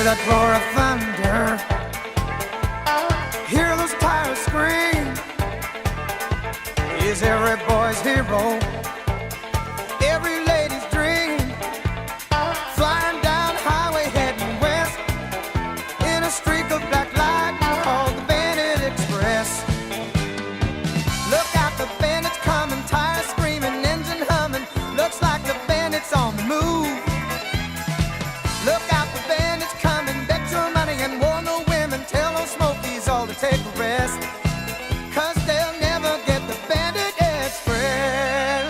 that roar of thunder, hear those tires scream. He's every boy's hero, every lady's dream. Flying down highway heading west in a streak of black light called the Bandit Express. Look out, the bandit's coming, tires screaming, engine humming. Looks like the bandit's on the move. Look out, the bandit's coming, bet your money and warn the women. Tell those smokies all to take a rest, 'cause they'll never get the Bandit Express.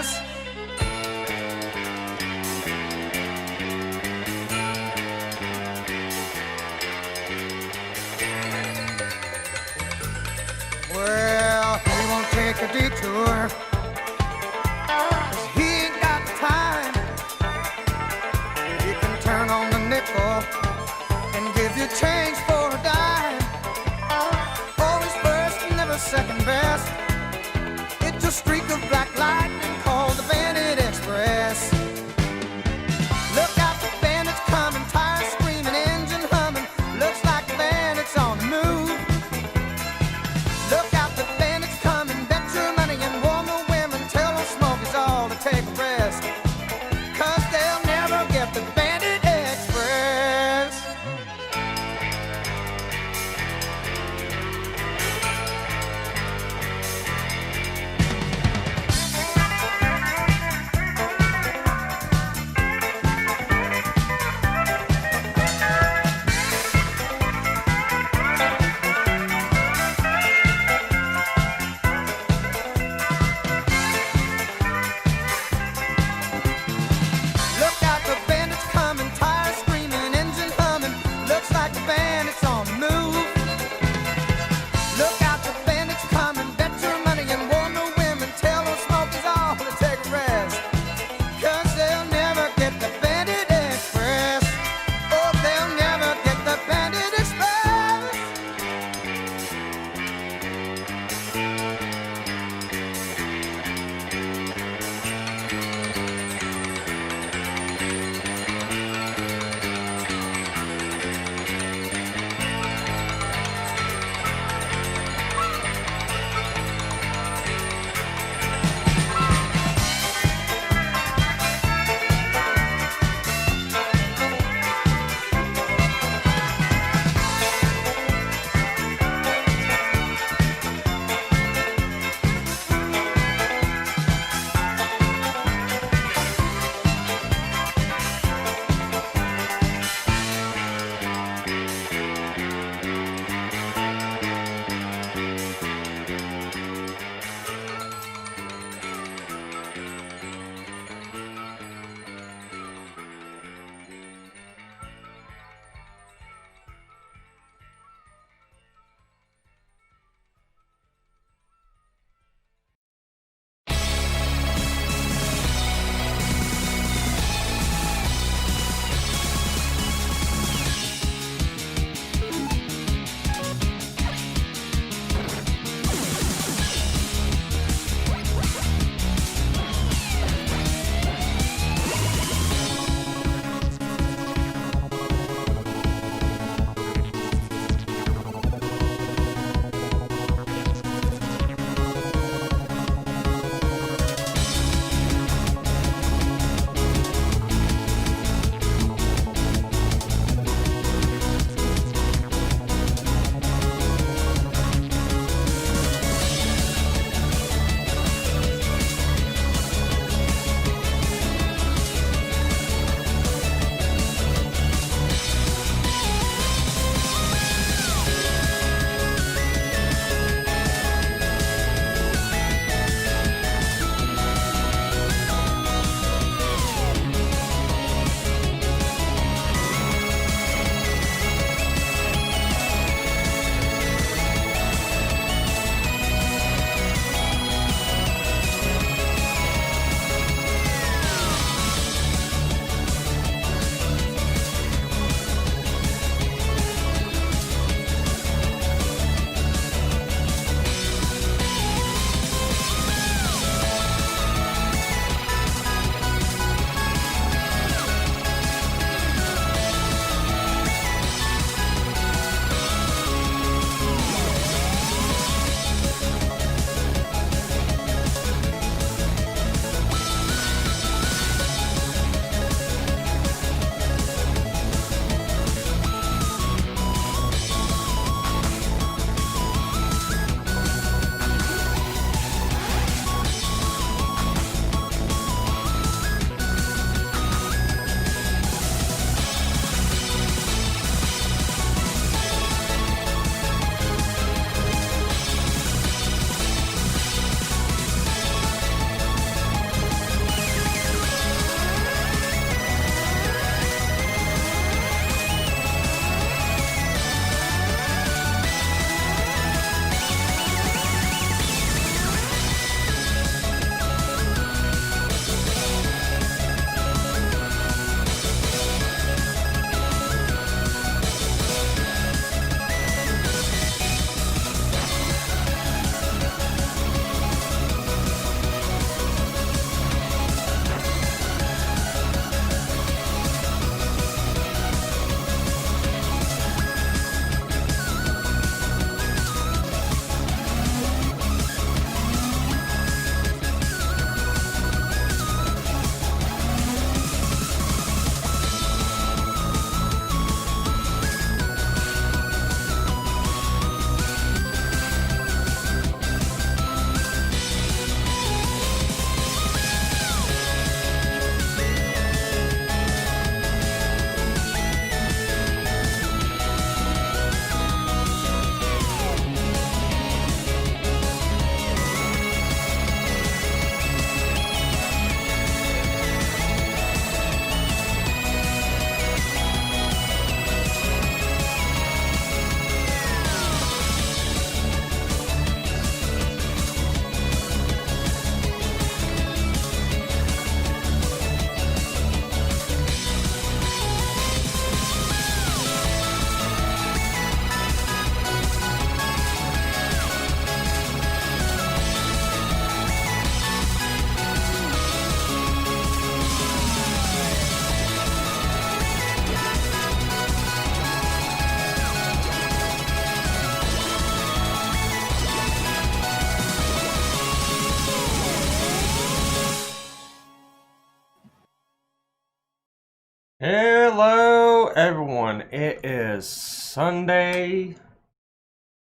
Hello, everyone. It is Sunday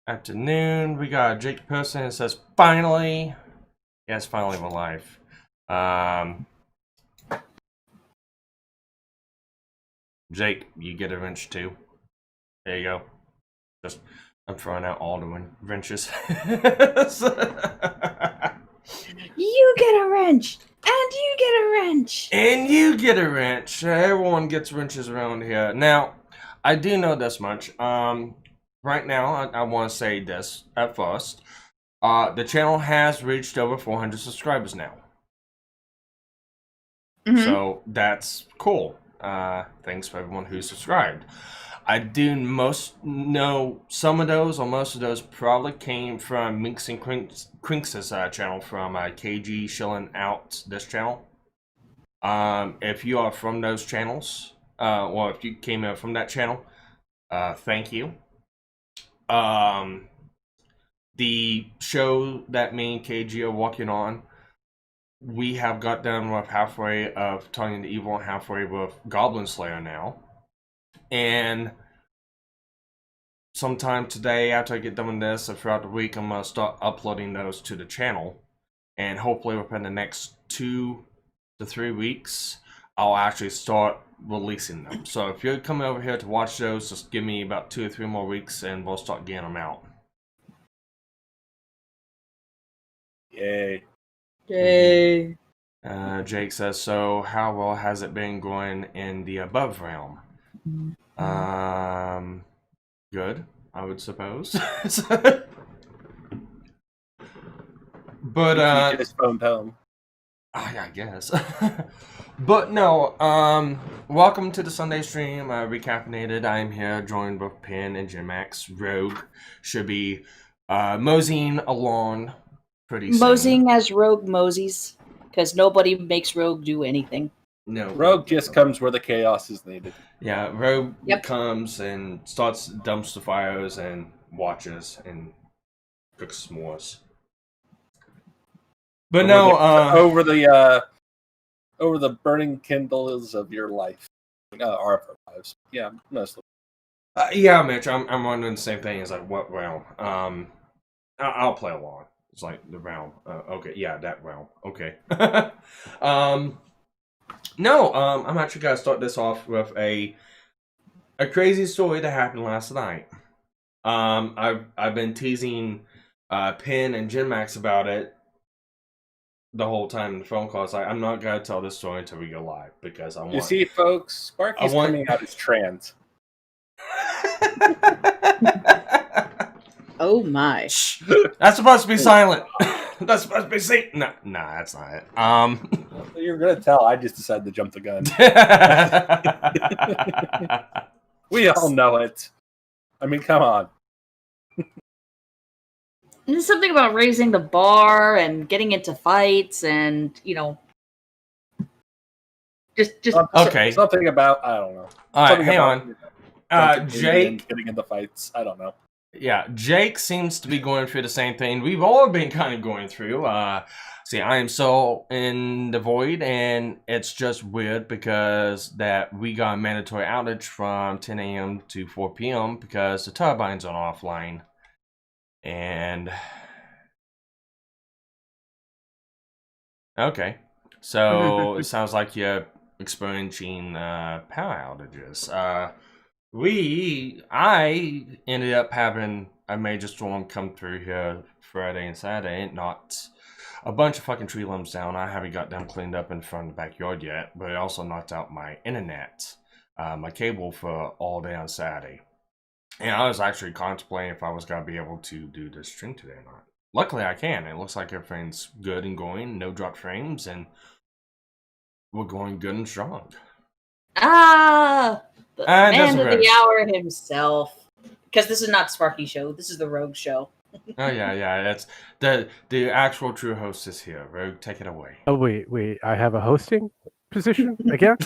afternoon. We got Jake person that says, finally. Yes, finally we're live. Jake, you get a wrench too. There you go. I'm throwing out all the wrenches. You get a wrench! And you get a wrench! And you get a wrench. Everyone gets wrenches around here. Now, I do know this much. Right now, I want to say this at first. The channel has reached over 400 subscribers now. Mm-hmm. So that's cool. Thanks for everyone who subscribed. I do know some of those, or most of those, probably came from Minx and Crinks' channel from KG Shilling Out this channel. If you are from those channels, or if you came in from that channel, thank you. The show that me and KG are working on, we have got done with halfway of Tongue the Evil and halfway with Goblin Slayer now. And sometime today, after I get done with this, and throughout the week, I'm going to start uploading those to the channel. And hopefully within the next 2 to 3 weeks, I'll actually start releasing them. So if you're coming over here to watch those, just give me about 2 or 3 more weeks and we'll start getting them out. Yay. Yay. Jake says, so how well has it been going in the above realm? Good, I would suppose. But he just phoned home. I guess. But no, welcome to the Sunday stream, Re-Caffeinated. I am here, joined with Pin and Jimax. Rogue should be moseying along pretty soon. Moseying as Rogue moseys, because nobody makes Rogue do anything. No. Rogue just comes where the chaos is needed. Yeah, Rogue comes and starts dumpster fires and watches and cooks s'mores. But over the burning kindles of your life, our lives. Yeah, mostly. Yeah, Mitch, I'm wondering the same thing. Is like, what realm? I'll play along. It's like the realm. Okay, yeah, that realm. Okay. No, I'm actually gonna start this off with a crazy story that happened last night. I've been teasing Pin and Jinmax about it the whole time in the phone call. It's like, I'm not gonna tell this story until we go live because I want. You see, folks, Sparky's coming out as trans. Oh my! That's supposed to be silent. That's supposed to be seen. No, that's not it. You're gonna tell. I just decided to jump the gun. We all know it. I mean, come on. There's something about raising the bar and getting into fights, and just okay. Something about, I don't know. All right, hang on. Jake getting into fights. I don't know. Yeah, Jake seems to be going through the same thing we've all been kind of going through. See, I am so in the void, and it's just weird because that we got a mandatory outage from 10 a.m. to 4 p.m. because the turbines are offline. And okay, so it sounds like you're experiencing power outages. I ended up having a major storm come through here Friday and Saturday. Knocked a bunch of fucking tree limbs down. I haven't got them cleaned up in front of the backyard yet, but it also knocked out my internet, my cable for all day on Saturday. And I was actually contemplating if I was going to be able to do this stream today or not. Luckily, I can. It looks like everything's good and going, no drop frames, and we're going good and strong. The man of the hour himself. Because this is not Sparky show. This is the Rogue show. Oh, yeah. That's the actual true host is here. Rogue, take it away. Oh, wait. I have a hosting position again?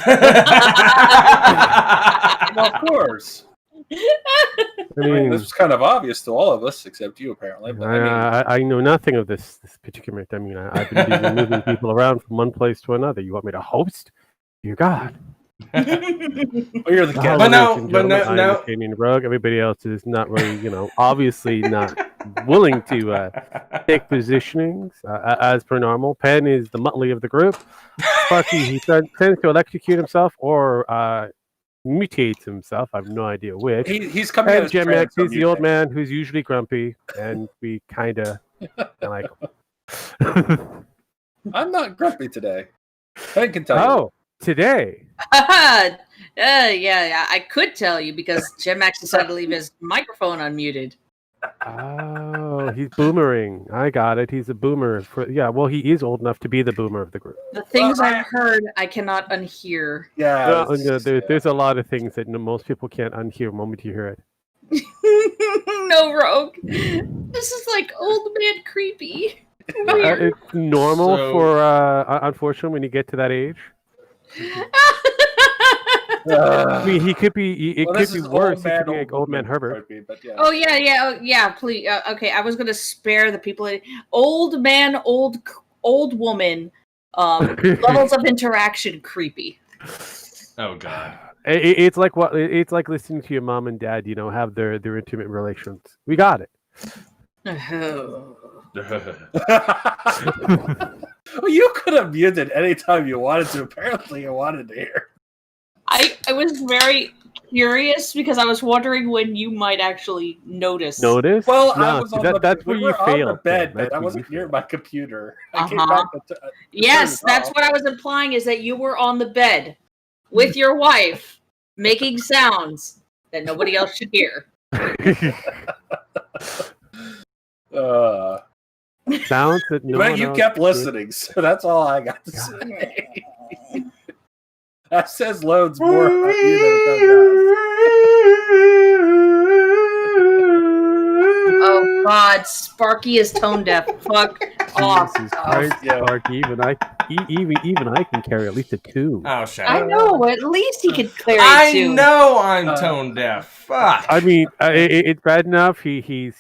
Well, of course. I mean, this was kind of obvious to all of us, except you, apparently. But I know nothing of this particular. I mean, I've been busy moving people around from one place to another. You want me to host? Dear God. Or you're the guest. But no, ladies and but no, gentlemen, no. I am Damien Rogue. Everybody else is not really, obviously not willing to take positionings as per normal. Penn is the Muttley of the group. Sparky, he tends to electrocute himself or mutates himself. I have no idea which. He's coming And as Gem trans X is the old mutate. man who's usually grumpy, and we kind of like him. I'm not grumpy today. I can tell you. Oh, today. Yeah, I could tell you because Jim Max decided to leave his microphone unmuted. Oh, he's boomering. I got it. He's a boomer. Well, he is old enough to be the boomer of the group. The things I've heard, I cannot unhear. Yeah. There's a lot of things that most people can't unhear the moment you hear it. No, Rogue. This is like old man creepy. Weird. It's normal So- for, unfortunately, when you get to that age. I mean, he could be. It could be worse. He could be like old man Herbert. But yeah. Oh yeah. Please. Okay, I was gonna spare the people. Old man, old woman. Levels of interaction creepy. Oh god. It's like it's like listening to your mom and dad, have their intimate relations. We got it. Well, you could have muted anytime you wanted to. Apparently, you wanted to hear. I was very curious because I was wondering when you might actually notice. Notice? Well, No, I was on that's where we you were on the failed. bed, That's but I where wasn't you near failed. my computer. I came Uh-huh. back to Yes, turn it that's off. what I was implying is that you were on the bed with your wife making sounds that nobody else should hear. Sounds that no But one you else kept could- listening, so that's all I got to say. That says loads more about you than it does Oh God, Sparky is tone deaf. Fuck off. Jesus Christ, Yeah. Spark, even I can carry at least a 2. Oh shit. I know. At least he could clear it I too. know I'm tone deaf. Fuck. I mean, it's bad enough. He's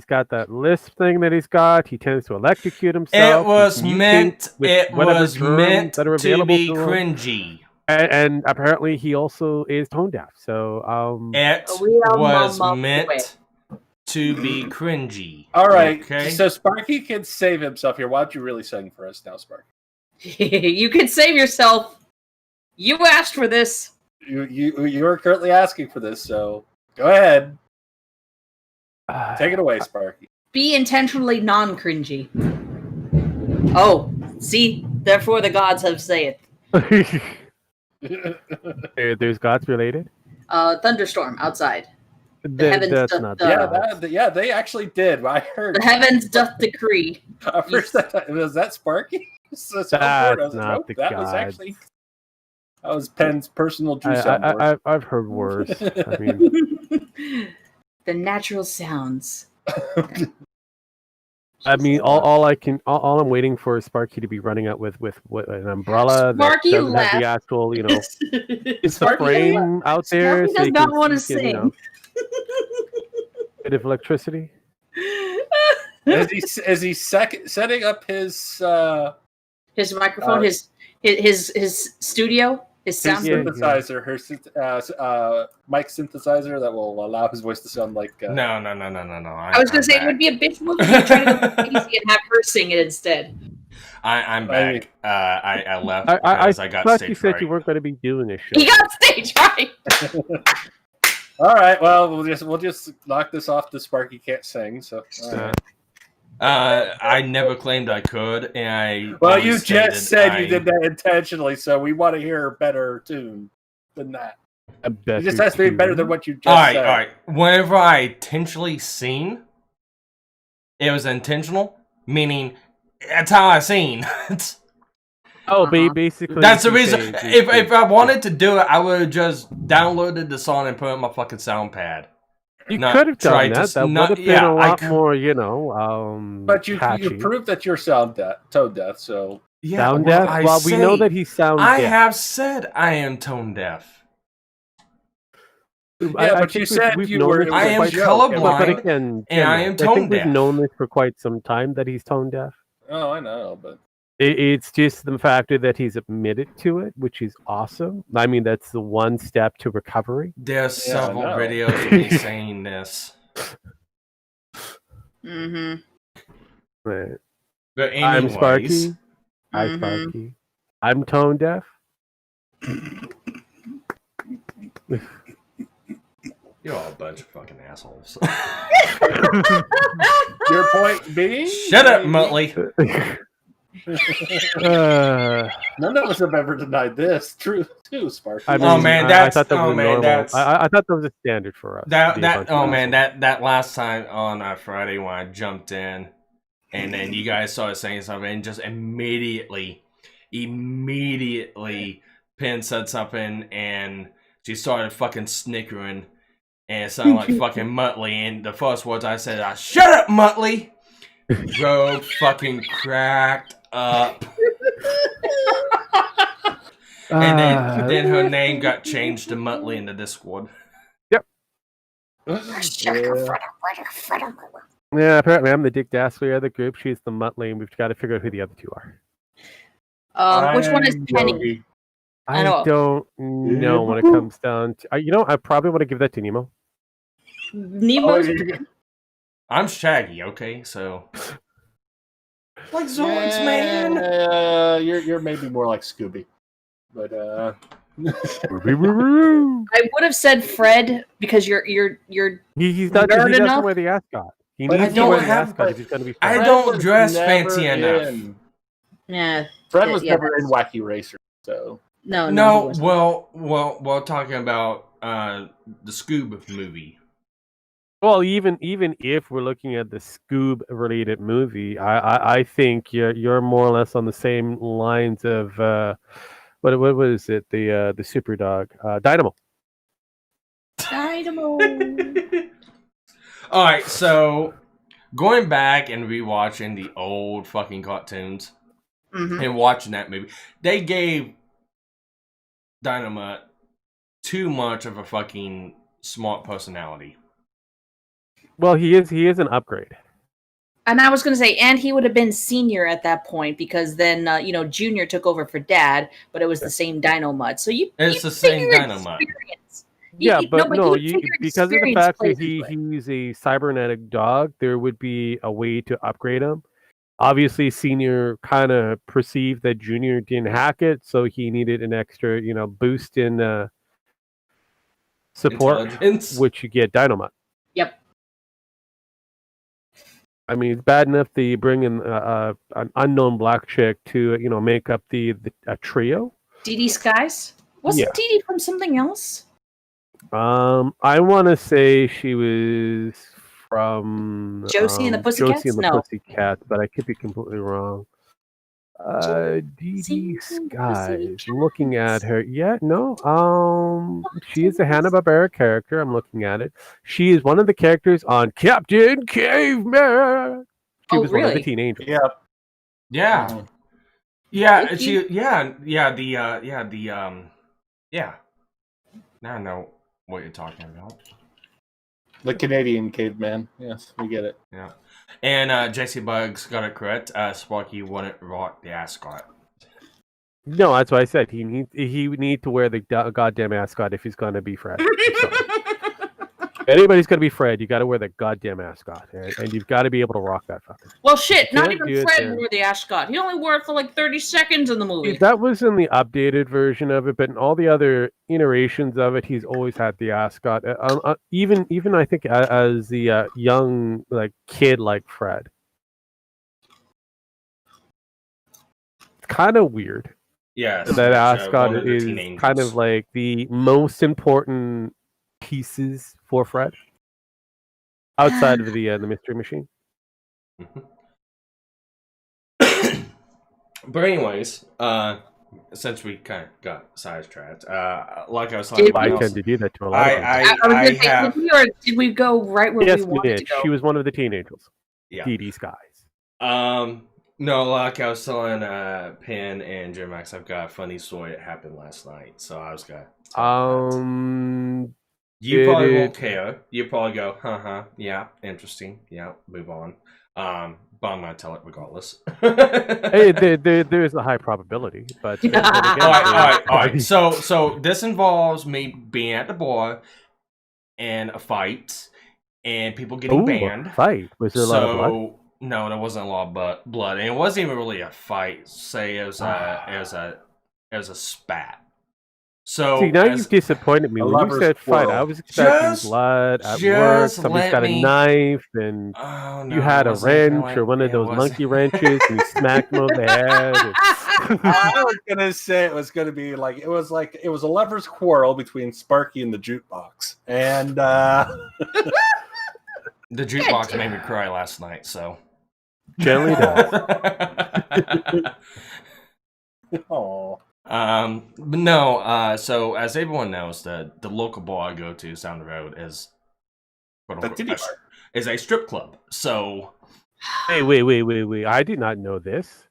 got that lisp thing that he's got. He tends to electrocute himself. It was He mutates meant. with It whatever was terms meant that are to available be to him. cringy. And apparently, he also is tone deaf. So, It We are was mama meant away. to be cringy. All right, Okay. so Sparky can save himself here. Why don't you really sing for us now, Sparky? You can save yourself. You asked for this. You are currently asking for this, so go ahead. Take it away, Sparky. Be intentionally non-cringy. Oh, see? Therefore the gods have saith. there's gods related. Thunderstorm outside. heavens That's doth not the- Yeah, they actually did. I heard. The heavens doth decree. At first, was that Sparky? So That's I was not nope, the that was gods. actually that was Penn's personal Drew soundboard. I've heard worse. I mean, The natural sounds. all I'm waiting for is Sparky to be running out with an umbrella Sparky that doesn't have the left. actual, it's the Sparky frame out there. Sparky so does you not can want to see, sing. bit of electricity. Is he setting up his His microphone, his studio, his sound. Yeah. synthesizer, her mic synthesizer that will allow his voice to sound like. No. I was going to say it would be a bitch move if you tried to go crazy and have her sing it instead. I'm back. I left I because I got thought you stage said fright. you weren't going to be doing this show. He got stage right. All right, well we'll just knock this off. The Sparky can't sing, so. All right. I never claimed I could, and I. Well, always you stated just said I- you did that intentionally, so we want to hear a better tune than that. It just has to be better than what you just All said. right. Whenever I intentionally seen, it was intentional, meaning that's how I seen. Oh, Uh-huh. basically. That's the you reason. say- If I wanted to do it, I would have just downloaded the song and put it on my fucking sound pad. You not could have try done to that. s- That not- would have been yeah, a I lot cou- more, But you catchy. proved that you're tone deaf, so Yeah, Sound well, deaf? I Well, we know say- that he's sound I deaf. have said I am tone deaf. Yeah, but you said you were- I am quite- colorblind, But again, and I am I tone think we've deaf. known this for quite some time that he's tone deaf. oh, I know, but It's just the factor that he's admitted to it, which is awesome. I mean, that's the one step to recovery. There's Yeah, I several know. videos of me saying this. Mm-hmm. Right. But I'm anyways, Sparky. Hi, Mhm. Sparky. I'm tone deaf. you're all a bunch of fucking assholes. Your point being? Shut up, maybe- Muttley. None of us have ever denied this. True, too, Sparky. I mean, Oh, man, I that's- thought that was oh, man, normal. that's- I thought that was a standard for us. to be a bunch That of oh man, assholes. that last time on Friday when I jumped in, and then you guys started saying something, and just immediately, Penn said something, and she started fucking snickering, and it sounded like fucking Muttley, and the first words I said, "Shut up, Muttley!" Rogue fucking cracked up, and then her name got changed to Muttley in the Discord. Yeah, apparently I'm the Dick Dastardly of the group. She's the Muttley, and we've got to figure out who the other two are. Which one is I'm Penny? Yogi. I I know. don't know when it comes down to. I probably want to give that to Nemo. Nemo's I'm Shaggy, okay, so like Zords, man. You're maybe more like Scooby, but I would have said Fred because you're He's not. He Nerd doesn't enough? wear the ascot. He But needs I to wear don't the have- ascot if he's going to be. I Fred. don't was dress never fancy enough. yeah. Fred was Yeah, never in Wacky Racer, so No, he No, wasn't. well, we're talking about the Scoob movie. Well, even if we're looking at the Scoob related movie, I think you're more or less on the same lines of what was it, the super dog, Dynamo. Dynamo. All right, so going back and rewatching the old fucking cartoons Mhm. and watching that movie, they gave Dynamite too much of a fucking smart personality. Well, he is an upgrade. And I was going to say, and he would have been senior at that point because then, Junior took over for Dad, but it was the same Dynamite. So It's the same figure Dynamite. experience. Yeah, but no, you would figure because of the experience fact that plays into it. he's a cybernetic dog, there would be a way to upgrade him. Obviously, Senior kind of perceived that Junior didn't hack it, so he needed an extra, boost in support, Intelligence. which you get Dynamite. Yep. I mean, it's bad enough that you bring in an unknown black chick to, make up a trio. Dee Dee Skies? Wasn't Yeah. Dee Dee from something else? I want to say she was from Josie and the Pussycats? Josie and the No. Pussycats, but I could be completely wrong. Dee Dee Josie and the Skies. Pussycats. Looking at her, yeah, no. She is a Hanna-Barbera character. I'm looking at it. She is one of the characters on Captain Caveman. She Oh, was one of the really? teen angels. yeah. Yeah, Mhm. yeah, Thank she, you. yeah. Now I know what you're talking about. The Canadian caveman. Yes, we get it. Yeah, and JC Bugs got it correct. Sparky wouldn't rock the ascot. No, that's what I said. He would need to wear the goddamn ascot if he's going to be Fred. I'm sorry. If anybody's going to be Fred, you got to wear the goddamn ascot, and you've got to be able to rock that fucker. Well, shit, not Can't even do it Fred there. wore the ascot. He only wore it for like 30 seconds in the movie. That was in the updated version of it, but in all the other iterations of it, he's always had the ascot. Even I think as the young kid like Fred. It's kind of weird. Yeah, That ascot is kind of like the most important pieces for Fred outside of the mystery machine. But anyways, since we kind of got sidetracked, like I was talking Did about, I tend to do that to a lot of them. I was I gonna say, have, did we, or did we go right where Yes, we we wanted did. to go? She was one of the teen angels. yeah. Dee Dee Skies. No, like I was telling Penn and Jim Max, I've got a funny story that happened last night, so I was gonna. You probably won't care. You probably go, yeah, interesting. Yeah, move on. But I'm gonna tell it regardless. Hey, there is a high probability, but then again, all right. So this involves me being at the bar and a fight and people getting banned. A fight. Was there a lot of blood? No, there wasn't a lot of blood, and it wasn't even really a fight. Say it was a spat. So see, now you've disappointed me. When you said fight, I was expecting blood at work. Somebody's got a knife, and you had a wrench or one of those monkey wrenches, and you smacked them over the head. I was gonna say it was gonna be like it was a lover's quarrel between Sparky and the jukebox, and the jukebox made me cry last night. So generally does. Oh. But no, so as everyone knows, the local bar I go to down the road is a strip club. So Wait. I did not know this.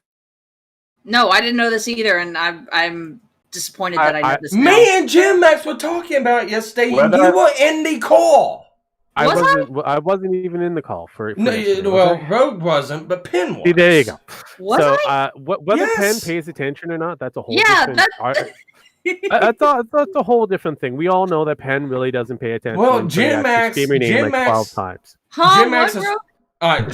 No, I didn't know this either, and I'm disappointed that I know this now. Me and Jim Max were talking about it yesterday. You were in the call. I wasn't even in the call for no, Rogue wasn't, but Penn was. See, there you go. Was I? Whether Penn pays attention or not, that's a whole different that's a whole different thing. We all know that Penn really doesn't pay attention. Well, Jim Max, 12 times.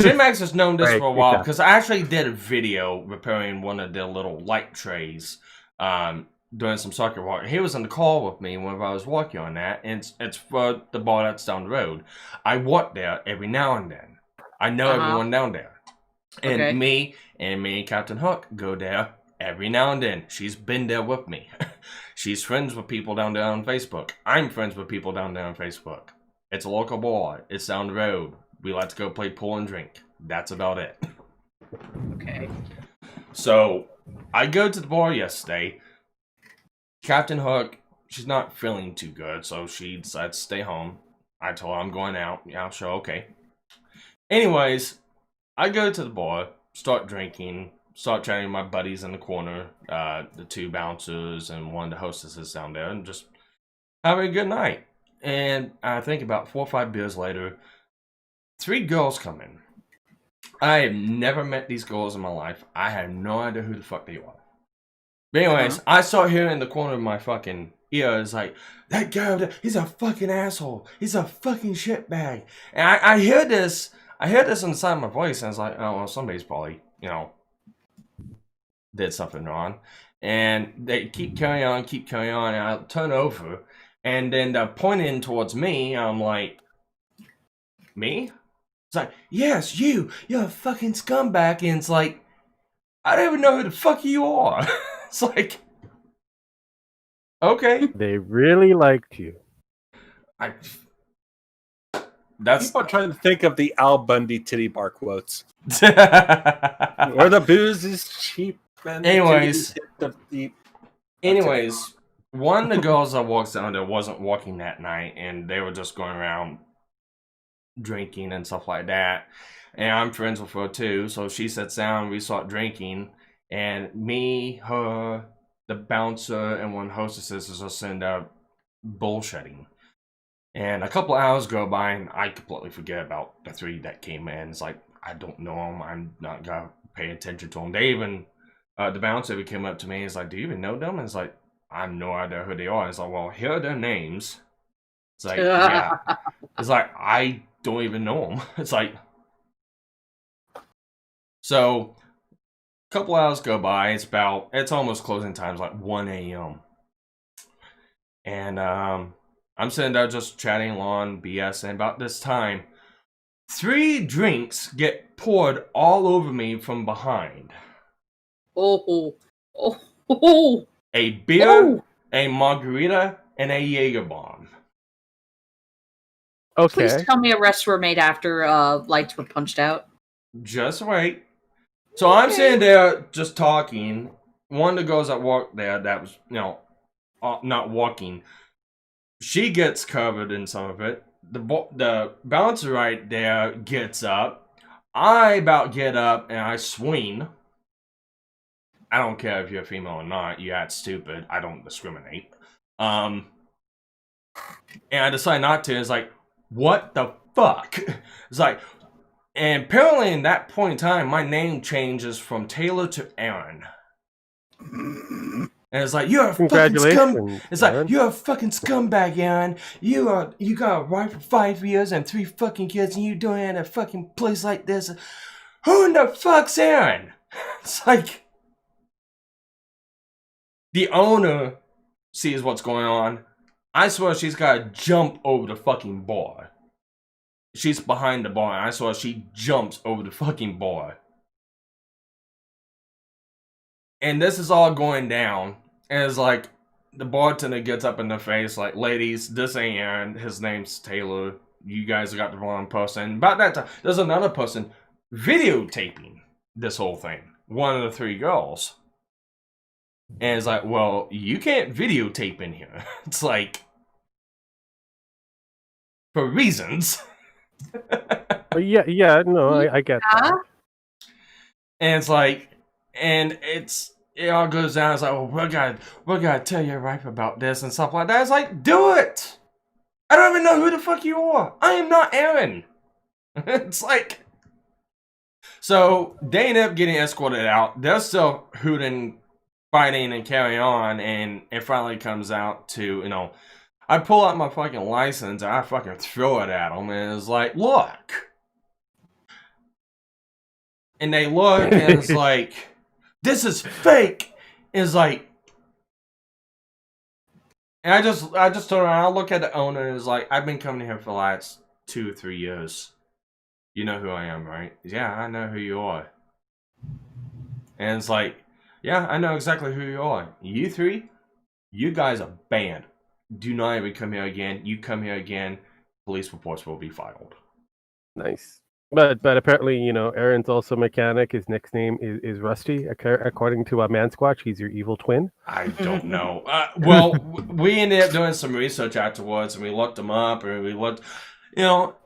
Jim Max has known this for a while because I actually did a video repairing one of their little light trays. Doing some soccer walk. He was on the call with me when I was walking on that, and it's for the bar that's down the road. I walk there every now and then. I know everyone down there. And me and Captain Hook go there every now and then. She's been there with me. She's friends with people down there on Facebook. I'm friends with people down there on Facebook. It's a local bar. It's down the road. We like to go play pool and drink. That's about it. Okay. So, I go to the bar yesterday. Captain Hook, she's not feeling too good, so she decides to stay home. I told her I'm going out. Yeah, sure, okay. Anyways, I go to the bar, start drinking, start chatting with my buddies in the corner, the two bouncers and one of the hostesses down there, and just having a good night. And I think about 4 or 5 beers later, 3 girls come in. I have never met these girls in my life. I have no idea who the fuck they are. But anyways, I saw here in the corner of my fucking ear, it's like, that guy, he's a fucking asshole. He's a fucking shitbag. And I hear this inside my voice, and it's like, oh, well, somebody's probably, did something wrong. And they keep carrying on, and I turn over, and then they're pointing towards me, I'm like, me? It's like, yes, you're a fucking scumbag, and it's like, I don't even know who the fuck you are. It's like, okay. They really liked you. People are trying to think of the Al Bundy titty bar quotes. Where the booze is cheap. Anyways, one of the girls that walks down there wasn't walking that night, and they were just going around drinking and stuff like that. And I'm friends with her too, so she sits down, we start drinking. And me, her, the bouncer, and one hostesses is just sitting there bullshitting. And a couple hours go by, and I completely forget about the 3 that came in. It's like, I don't know them. I'm not going to pay attention to them. They even, the bouncer even came up to me and is like, do you even know them? And it's like, I have no idea who they are. And it's like, well, here are their names. It's like, yeah. It's like, I don't even know them. It's like, so... couple hours go by, it's almost closing times, like 1 a.m. And I'm sitting there just chatting along, BS, and about this time, 3 drinks get poured all over me from behind. Oh. A beer, a margarita, and a Jaeger bomb. Okay. Please tell me arrests were made after lights were punched out. Just wait. So I'm sitting there just talking. One of the girls that walked there that was, not walking, she gets covered in some of it. The bouncer right there gets up. I about get up and I swing. I don't care if you're female or not. You act stupid. I don't discriminate. And I decided not to. It's like, what the fuck? It's like, and apparently in that point in time, my name changes from Taylor to Aaron. And it's like, you're a fucking scum. It's Aaron. like, you're a fucking scumbag, Aaron. You got a wife for 5 years and 3 fucking kids, and you doing it at a fucking place like this. Who in the fuck's Aaron? It's like, the owner sees what's going on. I swear she's got to jump over the fucking bar. She's behind the bar, and I swear she jumps over the fucking bar. And this is all going down. And it's like, the bartender gets up in their face, like, ladies, this ain't Aaron. His name's Taylor. You guys got the wrong person. About that time, there's another person videotaping this whole thing. One of the 3 girls. And it's like, well, you can't videotape in here. It's like, for reasons. Yeah, no, I get that. And it's like, and it all goes down. It's like, well, we're gonna tell your wife about this and stuff like that. It's like, do it. I don't even know who the fuck you are. I am not Aaron. It's like, so they end up getting escorted out. They're still hooting, fighting, and carrying on, and it finally comes out to, you know, I pull out my fucking license and I fucking throw it at them, and it's like, look. And they look, and it's like, this is fake. It's like, and I just turn around, I look at the owner, and it's like, I've been coming here for the last 2 or 3 years. You know who I am, right? Yeah, I know who you are. And it's like, yeah, I know exactly who you are. You 3, you guys are banned. Do not even come here again. You come here again, police reports will be filed. Nice. But apparently, you know, Aaron's also a mechanic. His nickname is Rusty. According to Mansquatch, he's your evil twin. I don't know. Well, we ended up doing some research afterwards, and we looked him up, and we looked, you know,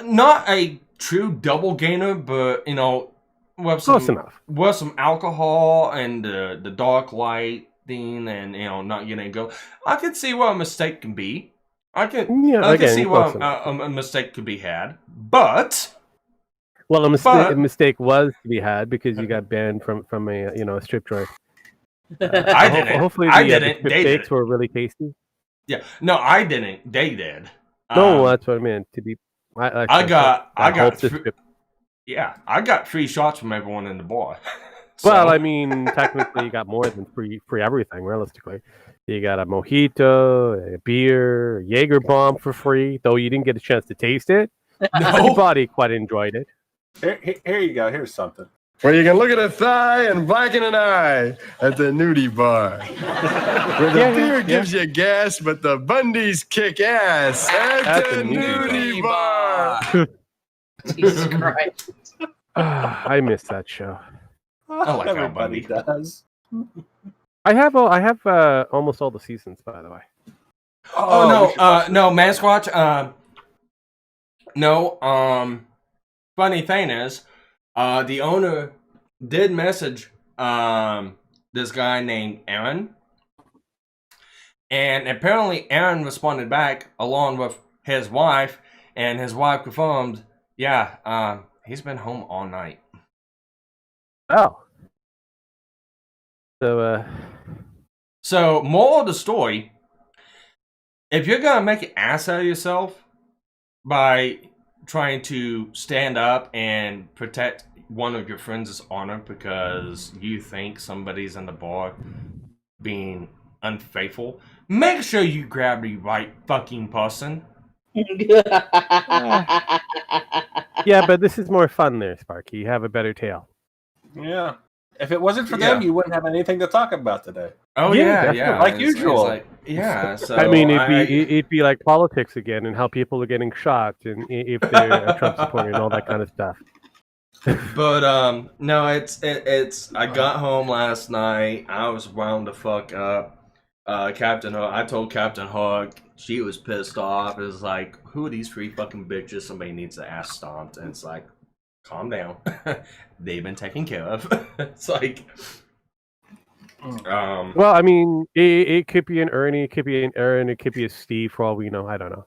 not a true double gainer, but, you know, with Close enough. With some alcohol and the dark light thing, and, you know, not getting go. I could see what a mistake can be. I could see what a mistake could be had, but a mistake was to be had because you got banned from a a strip joint. I didn't. Hopefully, The steaks were really tasty. Yeah, no, I didn't. They did. No, that's what I meant. To be, I got free shots from everyone in the bar. So. Well, I mean, technically, you got more than free everything. Realistically, you got a mojito, a beer, a Jaeger bomb for free. Though you didn't get a chance to taste it, everybody quite enjoyed it. Here you go. Here's something. Where you can look at a thigh and blacken an eye at the nudie bar. Where the beer gives you gas, but the Bundys kick ass at the nudie bar. Jesus Christ. I miss that show. I like Everybody does. I have almost all the seasons, by the way. No, Mansquatch. No. Funny thing is, the owner did message this guy named Aaron, and apparently Aaron responded back along with his wife, and his wife confirmed, yeah, he's been home all night. Oh. So, moral of the story, if you're going to make an ass out of yourself by trying to stand up and protect one of your friends' honor because you think somebody's in the bar being unfaithful, make sure you grab the right fucking person. Yeah, but this is more fun there, Sparky. You have a better tale. Yeah. If it wasn't for them, you wouldn't have anything to talk about today. Oh yeah. Like usual. So I mean, it'd be like politics again, and how people are getting shot, and if they're a Trump supporter, and all that kind of stuff. But no, it's. I got home last night. I was wound the fuck up. Captain Hook. I told Captain Hook. She was pissed off. It was like, who are these 3 fucking bitches? Somebody needs to ass stomped. And it's like, calm down. They've been taken care of. It's like, Well, I mean, it could be an Ernie, it could be an Aaron, it could be a Steve. For all we know, I don't know.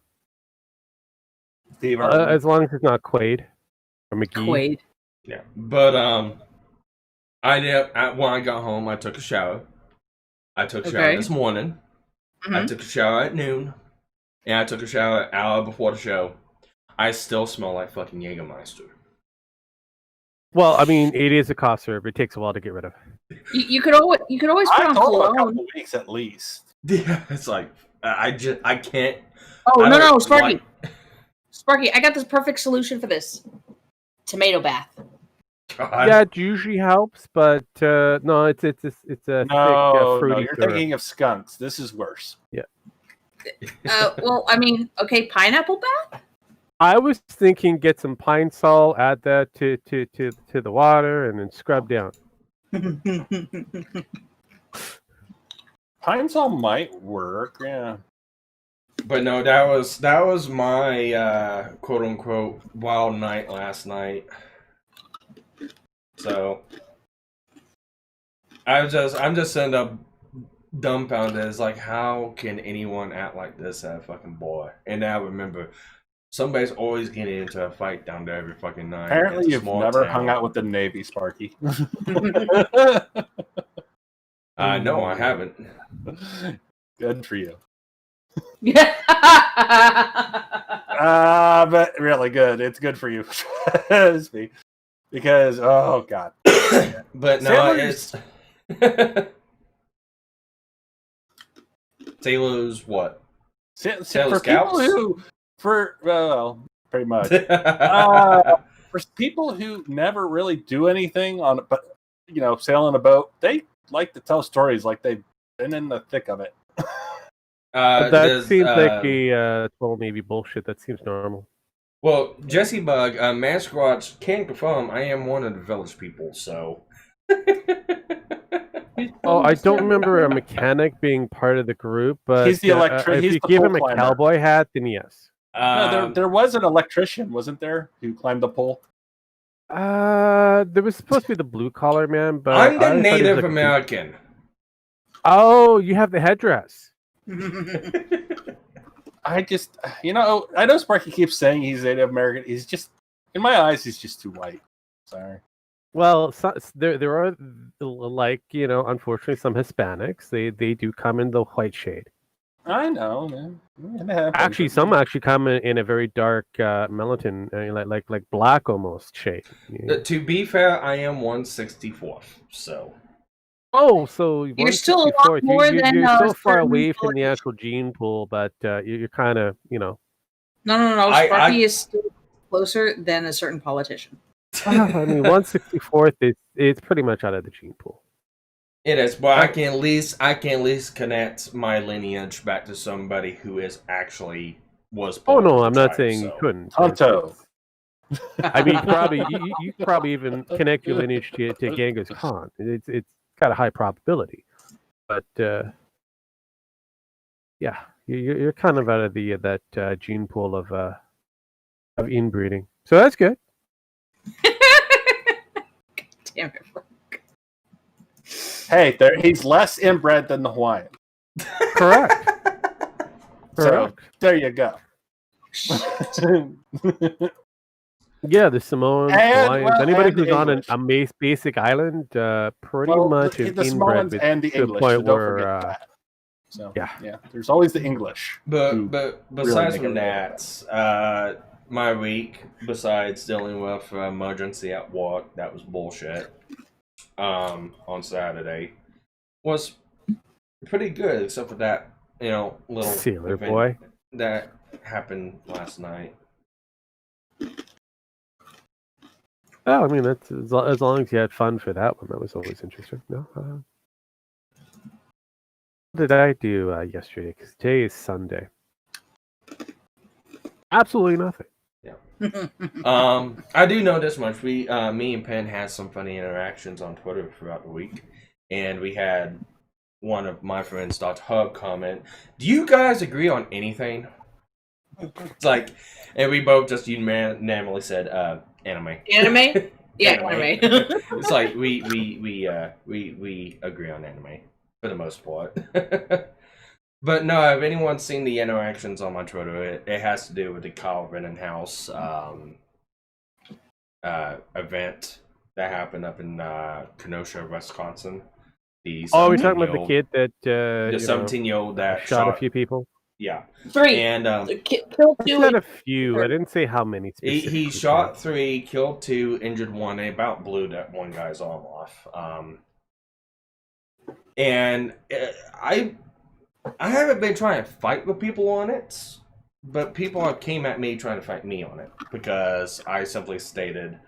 Steve As long as it's not Quaid or McGee. Quaid. Yeah, but I did. When I got home, I took a shower. I took a shower this morning. I took a shower at noon, and I took a shower an hour before the show. I still smell like fucking Jägermeister. Well, I mean, it is a cough syrup. It takes a while to get rid of. You could always put I on told him a cologne. couple weeks at least. Yeah, it's like I can't. Oh I no, don't Sparky. like- Sparky, I got this perfect solution for this. Tomato bath. God. Yeah, it usually helps, but no, it's a thick, fruity you're syrup. thinking of skunks. This is worse. Well, I mean, okay, pineapple bath. I was thinking get some pine sol, add that to the water, and then scrub down. Pine Sol might work, yeah. But no, that was my quote unquote wild night last night. So I'm just sitting up dumbfounded. It's like, how can anyone act like this at a fucking bar? And now remember, somebody's always getting into a fight down there every fucking night. Apparently It's a you've small never town. hung out with the Navy, Sparky. No, I haven't. Good for you. Yeah. But really good. It's good for you. Because, oh, God. But no, Sailors- it's Sailors what? For Sailor people Scouts? well, pretty much. For people who never really do anything but sailing a boat, they like to tell stories like they've been in the thick of it. That seems like a total Navy bullshit. That seems normal. Well, Jesse Bug, Masquatch can confirm I am one of the village people, so. Oh, I don't remember a mechanic being part of the group, but He's the if he's you the give pole him a climber. cowboy hat, then yes. No, there was an electrician, wasn't there, who climbed the pole? There was supposed to be the blue collar man, but I'm the I thought he was Native like a- American. Oh, you have the headdress. I just, I know Sparky keeps saying he's Native American. He's just, in my eyes, he's just too white. Sorry. Well, there are unfortunately some Hispanics. They do come in the white shade. I know, man. It happens. Actually, some actually come in a very dark melatonin, like black almost shade. To be fair, I am 164th, so. Oh, so You're still a lot 164th. more than you're so far certain away from the politicians. actual gene pool, but you're kind of, No. I- Sparky is still closer than a certain politician. I mean, 164th it's pretty much out of the gene pool. It is, but I can at least connect my lineage back to somebody who is actually was. Oh part of no, the I'm not tribe, saying so. you couldn't. Tonto. I mean, you could probably even connect your lineage to Genghis Khan. It's got a high probability, but yeah, you're kind of out of that gene pool of inbreeding. So that's good. Damn it. Hey, he's less inbred than the Hawaiian. Correct. So, Correct. there you go. Yeah, the Samoans, And, Hawaiians, well, anybody and the who's on English. a basic island, pretty Well, much the is inbred Samoans and the to the English. point So don't where forget that. So yeah. there's always the English. who But really besides make from it that, my week, besides dealing with emergency at work, that was bullshit. On Saturday, was pretty good, except for that little Sailor event boy. that happened last night. Oh, I mean, that's as long as you had fun for that one. That was always interesting. No, what did I do yesterday? Because today is Sunday. Absolutely nothing. I do know this much. Me and Penn had some funny interactions on Twitter throughout the week, and we had one of my friends, Dr. Hub, comment, "Do you guys agree on anything?" It's like, and we both just unanimously said, "Anime." Anime? Yeah, Anime. anime. It's like we agree on anime. for the most part. But no, if anyone's seen the interactions on my Twitter, it has to do with the Kyle Rittenhouse event that happened up in Kenosha, Wisconsin. We're talking about the kid that the 17-year-old that shot a few people. Yeah, 3. and Killed I 2. said a few. I didn't say how many. He shot 3, killed 2, injured 1, and about blew that one guy's arm off. And I haven't been trying to fight with people on it, but people came at me trying to fight me on it because I simply stated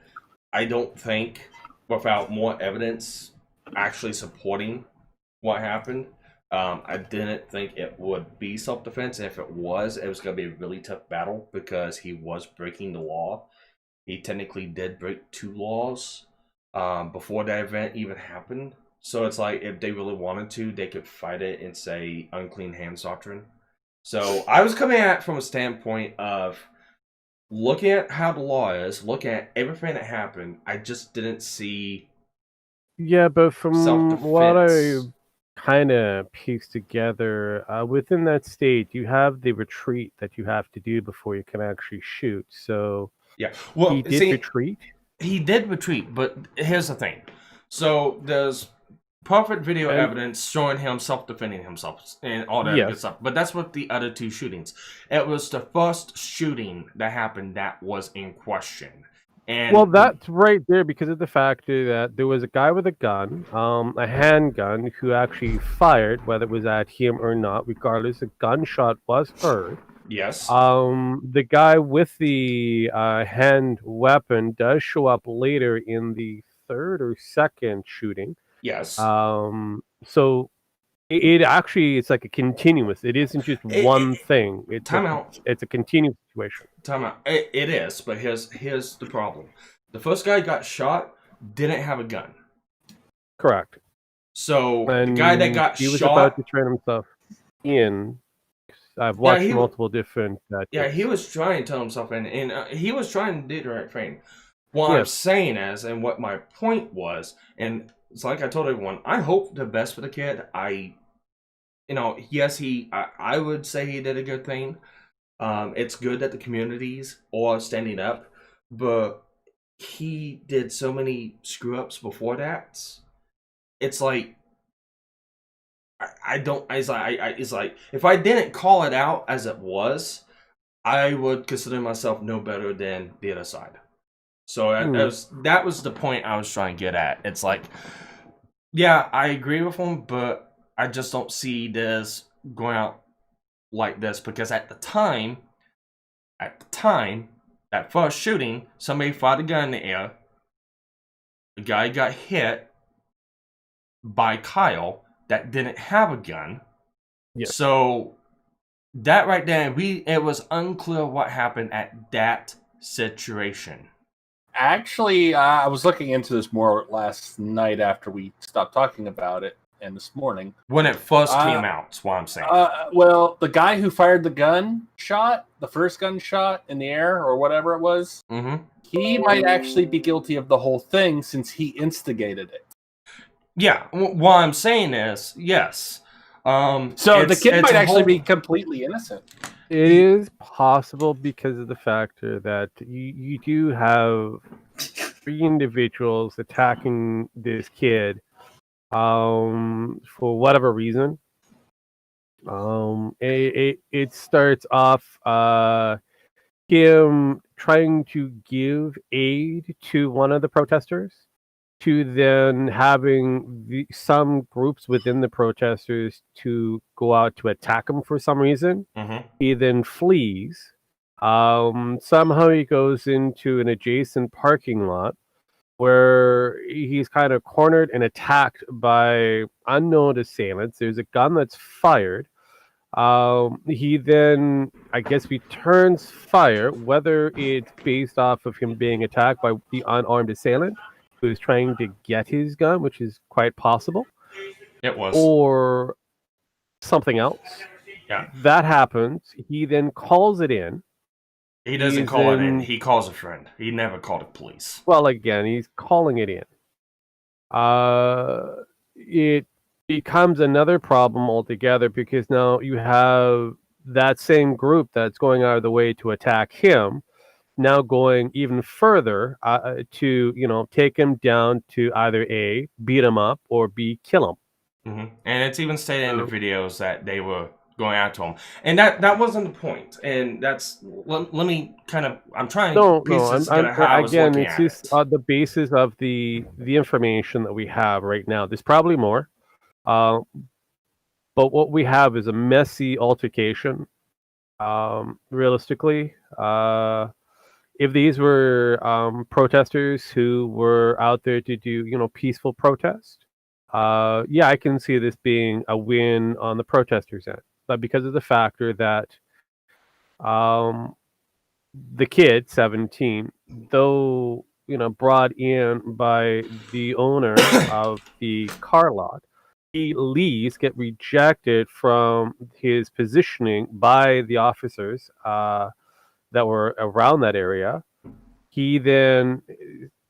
I don't think, without more evidence actually supporting what happened, I didn't think it would be self-defense. And if it was going to be a really tough battle because he was breaking the law. He technically did break 2 laws before that event even happened. So it's like if they really wanted to, they could fight it and say unclean hands doctrine. So I was coming at it from a standpoint of looking at how the law is, looking at everything that happened. I just didn't see. Yeah, but from what I self-defense. kind of pieced together, within that state, you have the retreat that you have to do before you can actually shoot. So Yeah, well, he did retreat. He did retreat, but here's the thing. So there's perfect video evidence showing him self-defending himself and all that good stuff. But that's what the other 2 shootings. It was the first shooting that happened that was in question. And well, that's right there because of the fact that there was a guy with a gun, a handgun, who actually fired, whether it was at him or not, regardless, a gunshot was heard. Yes. The guy with the hand weapon does show up later in the 3rd or 2nd shooting. Yes. So it actually, it's like a continuous. It isn't just one thing. It's it's a continuous situation. Time out. It is, but here's the problem. The first guy got shot didn't have a gun. Correct. So the guy that got he was shot about to turn himself in. I've watched multiple different. He was trying to turn himself in, and he was trying to do the right thing. What I'm saying is, and what my point was, and it's like I told everyone, I hope the best for the kid. Yes, I would say he did a good thing. It's good that the communities are standing up, but he did so many screw ups before that. It's like it's like if I didn't call it out as it was, I would consider myself no better than the other side. So that was the point I was trying to get at. It's like, yeah, I agree with him, but I just don't see this going out like this because at the time, that first shooting, somebody fired a gun in the air. The guy got hit by Kyle that didn't have a gun. Yeah. So that right there, it was unclear what happened at that situation. Actually, I was looking into this more last night after we stopped talking about it, and this morning. When it first came out, that's what I'm saying. Well, the guy who fired the first gunshot in the air, or whatever it was, he might actually be guilty of the whole thing since he instigated it. Yeah, what I'm saying is, yes. So the kid might actually be completely innocent. It is possible because of the factor that you do have 3 individuals attacking this kid for whatever reason. It starts off him trying to give aid to one of the protesters, to then having some groups within the protesters to go out to attack him for some reason. He then flees. Somehow he goes into an adjacent parking lot where he's kind of cornered and attacked by unknown assailants. There's a gun that's fired. He then, I guess, returns fire, whether it's based off of him being attacked by the unarmed assailant who is trying to get his gun, which is quite possible. It was. Or something else. Yeah. That happens. He then calls it in. He doesn't call it in. He calls a friend. He never called the police. Well, again, he's calling it in. It becomes another problem altogether because now you have that same group that's going out of the way to attack him now going even further to take him down to either A, beat him up, or B, kill him. And it's even stated in the videos that they were going after him, and that wasn't the point. And that's let me kind of I'm trying to piece this together how I was looking it's at just it. the basis of the information that we have right now. There's probably more, but what we have is a messy altercation. Realistically, if these were protesters who were out there to do peaceful protest, yeah, I can see this being a win on the protesters' end. But because of the factor that the kid, 17, though brought in by the owner of the car lot, he leaves, get rejected from his positioning by the officers that were around that area. He then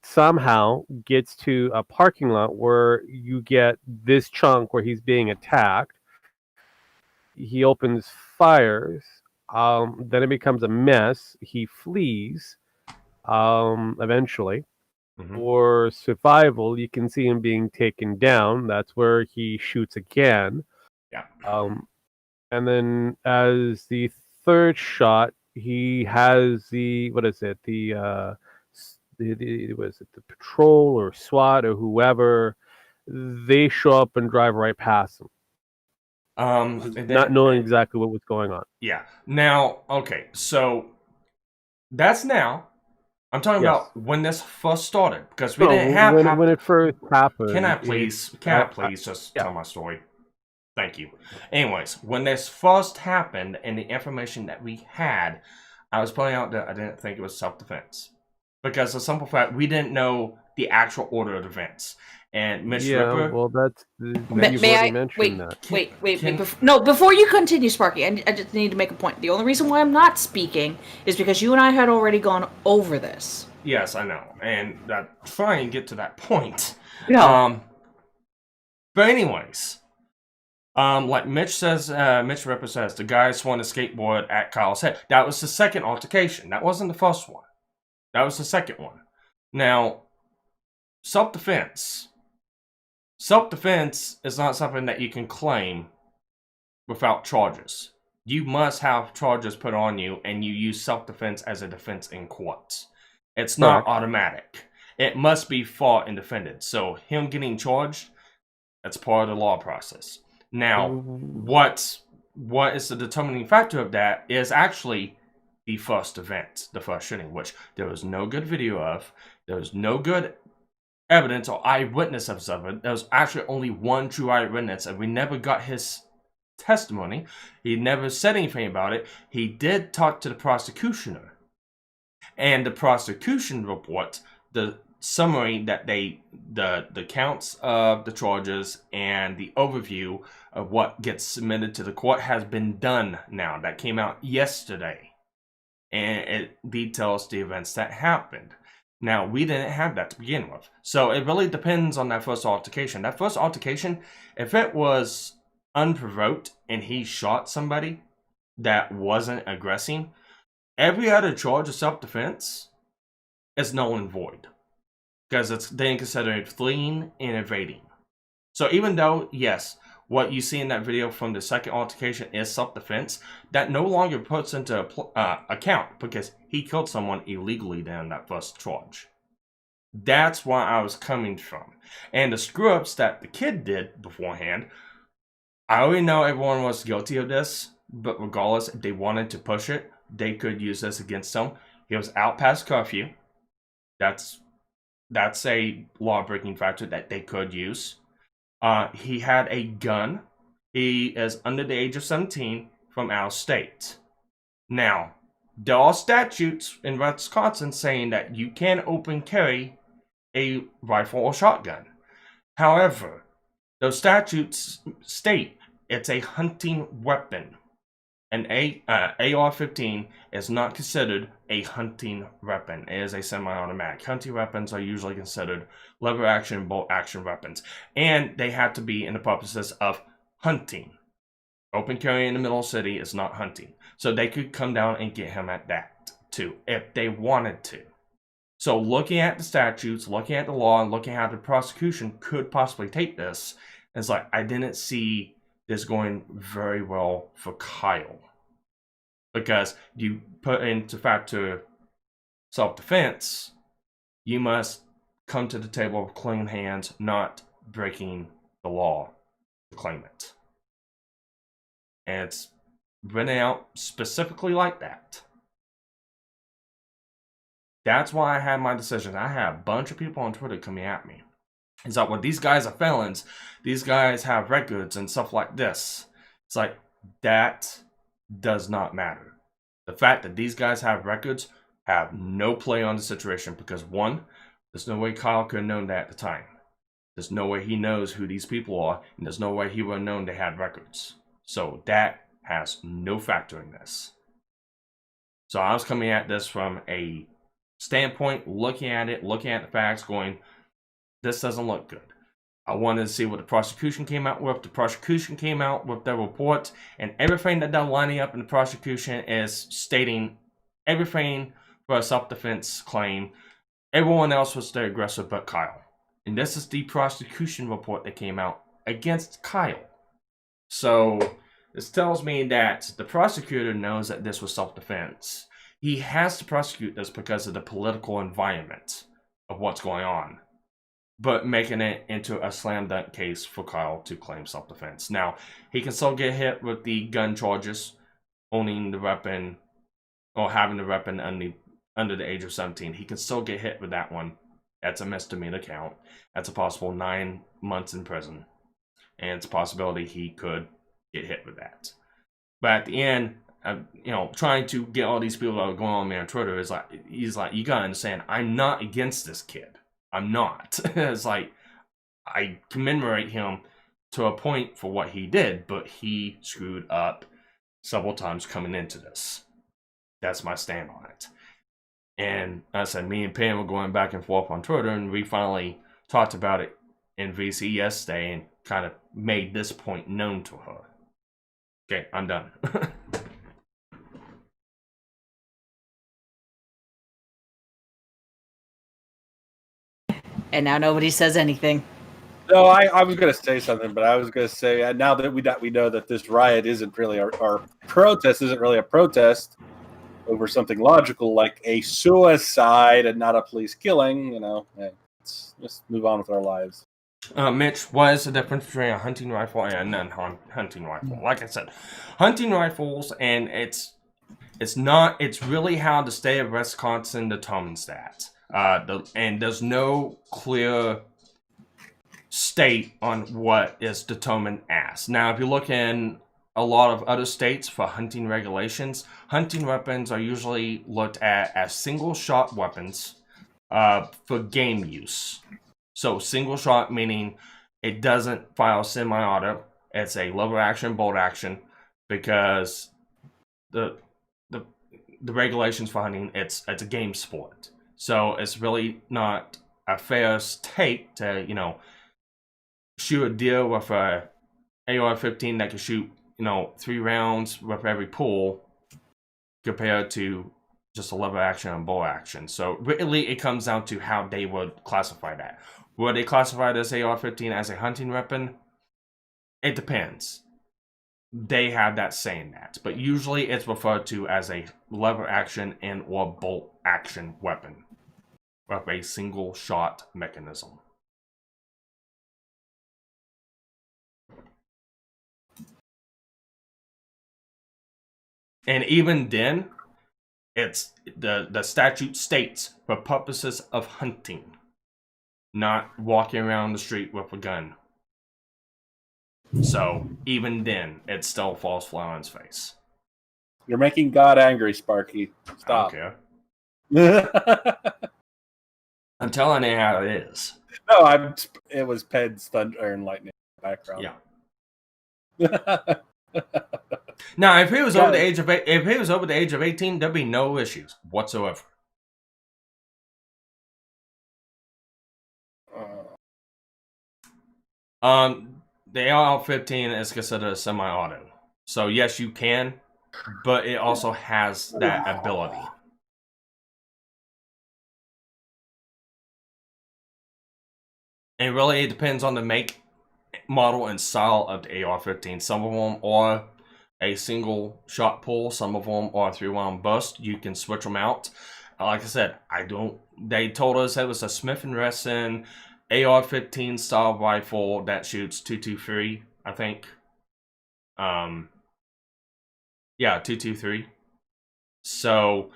somehow gets to a parking lot where you get this chunk where he's being attacked. He opens fires. Then it becomes a mess. He flees eventually. For survival, you can see him being taken down. That's where he shoots again. Yeah. And then as the third shot, he has the patrol or SWAT or whoever. They show up and drive right past him, not knowing exactly what was going on. Yeah. Now, okay, so that's now. I'm talking about when this first started, because we didn't have when it first happened. Can I please just tell my story? Thank you. Anyways, when this first happened and the information that we had, I was pointing out that I didn't think it was self-defense. Because the simple fact, we didn't know the actual order of events. And Mitch Ripper... well, that's... May I... Wait. No, before you continue, Sparky, I just need to make a point. The only reason why I'm not speaking is because you and I had already gone over this. Yes, I know. And I try and get to that point. Yeah. But anyways... like Mitch Ripper says, the guy swung a skateboard at Kyle's head. That was the second altercation. That wasn't the first one. That was the second one. Now, self-defense. Self-defense is not something that you can claim without charges. You must have charges put on you, and you use self-defense as a defense in court. It's not automatic. It must be fought and defended. So, him getting charged, that's part of the law process. Now, what is the determining factor of that is actually the first event, the first shooting, which there was no good video of. There was no good evidence or eyewitness of it. There was actually only one true eyewitness, and we never got his testimony. He never said anything about it. He did talk to the prosecutioner. And the prosecution report, the summary that the counts of the charges and the overview of what gets submitted to the court has been done now. That came out yesterday. And it details the events that happened. Now, we didn't have that to begin with. So it really depends on that first altercation. That first altercation, if it was unprovoked and he shot somebody that wasn't aggressing, every other charge of self-defense is null and void. Because it's then considered fleeing and evading. So even though, yes, what you see in that video from the second altercation is self-defense, that no longer puts into account because he killed someone illegally during that first charge. That's why I was coming from. And the screw-ups that the kid did beforehand, I already know everyone was guilty of this, but regardless, if they wanted to push it, they could use this against him. He was out past curfew. That's a law-breaking factor that they could use. He had a gun. He is under the age of 17 from out of state. Now, there are statutes in Wisconsin saying that you can open carry a rifle or shotgun. However, those statutes state it's a hunting weapon. An AR-15 is not considered a hunting weapon. It is a semi-automatic. Hunting weapons are usually considered lever action, bolt action weapons. And they have to be in the purposes of hunting. Open carry in the middle of the city is not hunting. So they could come down and get him at that too, if they wanted to. So looking at the statutes, looking at the law, and looking at how the prosecution could possibly take this, it's like, I didn't see this going very well for Kyle. Because you put into factor self-defense, you must come to the table with clean hands, not breaking the law to claim it. And it's written out specifically like that. That's why I had my decision. I had a bunch of people on Twitter coming at me. It's like, well, these guys are felons. These guys have records and stuff like this. It's like, that does not matter. The fact that these guys have records have no play on the situation because, one, there's no way Kyle could have known that at the time. There's no way he knows who these people are, and there's no way he would have known they had records. So that has no factor in this. So I was coming at this from a standpoint, looking at it, looking at the facts, going, this doesn't look good. I wanted to see what the prosecution came out with. The prosecution came out with their report, and everything that they're lining up in the prosecution is stating everything for a self-defense claim. Everyone else was the aggressor but Kyle. And this is the prosecution report that came out against Kyle. So this tells me that the prosecutor knows that this was self-defense. He has to prosecute this because of the political environment of what's going on, but making it into a slam dunk case for Kyle to claim self-defense. Now, he can still get hit with the gun charges, owning the weapon, or having the weapon under the age of 17. He can still get hit with that one. That's a misdemeanor count. That's a possible 9 months in prison. And it's a possibility he could get hit with that. But at the end, trying to get all these people that are going on me on Twitter is like, he's like, you gotta understand, I'm not against this kid. I'm not. It's like, I commemorate him to a point for what he did, but he screwed up several times coming into this. That's my stand on it. And I said, me and Pam were going back and forth on Twitter, and we finally talked about it in VC yesterday and kind of made this point known to her. Okay, I'm done. And now nobody says anything. No, I was going to say something, but I was going to say now that we know that this riot isn't really our protest isn't really a protest over something logical like a suicide and not a police killing. Let's just move on with our lives. Mitch, what is the difference between a hunting rifle and a non-hunting rifle? Like I said, hunting rifles, and it's really how the state of Wisconsin determines that. And there's no clear state on what is determined as. Now, if you look in a lot of other states for hunting regulations, hunting weapons are usually looked at as single-shot weapons for game use. So single shot meaning it doesn't fire semi-auto. It's a lever action, bolt action, because the regulations for hunting, it's a game sport. So it's really not a fair take to, shoot a deer with a AR-15 that can shoot, 3 rounds with every pull compared to just a lever action and bolt action. So really it comes down to how they would classify that. Would they classify this AR-15 as a hunting weapon? It depends. They have that saying that. But usually it's referred to as a lever action and or bolt action weapon with a single shot mechanism. And even then, it's the statute states for purposes of hunting, not walking around the street with a gun. So even then, it still falls flat on its face. You're making God angry, Sparky. Stop. I don't care. I'm telling you how it is. No, it was Ped's thunder and lightning in the background. Yeah. Now, if he was over the Yeah. age of if he was over the age of 18, there'd be no issues whatsoever. The AR-15 is considered a semi-auto, so yes, you can, but it also has that ability. And really, it depends on the make, model, and style of the AR-15. Some of them are a single shot pull. Some of them are 3-round burst. You can switch them out. Like I said, they told us it was a Smith & Wesson AR-15 style rifle that shoots 223, I think. Yeah, 223. So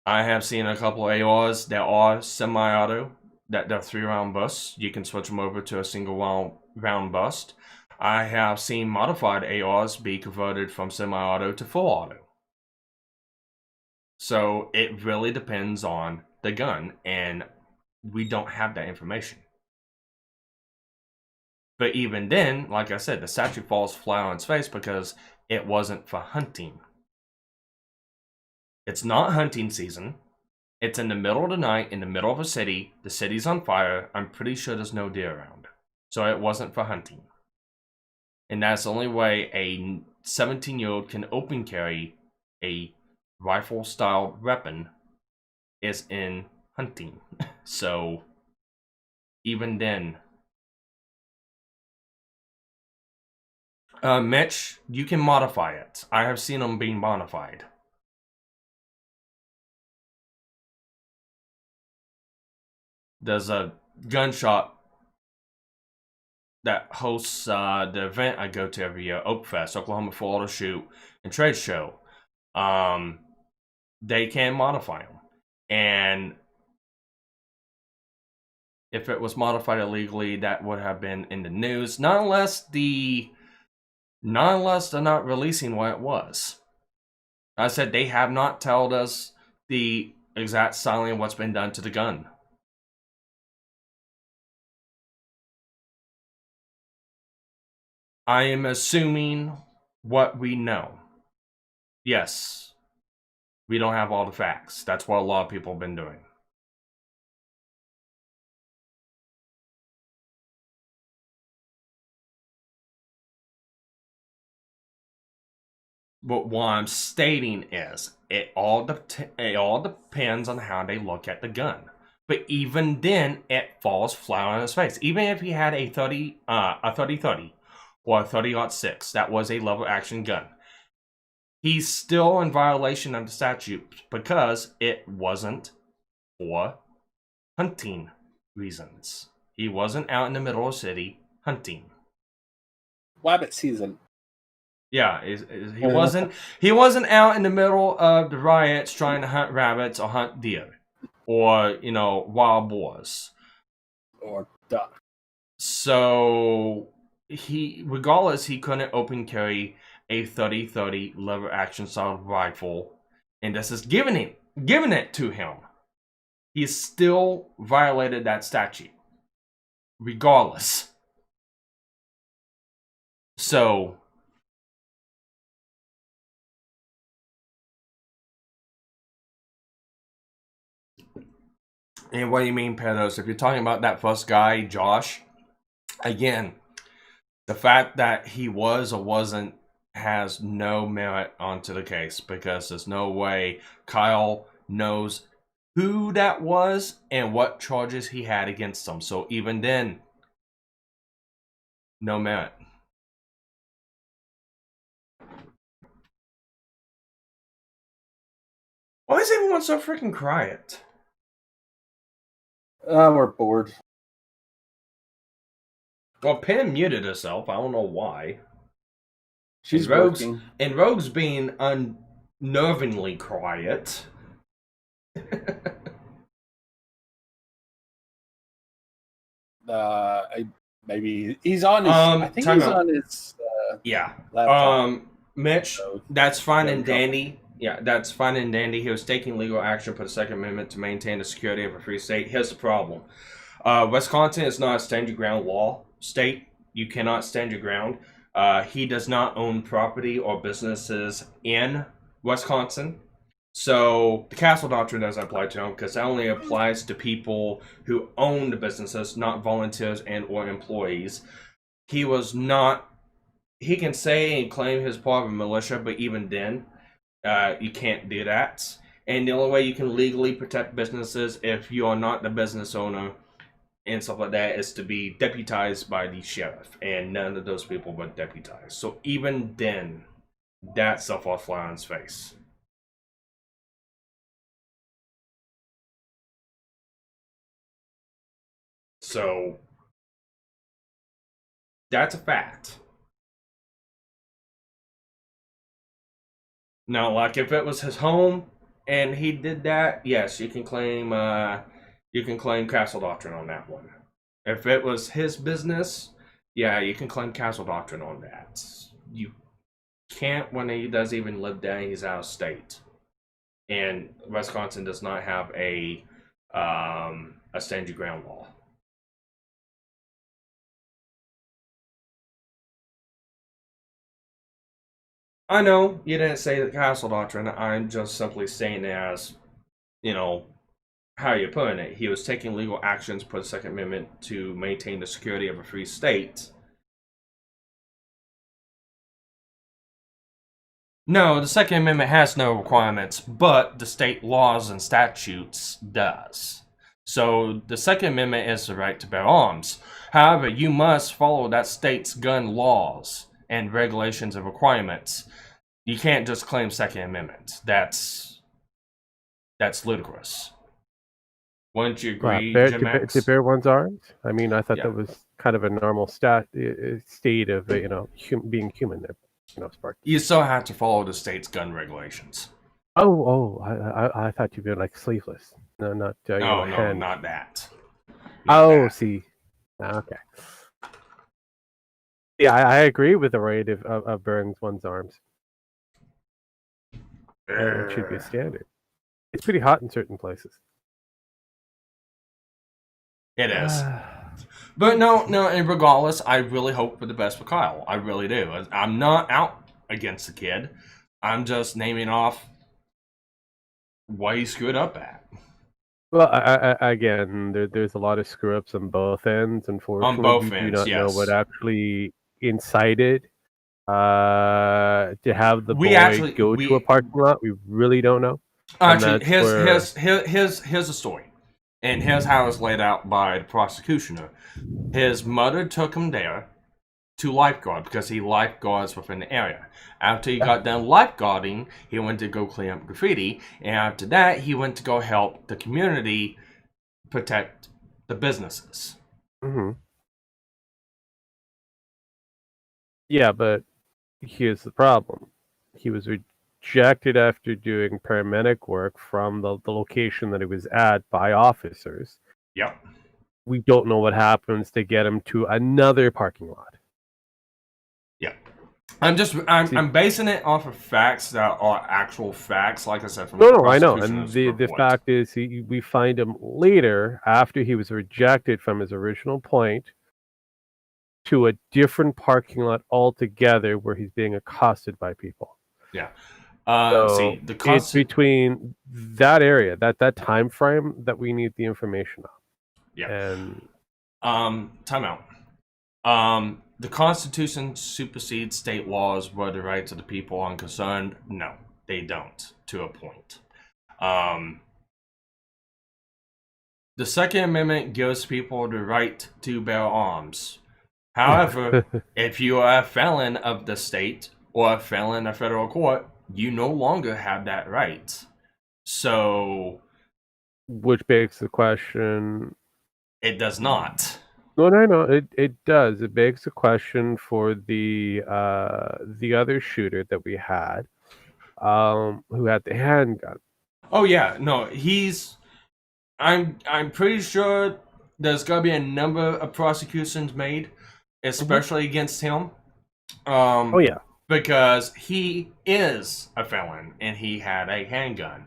I have seen a couple of ARs that are semi-auto, that they're 3-round busts. You can switch them over to a single round bust. I have seen modified ARs be converted from semi-auto to full auto. So it really depends on the gun, and we don't have that information. But even then, like I said, the statue falls flat on its face because it wasn't for hunting. It's not hunting season. It's in the middle of the night, in the middle of a city. The city's on fire. I'm pretty sure there's no deer around. So it wasn't for hunting. And that's the only way a 17-year-old can open carry a rifle-style weapon is in hunting. So even then... Mitch, you can modify it. I have seen them being modified. There's a gun shop that hosts the event I go to every year, Oak Fest, Oklahoma Full Auto Shoot and Trade Show. They can modify them. And if it was modified illegally, that would have been in the news. Not unless they're not releasing what it was. I said they have not told us the exact styling of what's been done to the gun. I am assuming what we know. Yes, we don't have all the facts. That's what a lot of people have been doing. But what I'm stating is, it all depends on how they look at the gun. But even then, it falls flat on his face. Even if he had a 30-30 or a 30-06, that was a lever action gun, he's still in violation of the statute because it wasn't for hunting reasons. He wasn't out in the middle of the city hunting. Rabbit season. Yeah, he wasn't out in the middle of the riots trying to hunt rabbits or hunt deer or, wild boars. Or duck. So regardless, he couldn't open carry a 30-30 lever action style rifle, and this is giving it to him. He still violated that statute, regardless. So, and what do you mean, pedos? If you're talking about that first guy, Josh, again, the fact that he was or wasn't has no merit onto the case because there's no way Kyle knows who that was and what charges he had against him. So even then, no merit. Why is everyone so freaking quiet? We're bored. Well, Pam muted herself. I don't know why. She's Rogue's working. being unnervingly quiet. Maybe he's on his. I think time he's out. on his Yeah. laptop. Mitch, So, that's fine no and dandy. Yeah, that's fine and dandy. He was taking legal action for the Second Amendment to maintain the security of a free state. Here's the problem. Wisconsin is not a stand your ground law state. You cannot stand your ground. He does not own property or businesses in Wisconsin. So the castle doctrine doesn't apply to him because that only applies to people who own the businesses, not volunteers and or employees. He was not. He can say and claim his part of a militia, but even then, you can't do that. And the only way you can legally protect businesses if you are not the business owner and stuff like that is to be deputized by the sheriff, and none of those people were deputized. So even then, that stuff will fly on his face. So that's a fact. Now, like if it was his home and he did that, yes, you can claim castle doctrine on that one. If it was his business, yeah, you can claim castle doctrine on that. You can't when he doesn't even live there, he's out of state. And Wisconsin does not have a stand your ground law. I know you didn't say the castle doctrine. I'm just simply saying it as, how you're putting it. He was taking legal actions per the Second Amendment to maintain the security of a free state. No, the Second Amendment has no requirements, but the state laws and statutes does. So the Second Amendment is the right to bear arms. However, you must follow that state's gun laws and regulations and requirements. You can't just claim Second Amendment. That's ludicrous. Wouldn't you agree, to bear one's arms? I mean, I thought that was kind of a normal state of being human there. Sparky. You still have to follow the state's gun regulations. I thought you meant like sleeveless. No, not no, hand. not that. See. Okay. Yeah, I agree with the right of bearing one's arms. It should be a standard. It's pretty hot in certain places. It is. But no, and regardless, I really hope for the best for Kyle. I really do. I'm not out against the kid. I'm just naming off what he screwed up at. Well, again, there's a lot of screw-ups on both ends. Unfortunately, on both we ends, do not yes. know what actually incited to have the boy go to a parking lot. We really don't know. Actually, here's a story. And here's how it's laid out by the prosecutioner. His mother took him there to lifeguard because he lifeguards within the area. After he got done lifeguarding, he went to go clean up graffiti. And after that, he went to go help the community protect the businesses. Mm-hmm. Yeah, but here's the problem. He was rejected after doing paramedic work from the location that he was at by officers. Yep. We don't know what happens to get him to another parking lot. Yeah. I'm basing it off of facts that are actual facts, like I said. From I know. And the fact is, we find him later, after he was rejected from his original point, to a different parking lot altogether where he's being accosted by people. Yeah. It's between that area, that time frame that we need the information on. Yeah. And time out. The Constitution supersedes state laws where the rights of the people are concerned. No, they don't, to a point. The Second Amendment gives people the right to bear arms. However, if you are a felon of the state or a felon of federal court, you no longer have that right. So, which begs the question. It does not. No. It does. It begs the question for the other shooter that we had, who had the handgun. Oh yeah, no, I'm pretty sure there's gonna be a number of prosecutions made, especially against him. Oh yeah. Because he is a felon and he had a handgun.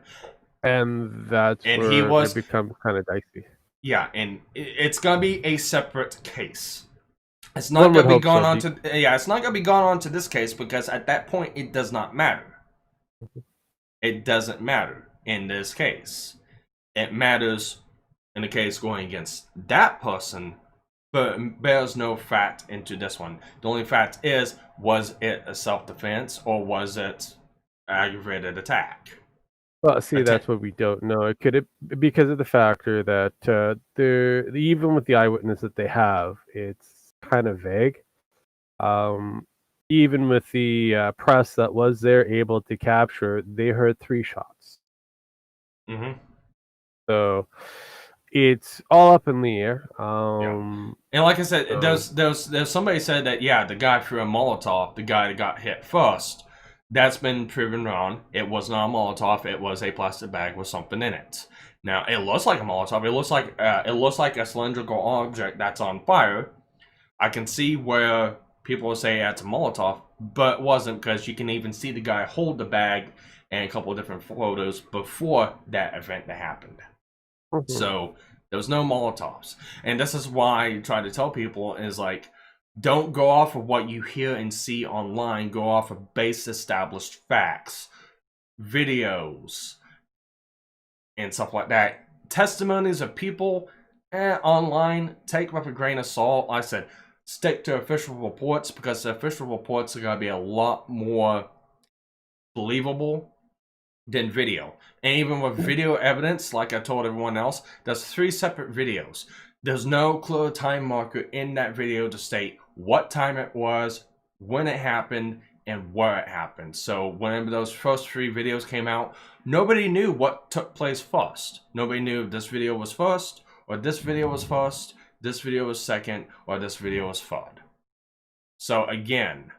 And that's where it becomes kind of dicey. Yeah, and it's going to be a separate case. It's not going to be gone on to it's not going to be gone on to this case because at that point it does not matter. It doesn't matter in this case. It matters in the case going against that person, but bears no fact into this one. The only fact is, was it a self-defense or was it aggravated attack? Well, see, that's what we don't know. It could because of the factor that even with the eyewitness that they have, it's kind of vague. Even with the press that was there able to capture, they heard 3 shots. Mm-hmm. So it's all up in the air. And like I said, there's somebody said that the guy threw a Molotov, the guy that got hit first. That's been proven wrong. It was not a Molotov. It was a plastic bag with something in it. Now it looks like a Molotov. It looks like a cylindrical object that's on fire. I can see where people will say it's a Molotov, but it wasn't, because you can even see the guy hold the bag and a couple of different photos before that event that happened. Mm-hmm. So there was no Molotovs. And this is why I try to tell people is like, don't go off of what you hear and see online. Go off of base established facts, videos, and stuff like that. Testimonies of people online, take with a grain of salt. Like I said, stick to official reports, because the official reports are going to be a lot more believable than video. And even with video evidence, like I told everyone else, there's 3 separate videos. There's no clear time marker in that video to state what time it was, when it happened, and where it happened. So whenever those first 3 videos came out, nobody knew what took place first. Nobody knew if this video was first, or this video was first, this video was second, or this video was third. So again,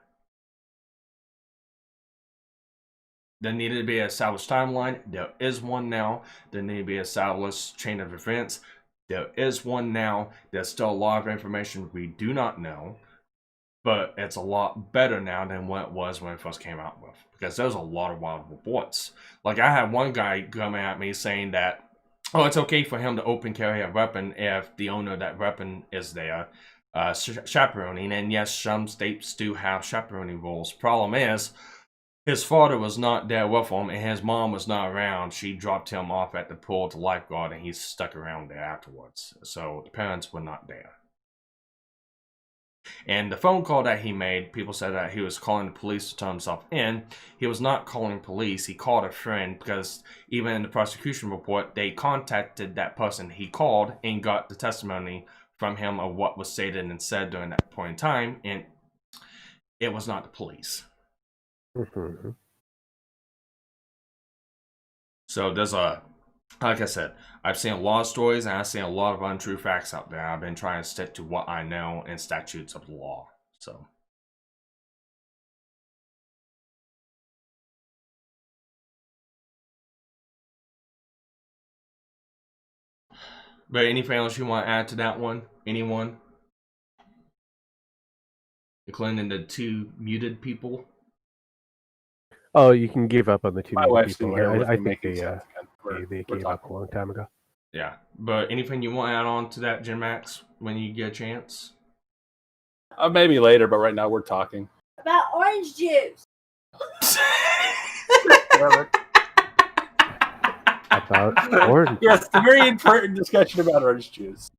there needed to be an established timeline. There is one now. There needed to be an established chain of events. There is one now. There's still a lot of information we do not know, but it's a lot better now than what it was when it first came out with, because there's a lot of wild reports. Like, I had one guy coming at me saying that, oh, it's okay for him to open carry a weapon if the owner of that weapon is there, chaperoning. And yes, some states do have chaperoning rules. Problem is, his father was not there with him, and his mom was not around. She dropped him off at the pool to lifeguard, and he stuck around there afterwards. So the parents were not there. And the phone call that he made, people said that he was calling the police to turn himself in. He was not calling police. He called a friend, because even in the prosecution report, they contacted that person he called and got the testimony from him of what was stated and said during that point in time, and it was not the police. Mm-hmm. So there's like I said, I've seen a lot of stories and I've seen a lot of untrue facts out there. I've been trying to stick to what I know and statutes of the law. So. But anything else you want to add to that one? Anyone? Including the 2 muted people? Oh, you can give up on the 2 muted people. I think they gave up a long time ago. Yeah, but anything you want to add on to that, Jim Max, when you get a chance? Maybe later, but right now we're talking about orange juice. About orange. Yes, a very important discussion about orange juice.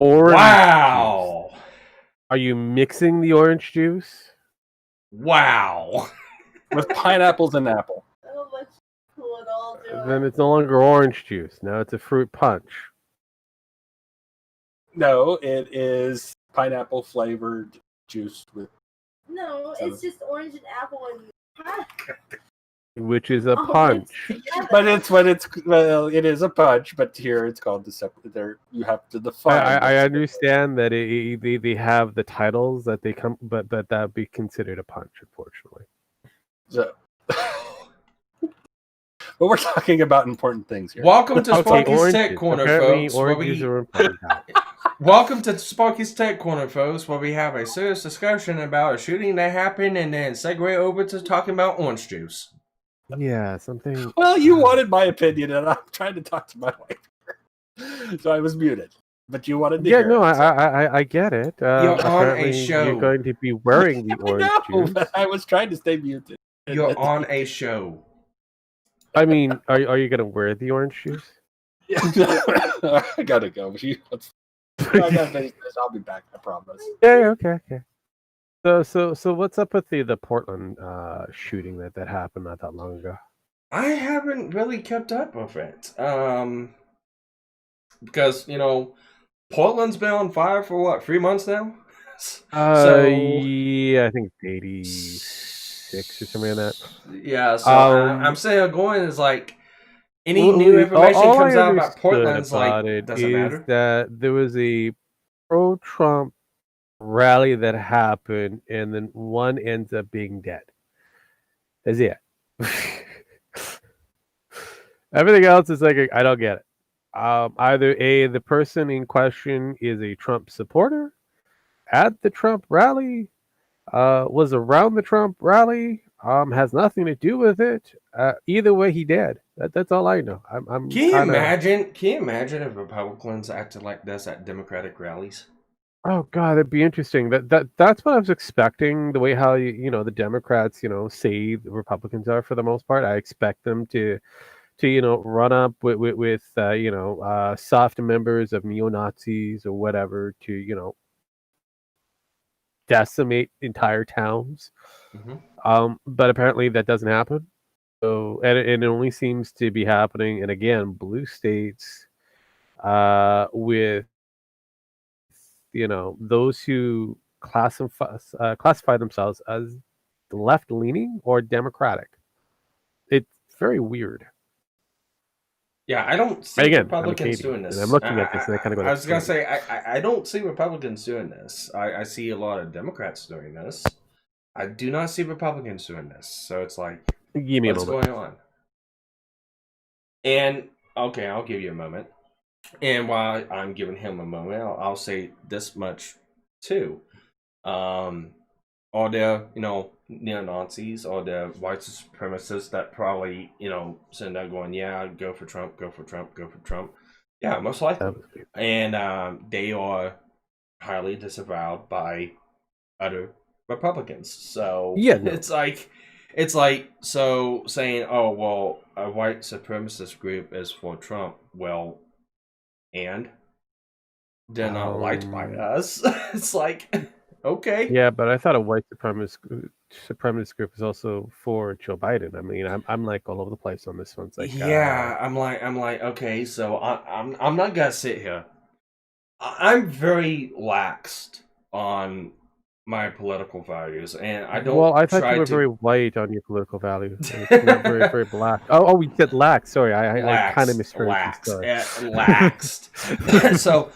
Orange wow. Juice. Are you mixing the orange juice? Wow. With pineapples and apple. Then it's no longer orange juice. Now it's a fruit punch. No, it is pineapple flavored juice with. No, it's just orange and apple and pie. Which is a punch. But it is a punch. But here it's called the separate. There you have to define. I understand that they have the titles that they come, but that would be considered a punch, unfortunately. So. But we're talking about important things here. Welcome to Sparky's Tech Corner, folks. Welcome to Sparky's Tech Corner, folks, where we have a serious discussion about a shooting that happened and then segue over to talking about orange juice. Yeah, something. Well, you wanted my opinion, and I'm trying to talk to my wife. So I was muted. but you wanted to Yeah, hear no, it. So. I get it. You're on a Apparently, show. you're going to be wearing the I orange know, juice. but I was trying to stay muted. You're on a show. I mean, are you going to wear the orange juice? Yeah. I gotta go. I gotta finish this. I'll be back. I promise. Yeah, okay. So what's up with the Portland shooting that happened not that long ago? I haven't really kept up with it. Because, Portland's been on fire for what, 3 months now? Yeah, I think it's 86 or something like that. Yeah, so I'm saying going is like any new information all comes I out about understood Portland's about like it doesn't is matter. that there was a pro-Trump rally that happened, and then one ends up being dead. That's it. Everything else is like I don't get it. Either the person in question is a Trump supporter at the Trump rally, was around the Trump rally, has nothing to do with it. Either way, he dead. That's all I know. I'm Can you kinda... imagine? Can you imagine if Republicans acted like this at Democratic rallies? Oh God, it'd be interesting. That's what I was expecting. The way how the Democrats say the Republicans are for the most part. I expect them to run up with soft members of neo-Nazis or whatever to decimate entire towns. Mm-hmm. But apparently that doesn't happen. So and it only seems to be happening, and again, blue states, with those who classify themselves as left-leaning or democratic. It's very weird. Yeah, I don't see Again, Republicans I'm doing this. and I'm looking at this, and I kind of go. I was gonna say I don't see Republicans doing this. I see a lot of Democrats doing this. I do not see Republicans doing this. So it's like, Give me what's a moment. going on? And okay, I'll give you a moment. And while I'm giving him a moment, I'll say this much too. All the neo-Nazis or the white supremacists that probably sitting there going, yeah, go for Trump, go for Trump, go for Trump. Yeah, most likely. And they are highly disavowed by other Republicans. So Yeah, no. it's like so saying, oh well, a white supremacist group is for Trump. Well, and they're not liked by us. It's like, okay. Yeah, but I thought a white supremacist group is also for Joe Biden. I mean, I'm like all over the place on this one. It's like, yeah, I'm like, okay, so I'm not gonna sit here. I'm very laxed on my political values, and I don't. Well, I thought try you were to... very white on your political values. You were very, very black. Oh, we said lax. Sorry, I kind of misheard you. Sorry. Laxed. So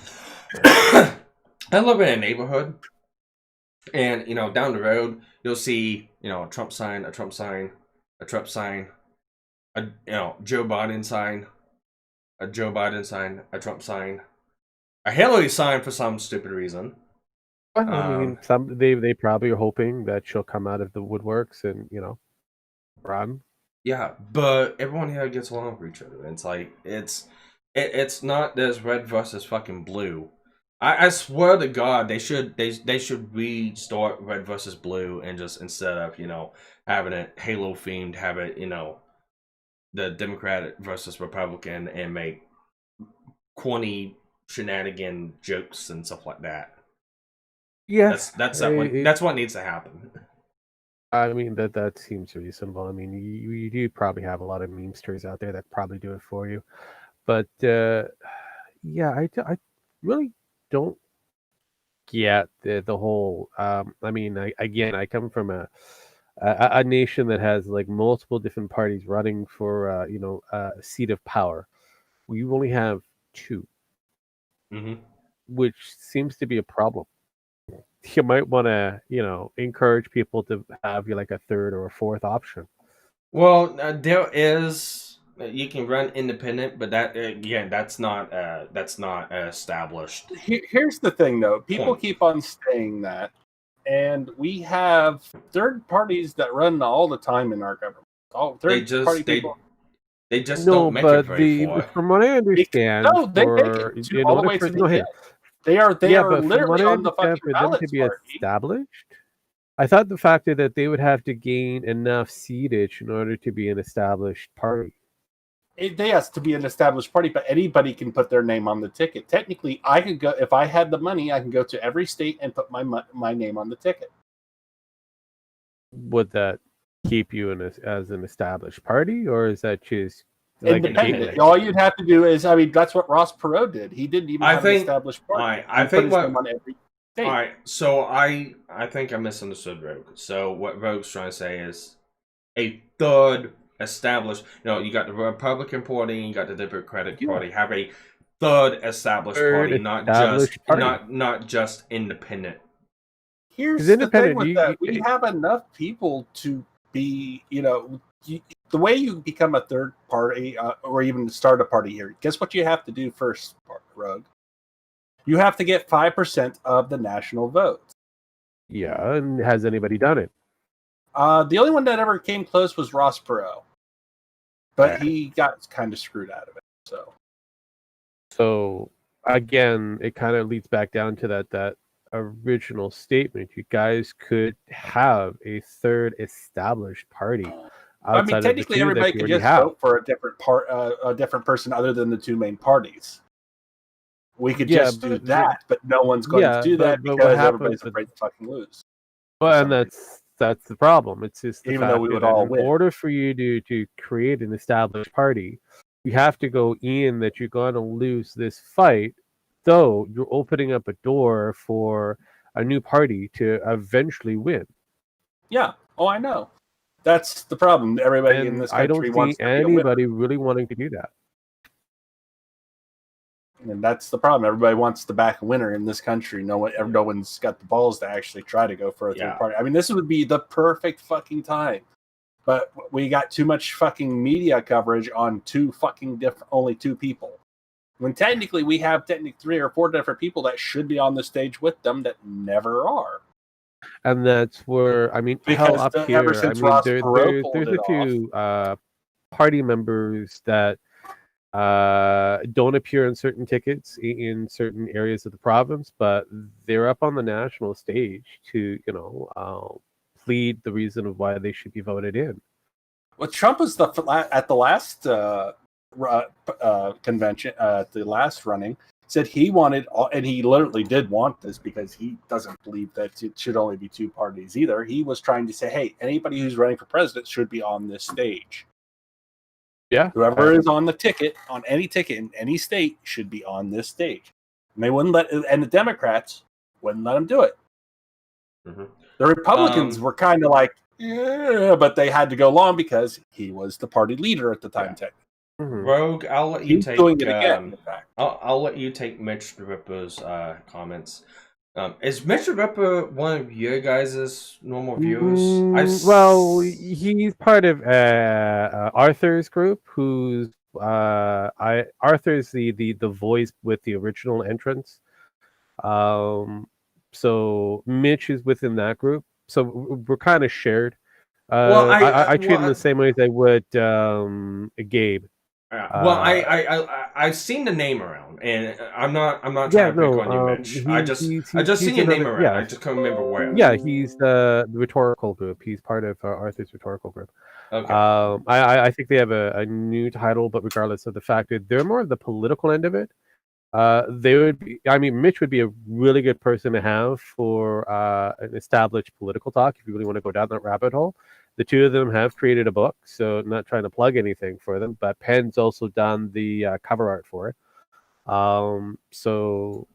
I live in a neighborhood, and down the road you'll see a Trump sign, a Trump sign, a Trump sign, a Joe Biden sign, a Joe Biden sign, a Trump sign, a Hillary sign for some stupid reason. Well, I mean, they probably are hoping that she'll come out of the woodworks and run. Yeah, but everyone here gets along with each other. It's like it's not this red versus fucking blue. I swear to God, they should restart red versus blue and just instead of having it Halo themed, have it the Democrat versus Republican and make corny shenanigan jokes and stuff like that. Yeah, that's what needs to happen. I mean that seems reasonable. I mean, you do probably have a lot of memesters out there that probably do it for you, but yeah, I really don't get the whole. I mean, I come from a nation that has like multiple different parties running for a seat of power. We only have two, which seems to be a problem. You might want to encourage people to have like a third or a fourth option. Well, there is you can run independent, but that again, that's not established. Here's the thing, though. People keep on saying that, and we have third parties that run all the time in our government. All third party people. They just No, don't make it but very far. from what I understand, No, they make for it in all the order way for to the end. no, They are yeah, but from what literally I on the understand, fucking for them to ballot, be Sparky. established, I thought the fact that they would have to gain enough seatage in order to be an established party. They has to be an established party, but anybody can put their name on the ticket. Technically, I could go if I had the money. I can go to every state and put my name on the ticket. Would that keep you as an established party, or is that just like a Independent. gateway? All you'd have to do is, I mean, that's what Ross Perot did. He didn't even have an established party. I He put think his what name on every state. all right. So I think I misunderstood Rogue. So what Rogue's trying to say is a third established. You got the Republican Party, you got the Democratic Party. Have a third established party, not just independent. Here's Because the thing independent, with that: we have enough people to be, the way you become a third party or even start a party here. Guess what you have to do first, Rogue? You have to get 5% of the national vote. yeah, and has anybody done it? The only one that ever came close was Ross Perot, but Okay. he got kind of screwed out of it. So again, it kind of leads back down to that original statement. You guys could have a third established party. I mean, technically, everybody could just vote for a different person other than the two main parties. We could just do that, but no one's going to do that because everybody's afraid to fucking lose. Well, and that's the problem. It's just the even fact though we would that all in win. order for you to create an established party, you have to go in that you're going to lose this fight, though you're opening up a door for a new party to eventually win. Yeah. Oh, I know. That's the problem. Everybody in this country I don't wants see to be a winner. anybody really wanting to do that. And that's the problem. Everybody wants to back a winner in this country. No one's got the balls to actually try to go for a third party. I mean, this would be the perfect fucking time. But we got too much fucking media coverage on only two people. When technically we have 3 or 4 different people that should be on the stage with them that never are. And that's where, I mean, Because hell, up ever here, since I mean, Ross Perot pulled there's it a few party members that don't appear on certain tickets in certain areas of the province, but they're up on the national stage to, plead the reason of why they should be voted in. Well, Trump was at the last convention, at the last running, said he wanted, and he literally did want this because he doesn't believe that it should only be 2 parties either. He was trying to say, hey, anybody who's running for president should be on this stage. Yeah. Whoever is on the ticket, on any ticket in any state, should be on this stage. And they wouldn't and the Democrats wouldn't let them do it. Mm-hmm. The Republicans were kind of like, yeah, but they had to go along because he was the party leader at the time. Yeah. Rogue, I'll let you He's take. Doing it again, in fact. I'll let you take Mitch the Ripper's comments. Is Mitch the Ripper one of your guys' normal viewers? Well, he's part of Arthur's group, who's Arthur's the voice with the original entrance. So Mitch is within that group. So we're kind of shared. Well, I treat him the same way as I would Gabe. Well, I've seen the name around, and I'm not trying to pick on you, Mitch. I just seen your name around. I just can't remember where. Yeah, he's the rhetorical group. He's part of Arthur's rhetorical group. Okay. I think they have a new title, but regardless of the fact that they're more of the political end of it, they would be. I mean, Mitch would be a really good person to have for an established political talk if you really want to go down that rabbit hole. The two of them have created a book, so not trying to plug anything for them, but Penn's also done the cover art for it. So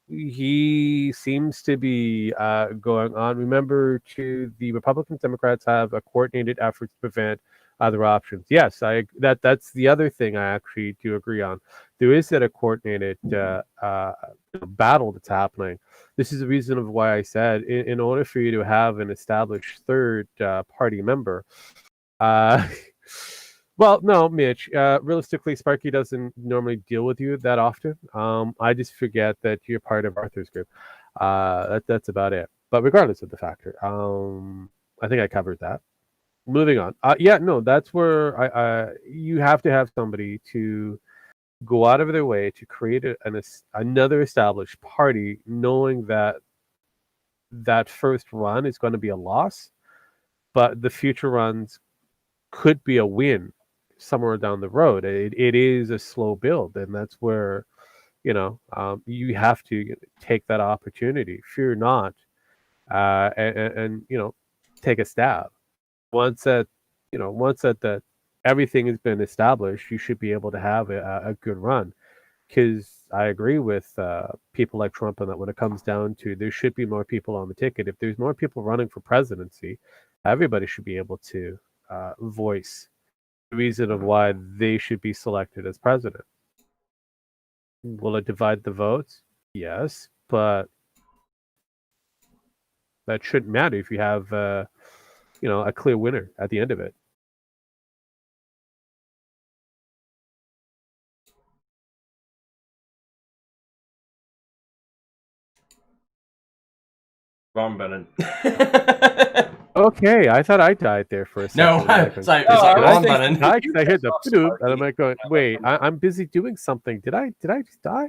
he seems to be going on. Remember, the Republicans, Democrats have a coordinated effort to prevent other options. Yes, that's the other thing I actually do agree on. There is a coordinated battle that's happening. This is the reason of why I said in order for you to have an established third party member, well, no, Mitch, realistically, Sparky doesn't normally deal with you that often. I just forget that you're part of Arthur's group. That's about it. But regardless of the factor, I think I covered that. moving on. Yeah, no, that's where you have to have somebody to go out of their way to create another established party, knowing that that first run is going to be a loss, but the future runs could be a win somewhere down the road. It is a slow build, and that's where you have to take that opportunity. Fear not, and take a stab. Once that everything has been established, you should be able to have a good run. Because I agree with people like Trump on that when it comes down to there should be more people on the ticket. If there's more people running for presidency, everybody should be able to voice the reason of why they should be selected as president. Will it divide the votes? Yes, but that shouldn't matter if you have a clear winner at the end of it. Wrong button. Okay, I thought I died there for a No, second. it's like wrong button. I hit the boop, and I'm like going, wait, I'm busy doing something. Did I just die?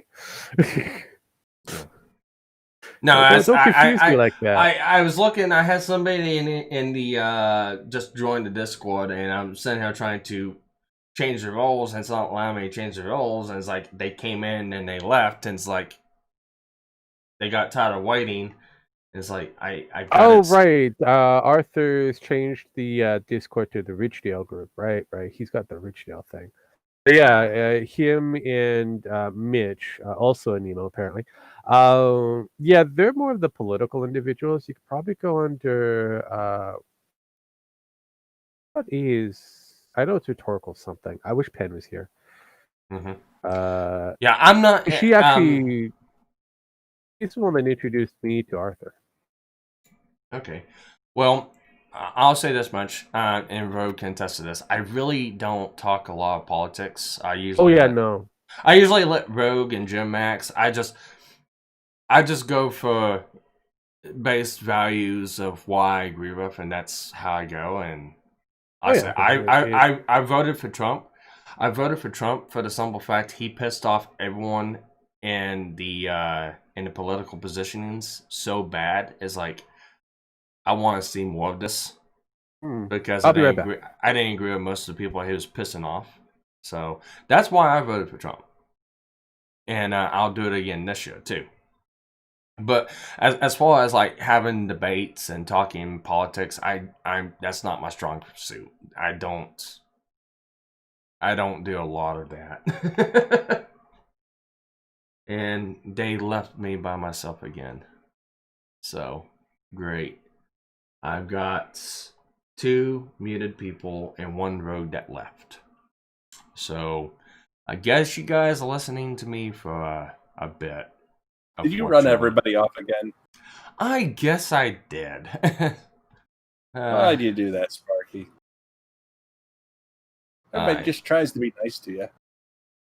No, don't confuse me like that. I was looking. I had somebody in the just joined the Discord, and I'm sitting here trying to change the roles, and it's not allowing me to change the roles. And it's like they came in and they left, and it's like they got tired of waiting. It's like right. Arthur's changed the Discord to the Richdale group, right? He's got the Richdale thing. But yeah, him and Mitch, also a Nemo apparently. Yeah, they're more of the political individuals. You could probably go under what is, I know it's rhetorical something. I wish Penn was here. Mm-hmm. Yeah, I'm not. She actually. He's the one that introduced me to Arthur. Okay. Well, I'll say this much, and Rogue can attest to this. I really don't talk a lot of politics. I usually let Rogue and Jim Max. I just go for base values of why I agree with, and that's how I go. And I voted for Trump. I voted for Trump for the simple fact he pissed off everyone in the political positionings so bad. It's like I want to see more of this because I didn't agree with most of the people he was pissing off. So that's why I voted for Trump, and I'll do it again this year too. But as far as like having debates and talking politics, I'm that's not my strong suit. I don't do a lot of that. And they left me by myself again. So great. I've got 2 muted people and 1 rogue that left. So I guess you guys are listening to me for a bit. Did you run everybody off again? I guess I did. Why do you do that, Sparky? Everybody just tries to be nice to you.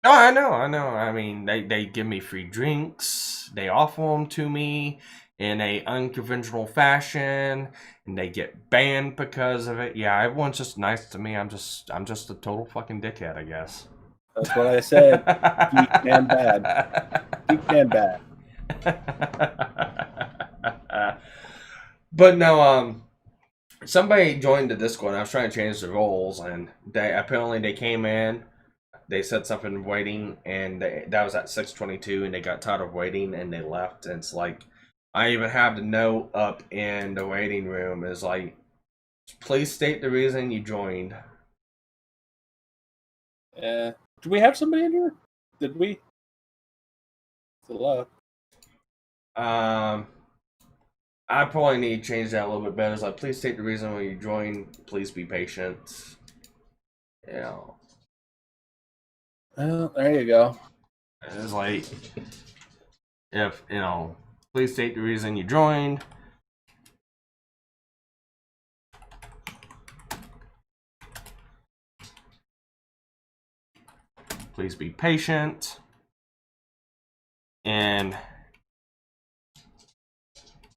Oh, I know. I mean, they give me free drinks. They offer them to me in a unconventional fashion, and they get banned because of it. Yeah, everyone's just nice to me. I'm just a total fucking dickhead, I guess. That's what I said. Geek and bad. Geek and bad. But no, somebody joined the Discord. I was trying to change the roles, and they came in. They said something waiting, and that was at 6:22, and they got tired of waiting, and they left. And it's like, I even have the note up in the waiting room is like, please state the reason you joined. Yeah. Do we have somebody in here? Did we? Still up. I probably need to change that a little bit better. It's like, please state the reason why you joined. Please be patient. Yeah. Well, there you go. It's like, if, please state the reason you joined. Please be patient. And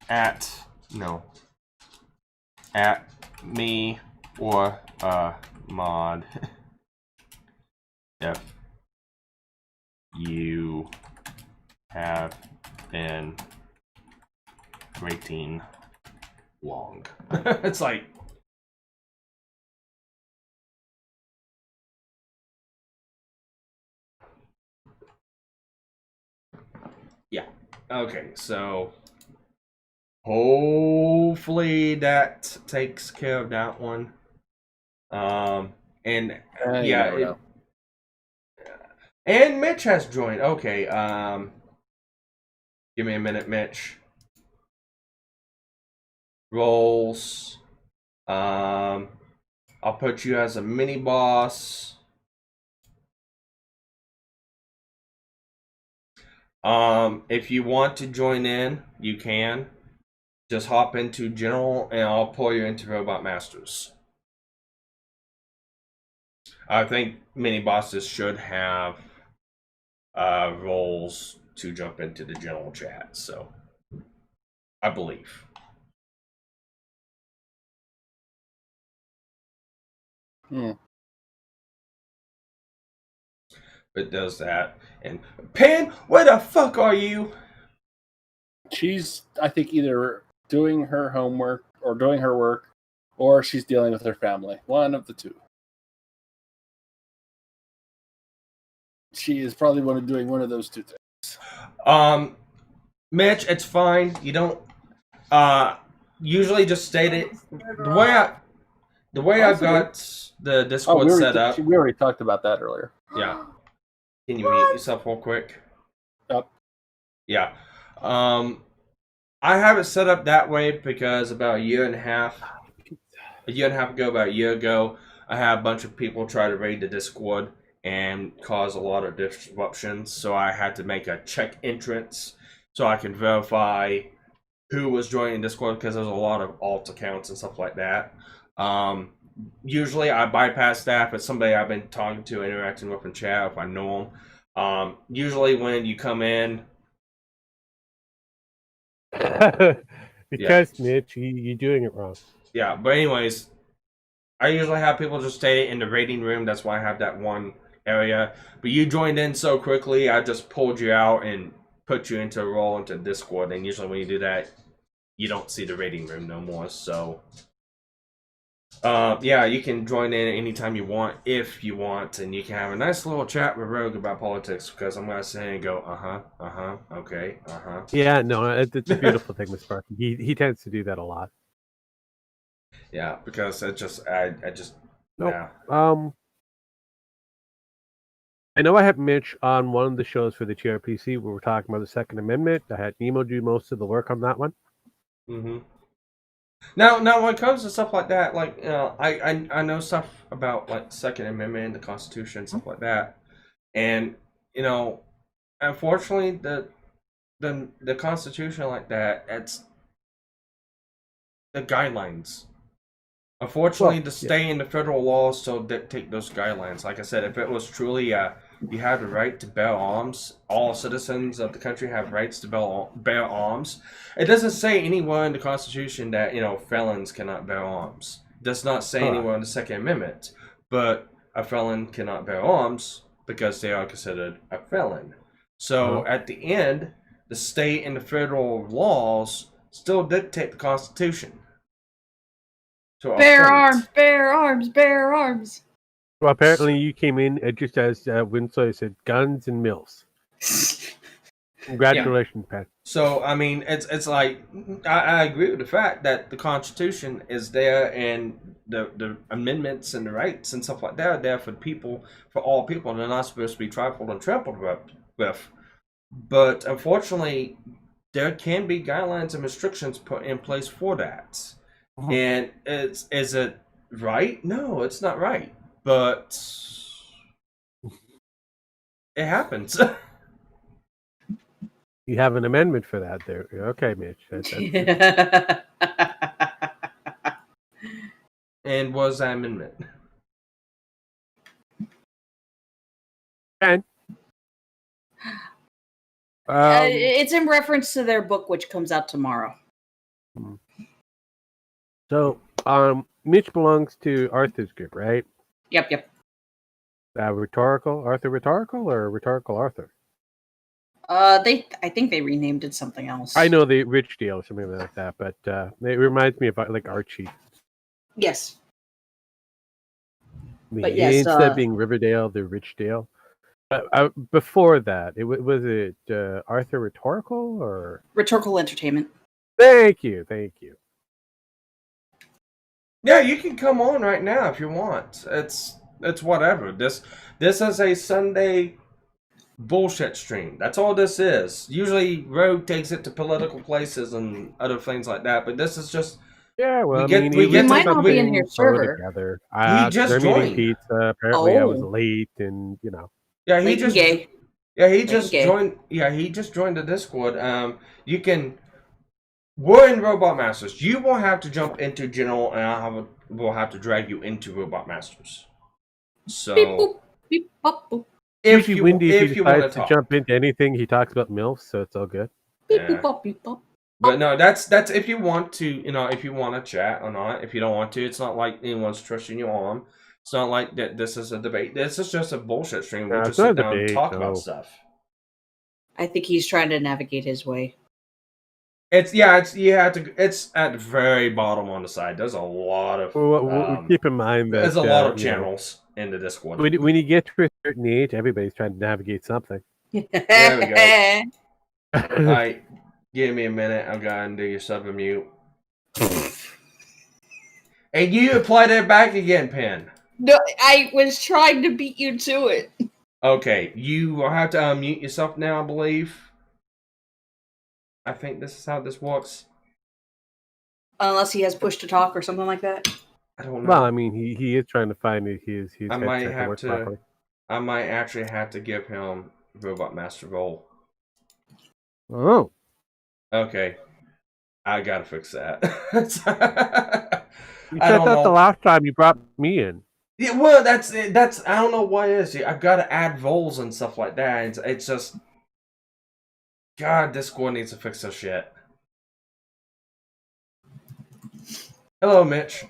at me or mod if you have been waiting long. It's like, yeah. Okay, so hopefully that takes care of that one. And You yeah, never know. and Mitch has joined. Okay, give me a minute, Mitch. Roles. I'll put you as a mini boss. If you want to join in, you can. Just hop into general and I'll pull you into Robot Masters. I think mini bosses should have roles to jump into the general chat, so I believe. It does that. And Pan, where the fuck are you? She's, I think, either doing her homework or doing her work, or she's dealing with her family. One of the two. She is probably doing one of those two things. Mitch, it's fine. You don't usually just state it. The way I've got the Discord set up. We already talked about that earlier. Yeah. Can you mute yourself real quick? Yep. Yeah. I have it set up that way because about a year and a half ago, about a year ago, I had a bunch of people try to raid the Discord and cause a lot of disruptions. So I had to make a check entrance so I can verify who was joining Discord because there's a lot of alt accounts and stuff like that. Usually I bypass that if it's somebody I've been talking to, interacting with in chat, if I know them. Usually when you come in, because Mitch, you're doing it wrong. Yeah, but anyways, I usually have people just stay in the rating room. That's why I have that one area. But you joined in so quickly, I just pulled you out and put you into a role into Discord. And usually when you do that, you don't see the rating room no more. So, yeah, you can join in anytime you want, if you want. And you can have a nice little chat with Rogue about politics because I'm going to say and go, okay, Yeah, no, it's a beautiful thing with Sparky. He tends to do that a lot. Yeah, because I just Nope. yeah. I know I had Mitch on one of the shows for the TRPC where we're talking about the Second Amendment. I had Nemo do most of the work on that one. Mm-hmm. Now, when it comes to stuff like that, like I know stuff about like Second Amendment, the Constitution, stuff like that, and unfortunately, the Constitution like that, it's the guidelines. Unfortunately, to stay in the federal laws still dictate those guidelines. Like I said, if it was truly you have the right to bear arms, all citizens of the country have rights to bear arms. It doesn't say anywhere in the Constitution that felons cannot bear arms. It does not say anywhere in the Second Amendment. But a felon cannot bear arms because they are considered a felon. So at the end, the state and the federal laws still dictate the Constitution. Bear arms, bear arms, bear arms. Well, apparently you came in just as Winslow said, guns and mills. Congratulations, Pat. So, I mean, it's like, I agree with the fact that the Constitution is there and the amendments and the rights and stuff like that are there for people, for all people. They're not supposed to be trifled and trampled with. But unfortunately, there can be guidelines and restrictions put in place for that. And is it right? No, it's not right. But it happens. You have an amendment for that there. Okay, Mitch. And what is that amendment? And it's in reference to their book, which comes out tomorrow. So, Mitch belongs to Arthur's group, right? Yep. Rhetorical or rhetorical Arthur? I think they renamed it something else. I know the Rich Deal or something like that, but it reminds me of like Archie. Yes. But yes, Instead of being Riverdale, the Rich Deal. Before that, was it Arthur Rhetorical or Rhetorical Entertainment? Thank you. Yeah, you can come on right now if you want. It's whatever. This is a Sunday bullshit stream. That's all this is. Usually Rogue takes it to political places and other things like that, but this is just well, we might not be in here server. Together. He just they're joined. eating pizza. Apparently, I was Oh. late, and Yeah, he Late just and gay. Yeah, he Late just and gay. joined. Yeah, he just joined the Discord. We're in Robot Masters. You will have to jump into General, and we'll have to drag you into Robot Masters. So Beep, boop, beep, bop, boop. if usually you Windy, if he want decides to jump into anything, he talks about MILFs, so it's all good. Beep, Yeah. boop, bop, beep, bop. But no, that's if you want to, if you want to chat or not. If you don't want to, it's not like anyone's trusting you on. It's not like that. This is a debate. This is just a bullshit stream. We No, just it's not sit a down and debate, talk no. about stuff. I think he's trying to navigate his way. It's at the very bottom on the side. There's a lot of Keep in mind that there's a lot of channels in the Discord. When you get to a certain age, everybody's trying to navigate something. There we go. Alright, give me a minute. I'll go and do your sub and mute. And you apply that back again, Pen. No, I was trying to beat you to it. Okay, you will have to unmute yourself now, I believe. I think this is how this works. Unless he has push to talk or something like that. I don't know. Well, I mean, he is trying to find his I might headset to have work to. properly. I might actually have to give him Robot Master role. Oh, Okay, I gotta fix that. you said that the last time you brought me in. Yeah, well, that's I don't know what it is. I've got to add roles and stuff like that. It's just, God, Discord needs to fix this shit. Hello, Mitch.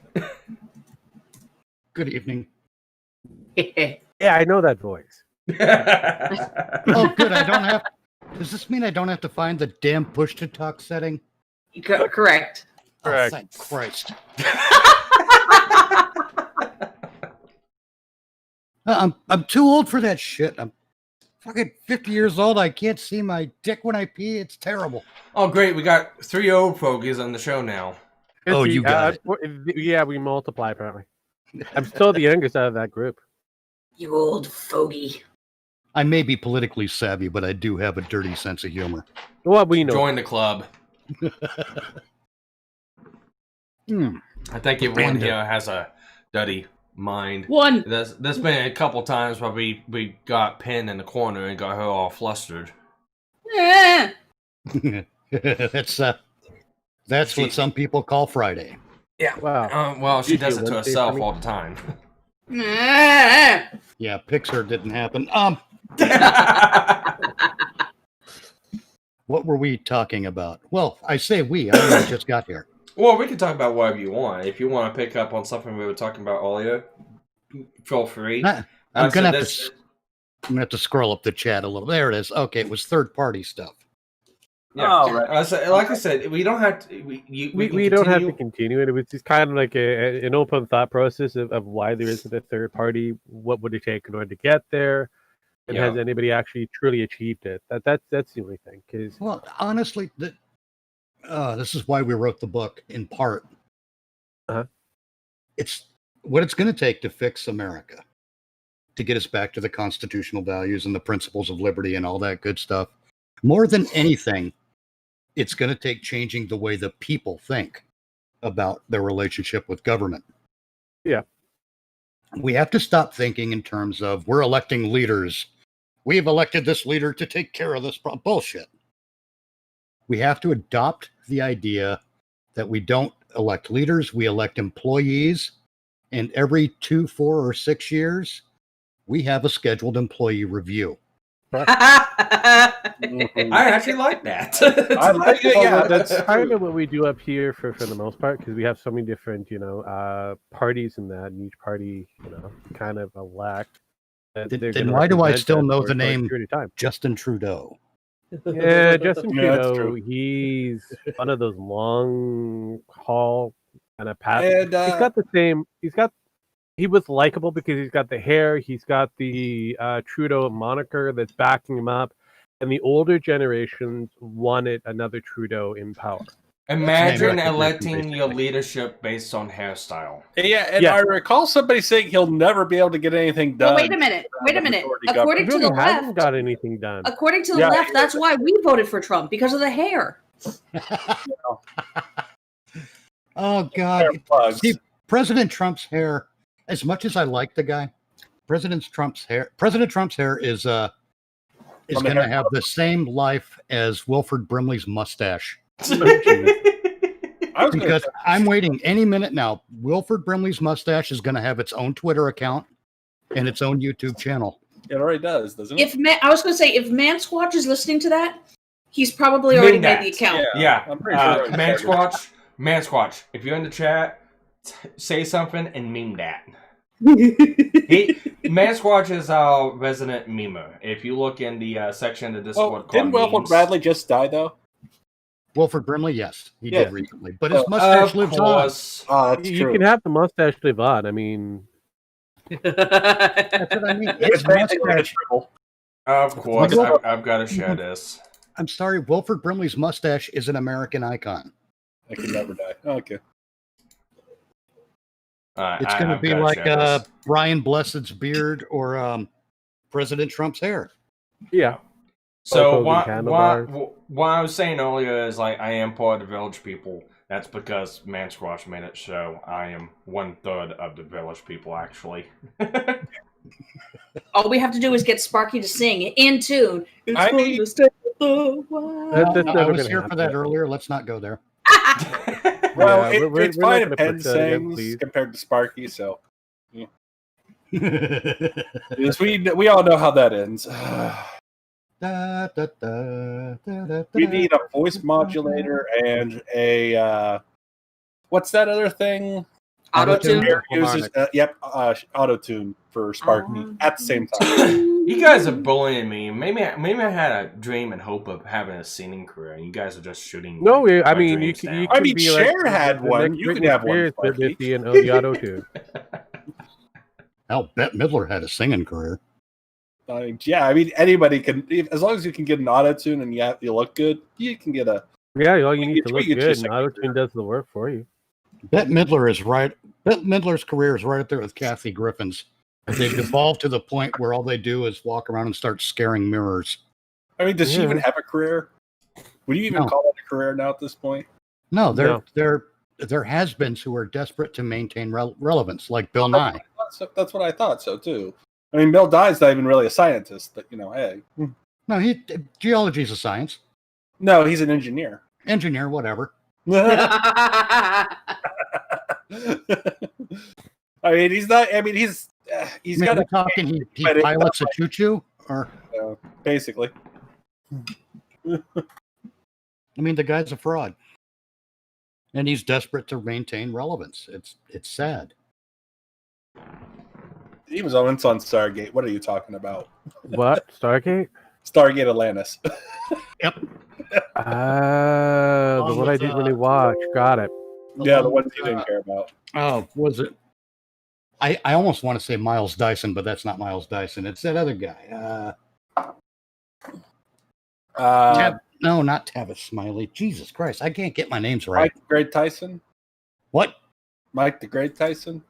Good evening. Yeah, I know that voice. Oh, good. I don't have. Does this mean I don't have to find the damn push to talk setting? Correct. Oh, Correct. thank Christ. I'm too old for that shit. I'm fucking 50 years old. I can't see my dick when I pee. It's terrible. Oh, great. We got 3 old fogies on the show now. Oh, you got it. Yeah, we multiply apparently. I'm still the youngest out of that group. You old fogey. I may be politically savvy, but I do have a dirty sense of humor. What we know. Join the club. I think everyone here has a dirty mind. One. There's been a couple times where we got Pen in the corner and got her all flustered. Eh. That's what some people call Friday. Yeah. Wow. Well, she does it to Wednesday herself for me? all the time. Eh. Yeah, Pixar didn't happen. What were we talking about? Well, I say we. I only just got here. Well, we can talk about whatever you want. If you want to pick up on something we were talking about earlier, feel free. I'm gonna have to scroll up the chat a little. There it is. Okay, it was third-party stuff. Yeah. Oh, right. Like I said, we don't have to. We don't have to continue it. It was just kind of like an open thought process of why there isn't a third party. What would it take in order to get there? And has anybody actually truly achieved it? That's the only thing. Cause Well, honestly, this is why we wrote the book in part. It's what it's going to take to fix America, to get us back to the constitutional values and the principles of liberty and all that good stuff. More than anything, it's going to take changing the way the people think about their relationship with government. Yeah. We have to stop thinking in terms of we're electing leaders. We've elected this leader to take care of this problem. Bullshit. We have to adopt the idea that we don't elect leaders, we elect employees. And every 2, 4, or 6 years, we have a scheduled employee review. Mhm. I actually like that. I like it. Yeah, that's that's kind true. of what we do up here for the most part, because we have so many different, parties in that, and each party, kind of elect. That they're Then gonna why do I represent still us know for the a name period of time. Justin Trudeau? Yeah, Justin Yeah, that's Trudeau, true. he's one of those long haul kind of path. And He's got the same. He was likable because he's got the hair. He's got the Trudeau moniker that's backing him up, and the older generations wanted another Trudeau in power. Imagine recognition, electing your basically. leadership based on hairstyle. yeah, and Yeah. I recall somebody saying he'll never be able to get anything done. Well, wait a minute. According He to really the hasn't left, got anything done. according to the Yeah. left, that's why we voted for Trump, because of the hair. Oh God! Plugs. See, President Trump's hair. As much as I like the guy, President Trump's hair is On the going to hair have the same life as Wilford Brimley's mustache. I was gonna Because say, I'm waiting any minute now. Wilford Brimley's mustache is going to have its own Twitter account and its own YouTube channel. it already does, doesn't it? I was going to say, if Mansquatch is listening to that, he's probably already made the account. Yeah, I'm pretty sure. Mansquatch, if you're in the chat, say something and meme that. Mansquatch is our resident memer. If you look in the section of the Discord Well, called didn't Wilford memes, Bradley just die though? Wilford Brimley, yes, he Yeah. did recently, but his mustache of lives on. course. Oh, that's You true. can have the mustache live on. I mean, That's what I mean. His It's basically a mustache. shrivel. Of course, Well, I've got to share this. I'm sorry, Wilford Brimley's mustache is an American icon. I can never die. Okay. It's going to be like Brian Blessed's beard or President Trump's hair. yeah. So Hulk Hogan what I was saying earlier is like I am part of the village people. That's because Mansquatch made it so I am 1/3 of the village people actually. All we have to do is get Sparky to sing in tune. It's I fun mean- to stay at the wild. That's I never was gonna here for happen. that earlier. Let's not go there. Well, Yeah, we're it's not fine gonna if Penn put that again, sings please. compared to Sparky, so yes, we all know how that ends. We need a voice modulator and a what's that other thing? Auto-tune. Air uses auto tune for Sparky at the same time. You guys are bullying me. Maybe I had a dream and hope of having a singing career, and you guys are just shooting. No, I my mean, dreams down. I mean, be Cher like had the one. next You can Britney have one, Spears with Sparky. the auto tune. Hell, Bette Midler had a singing career. Yeah, I mean, anybody can, as long as you can get an auto tune and you look good, you can get a. Yeah, all you need You to tweet look your good, and second auto tune does the work for you. Bette Midler's career is right up there with Kathy Griffin's. They've evolved to the point where all they do is walk around and start scaring mirrors. I mean, does she Yeah. even have a career? Would you even No. call that a career now at this point? No, No. there has been who are desperate to maintain relevance, like Bill Nye. That's what I thought so too. I mean, Bill Nye's not even really a scientist, but hey, No, geology is a science. no, he's an engineer. Engineer, whatever. I I mean, he's not. I mean, he's I mean, got we're a talking he but it's pilots a choo-choo, or basically. I mean, the guy's a fraud, and he's desperate to maintain relevance. It's sad. He was on Stargate. What are you talking about? What? Stargate? Stargate Atlantis. Yep. The one I didn't really watch. Got it. Yeah, the ones you didn't care about. Oh, was it? I almost want to say Miles Dyson, but that's not Miles Dyson. It's that other guy. No, not Tavis Smiley. Jesus Christ, I can't get my names right. Mike the Great Tyson. What? Mike the Great Tyson.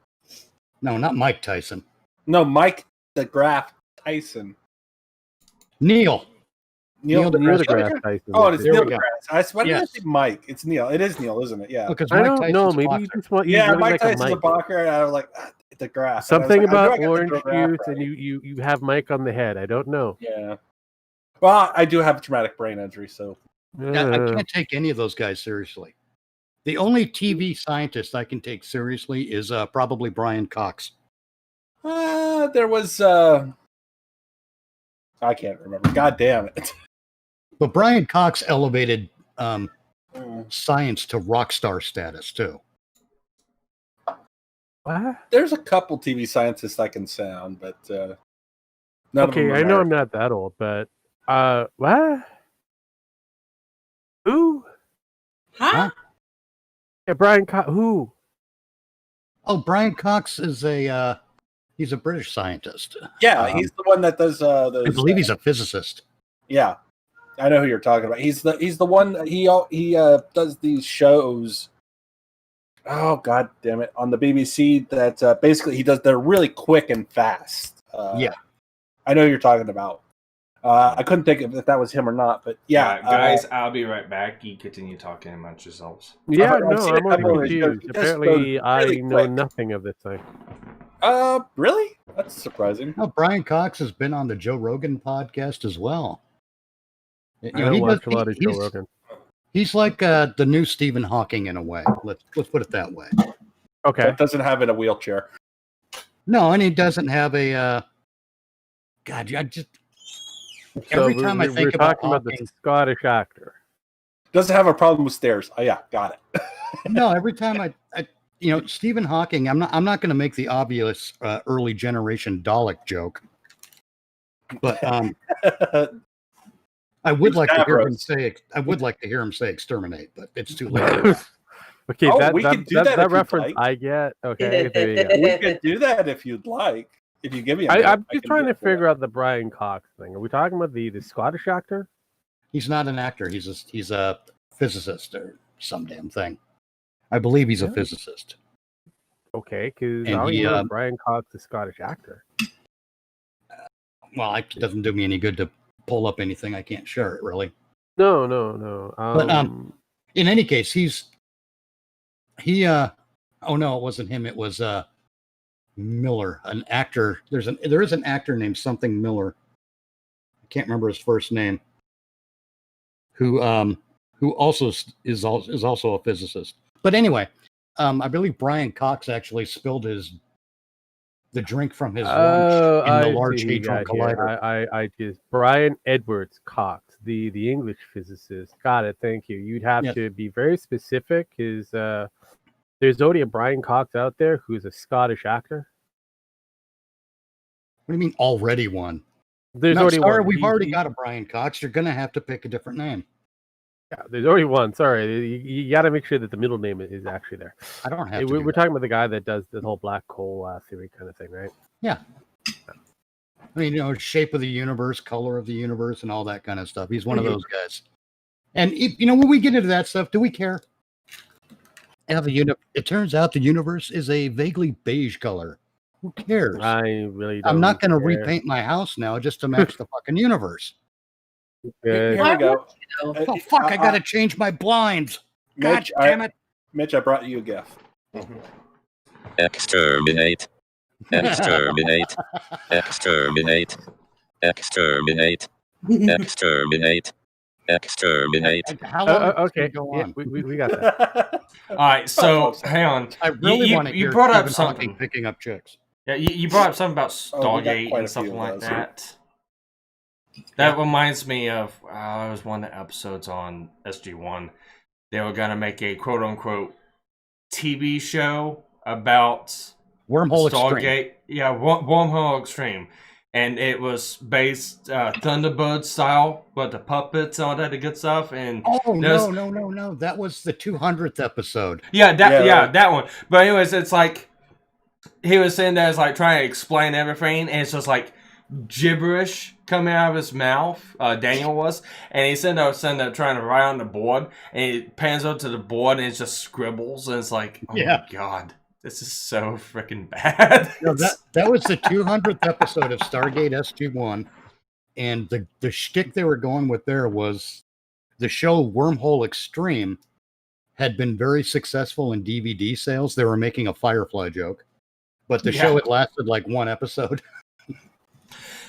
No, not Mike Tyson. No, Mike the Graph Tyson. Neil. Neil Neil deGrasse deGrasse Tyson. Oh, it's There Neil we go. deGrasse. Why did I Yes. say Mike? It's Neil. It is Neil, isn't it? Yeah. Because I Mike don't know. Tyson's a Maybe you boxer. just want. You Yeah, really Mike like Tyson's a Mike. boxer, and I was like, deGrasse. Something And I was about like, I know I got orange the deGrasse juice, right. and you have Mike on the head. I don't know. Yeah. Well, I do have a traumatic brain injury, so Yeah, I can't take any of those guys seriously. The only TV scientist I can take seriously is probably Brian Cox. there was I can't remember. God damn it. But Brian Cox elevated science to rock star status too. What? There's a couple TV scientists I can sound, but none of them Okay, are I know I'm American. not that old, but what? Who? Huh? Yeah, Brian Cox. Who? Oh, Brian Cox is he's a British scientist. Yeah, he's the one that does those. I believe he's a physicist. Yeah, I know who you're talking about. He's the one that he does these shows. Oh God damn it! On the BBC, that basically he does. They're really quick and fast. Yeah, I know who you're talking about. I couldn't think of if that was him or not, but yeah, guys, I'll be right back. You continue talking amongst yourselves. Yeah, I've no, seen a I'm already couple of his shows. confused. He does Apparently, those I really know quick. nothing of this thing. Really? That's surprising. no, Brian Cox has been on the Joe Rogan podcast as well. You I know, don't he watch does- a lot of Joe he's- Rogan. He's like the new Stephen Hawking in a way. Let's put it that way. Okay. But doesn't have in a wheelchair. No, and he doesn't have a. God, I just every time I think we're about talking about the Hawking, Scottish actor. Doesn't have a problem with stairs. Oh yeah, got it. no, every time I Stephen Hawking. I'm not going to make the obvious early generation Dalek joke, but I would like to hear him say. I would like to hear him say exterminate, but it's too late. Okay, Oh, we could do that if you'd reference like. I get. Okay, there you go. We could do that if you'd like. If you give me a minute, I'm I just can trying do to it for you. figure out the Brian Cox thing. Are we talking about the Scottish actor? He's not an actor. He's a physicist or some damn thing. I believe he's a Yeah. physicist. Okay, because I And don't he, know Brian Cox, the Scottish actor. Well, it doesn't do me any good to pull up anything. I can't share it really. No. But, In any case, oh no, it wasn't him. It was Miller, an actor. There is an actor named something Miller. I can't remember his first name. Who also is also a physicist. But anyway, I believe Brian Cox actually spilled the drink from his lunch in the Large Hadron Collider. I just Brian Edwards Cox, the English physicist. Got it. Thank you. You'd have Yes. to be very specific. There's already a Brian Cox out there who's a Scottish actor. What do you mean already one? There's No, already sorry, one. we've already got a Brian Cox. You're gonna have to pick a different name. Yeah, there's already one. Sorry, you got to make sure that the middle name is actually there. I don't have to. We're do that. talking about the guy that does the whole black hole theory kind of thing, right? Yeah. I mean, shape of the universe, color of the universe, and all that kind of stuff. He's one of those guys. And when we get into that stuff, do we care? It turns out the universe is a vaguely beige color. Who cares? I really don't. I'm not going to care. repaint my house now just to match the fucking universe. Good. Here we go. Oh fuck! I got to change my blinds. God Mitch, damn it! Mitch, I brought you a gift. Exterminate. Exterminate. Exterminate. Exterminate. Exterminate. Exterminate. How long is this Okay, gonna go yeah, on? we got that. All right, so hang on. I really You- want to you hear brought up Stephen Hawking something. picking up chicks. Yeah, you brought up something about Oh, we got Stargate quite a and something few of like those. that. That reminds me of it was one of the episodes on SG1. They were gonna make a quote unquote TV show about Wormhole Extreme. Stargate. Yeah, Wormhole Extreme. And it was based Thunderbird style, but the puppets and all that good stuff. And Oh there's- no! That was the 200th episode. yeah, Yeah. that one. But anyways, it's like he was sitting there, like trying to explain everything, and it's just like gibberish coming out of his mouth. Daniel was, and he's sitting there trying to write on the board, and it pans up to the board, and it's just scribbles, and it's like, oh Yeah. my god, this is so freaking bad. No, that was the 200th episode of Stargate SG-1, and the shtick they were going with there was the show Wormhole Extreme had been very successful in DVD sales. They were making a Firefly joke, but the show had lasted like one episode.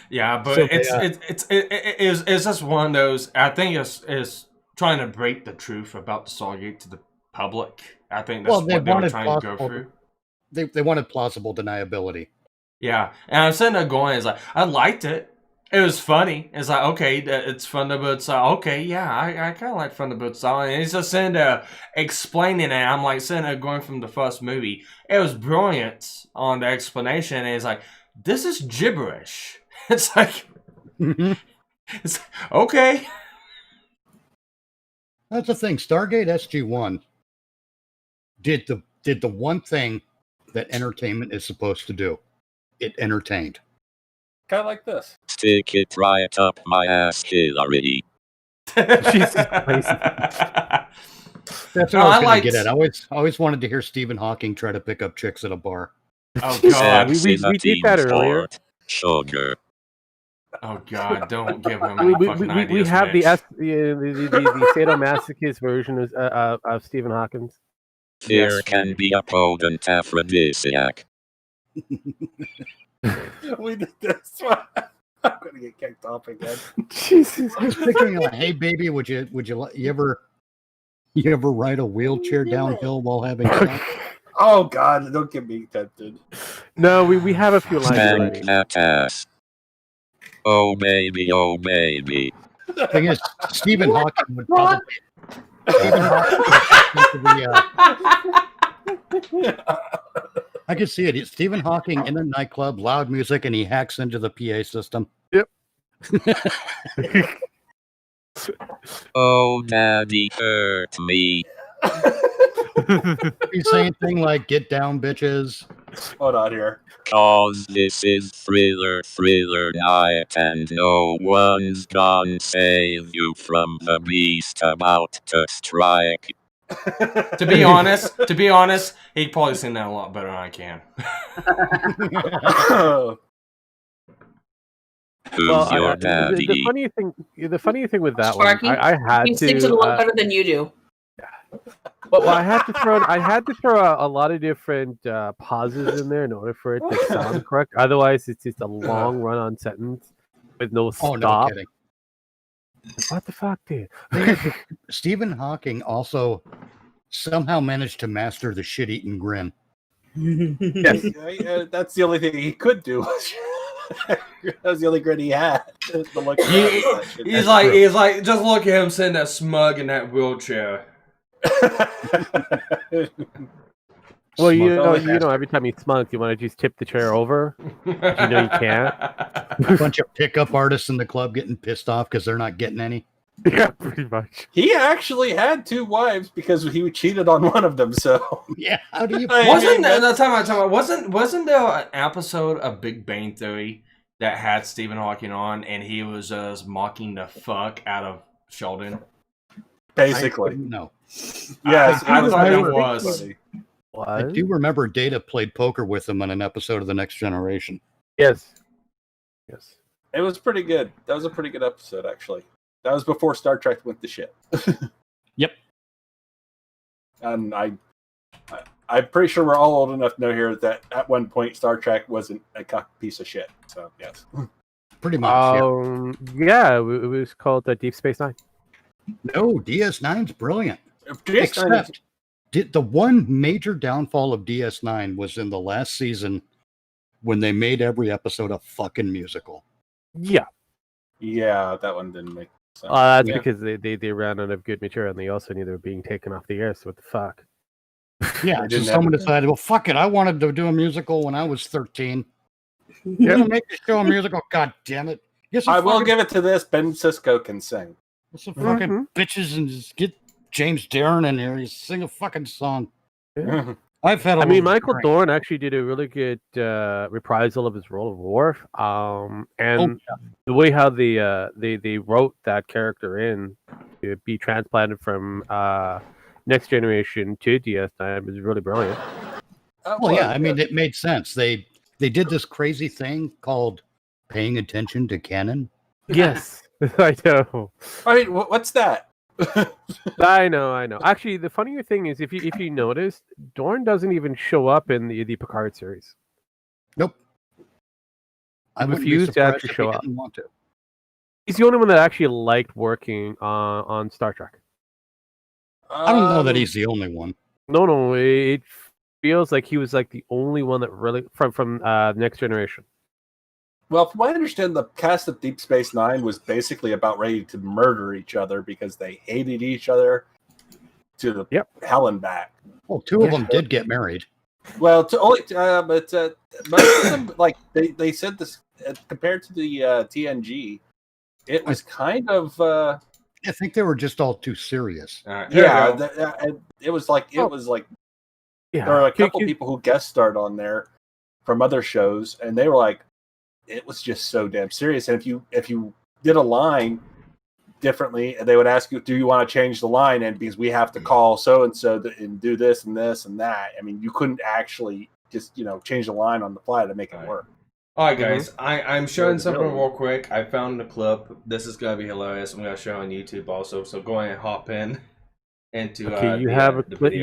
Yeah, but So it's just one of those. I think it's trying to break the truth about the Stargate to the public. I think that's Well, they what they were wanted trying to go plausible- through. They wanted plausible deniability. Yeah, and I'm sitting there going, "Is like I liked it. It was funny. It's like, okay, it's Thunderbird style. Okay, yeah, I kind of like Thunderbird style. And he's just sitting there explaining it. I'm like sitting there going from the first movie. It was brilliant on the explanation. And it's like, this is gibberish. It's like, it's like, okay. That's the thing. Stargate SG-1 did the one thing that entertainment is supposed to do. It entertained. Kind of like this. Stick it right up my ass, Hillary. Jesus Christ. That's what No, I was I going to get liked- at. I always wanted to hear Stephen Hawking try to pick up chicks at a bar. Oh, God. we did that earlier. Sugar. Oh, God. Don't give him We, any fucking we ideas, have the Mitch. the sadomasochist version of Stephen Hawkins. Fear Yes. can be a potent aphrodisiac. We did this one. I'm gonna get kicked off again. Jesus. I was thinking, hey baby, would you ever ride a wheelchair downhill while having sex? Oh God, don't get me tempted. No, we have a few lines Spank already. that ass. Oh baby, oh baby. Thing is, Stephen Hawking would probably. Stephen Hawking I can see it. It's Stephen Hawking in a nightclub, loud music, and he hacks into the PA system. Yep. Oh daddy hurt me. He's saying thing like "Get down, bitches." Hold on here. Cause this is thriller night and no one's gonna save you from the beast about to strike. To be honest, he'd probably sing that a lot better than I can. Who's Well, your the daddy? funny thing with that Sparky, one, I had He to. sings it a lot better than you do. Well, I had to throw a lot of different pauses in there in order for it to sound correct. Otherwise, it's just a long run-on sentence with no Oh, no stop. kidding. What the fuck, dude? Stephen Hawking also somehow managed to master the shit-eating grin. Yes. That's the only thing he could do. That was the only grin he had. He's like, just look at him sitting there smug in that wheelchair. Well, you Smug. know, every time he smunks, you want to just tip the chair over. You know you can't. A bunch of pickup artists in the club getting pissed off because they're not getting any. Yeah, pretty much. He actually had 2 wives because he cheated on one of them. So Yeah, how do you? Wasn't wasn't there an episode of Big Bang Theory that had Stephen Hawking on, and he was just mocking the fuck out of Sheldon? basically, No. yes, I it was thought that pretty was. funny. I do remember Data played poker with him on an episode of The Next Generation. Yes. Yes. It was pretty good. That was a pretty good episode, actually. That was before Star Trek went to shit. Yep. And I'm pretty sure we're all old enough to know here that at one point Star Trek wasn't a piece of shit. So yes, Pretty much. Yeah. Yeah, it was called Deep Space Nine. No, DS9's brilliant. DS9 is- Except the one major downfall of DS9 was in the last season when they made every episode a fucking musical. Yeah. yeah, that one didn't make sense. That's Yeah. because they ran out of good material, and they also knew they were being taken off the air. So what the fuck? Yeah, They so didn't someone have- decided, well, fuck it. I wanted to do a musical when I was 13. Yeah. You're gonna make the show a musical? God damn it! Get some I will fucking- give it to this. Ben Sisko can sing. get some fucking Mhm. bitches and just get James Darren in here. He's sing a fucking song. Yeah. I've had. I mean, little Michael drink. Dorn actually did a really good reprisal of his role of Worf. And the way how they wrote that character in to be transplanted from Next Generation to DS9 was really brilliant. Well, yeah, I mean, it made sense. They did this crazy thing called paying attention to canon. Yes, I know. I mean, what's that? I know. Actually, the funnier thing is, if you notice, Dorn doesn't even show up in the Picard series. Nope. I wouldn't be refused to surprised actually if show he up. didn't want to. He's the only one that actually liked working on Star Trek. I don't know that he's the only one. No, it feels like he was like the only one that really from Next Generation. Well, from what I understand, the cast of Deep Space Nine was basically about ready to murder each other because they hated each other to the hell and back. Well, two of them did get married. Well, most of them, like they said this compared to the TNG, it was kind of. I think they were just all too serious. It was like there were a couple people who guest starred on there from other shows, and they were like, it was just so damn serious. And if you did a line differently, they would ask you, do you want to change the line? And because we have to call so and so and do this and this and that. I mean, you couldn't actually just change the line on the fly to make it work. All right, guys, I'm showing something real quick. I found the clip. This is gonna be hilarious. I'm gonna show on YouTube also. So go ahead and hop into. Okay, you have a clip.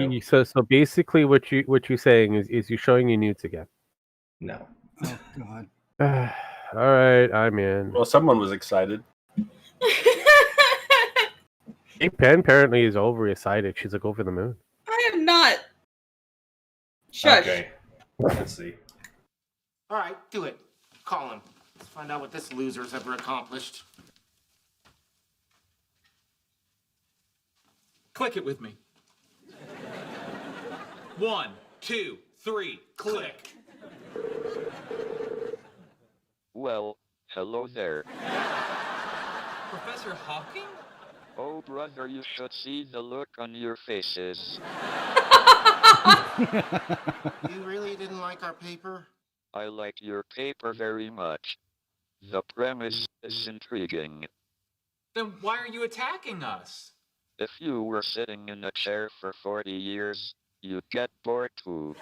So basically, what you're saying is you're showing your nudes again. No. Oh God. All right, I'm in. Well, someone was excited. Hey, Pen apparently is overly excited. She's like over the moon. I am not. Shush. Okay. Let's see. All right, do it. Call him. Let's find out what this loser's ever accomplished. Click it with me. 1, 2, 3, click. Well, hello there. Professor Hawking? Oh, brother, you should see the look on your faces. You really didn't like our paper? I like your paper very much. The premise is intriguing. Then why are you attacking us? If you were sitting in a chair for 40 years, you'd get bored too.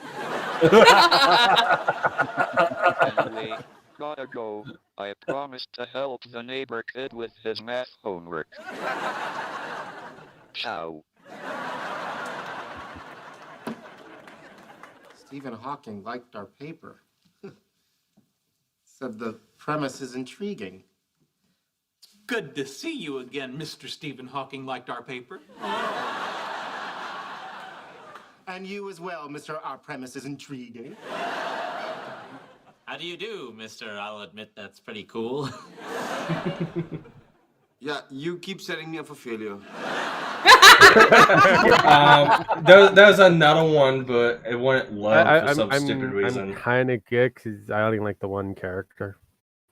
Anyway, gotta go. I promised to help the neighbor kid with his math homework. Ciao. Stephen Hawking liked our paper. Said the premise is intriguing. Good to see you again, Mr. Stephen Hawking liked our paper. And you as well, Mr. Our premise is intriguing. How do you do, Mr. I'll admit that's pretty cool. Yeah, you keep setting me up for failure. There's another one, but it went low for some stupid reason. I'm kind of good because I only like the one character.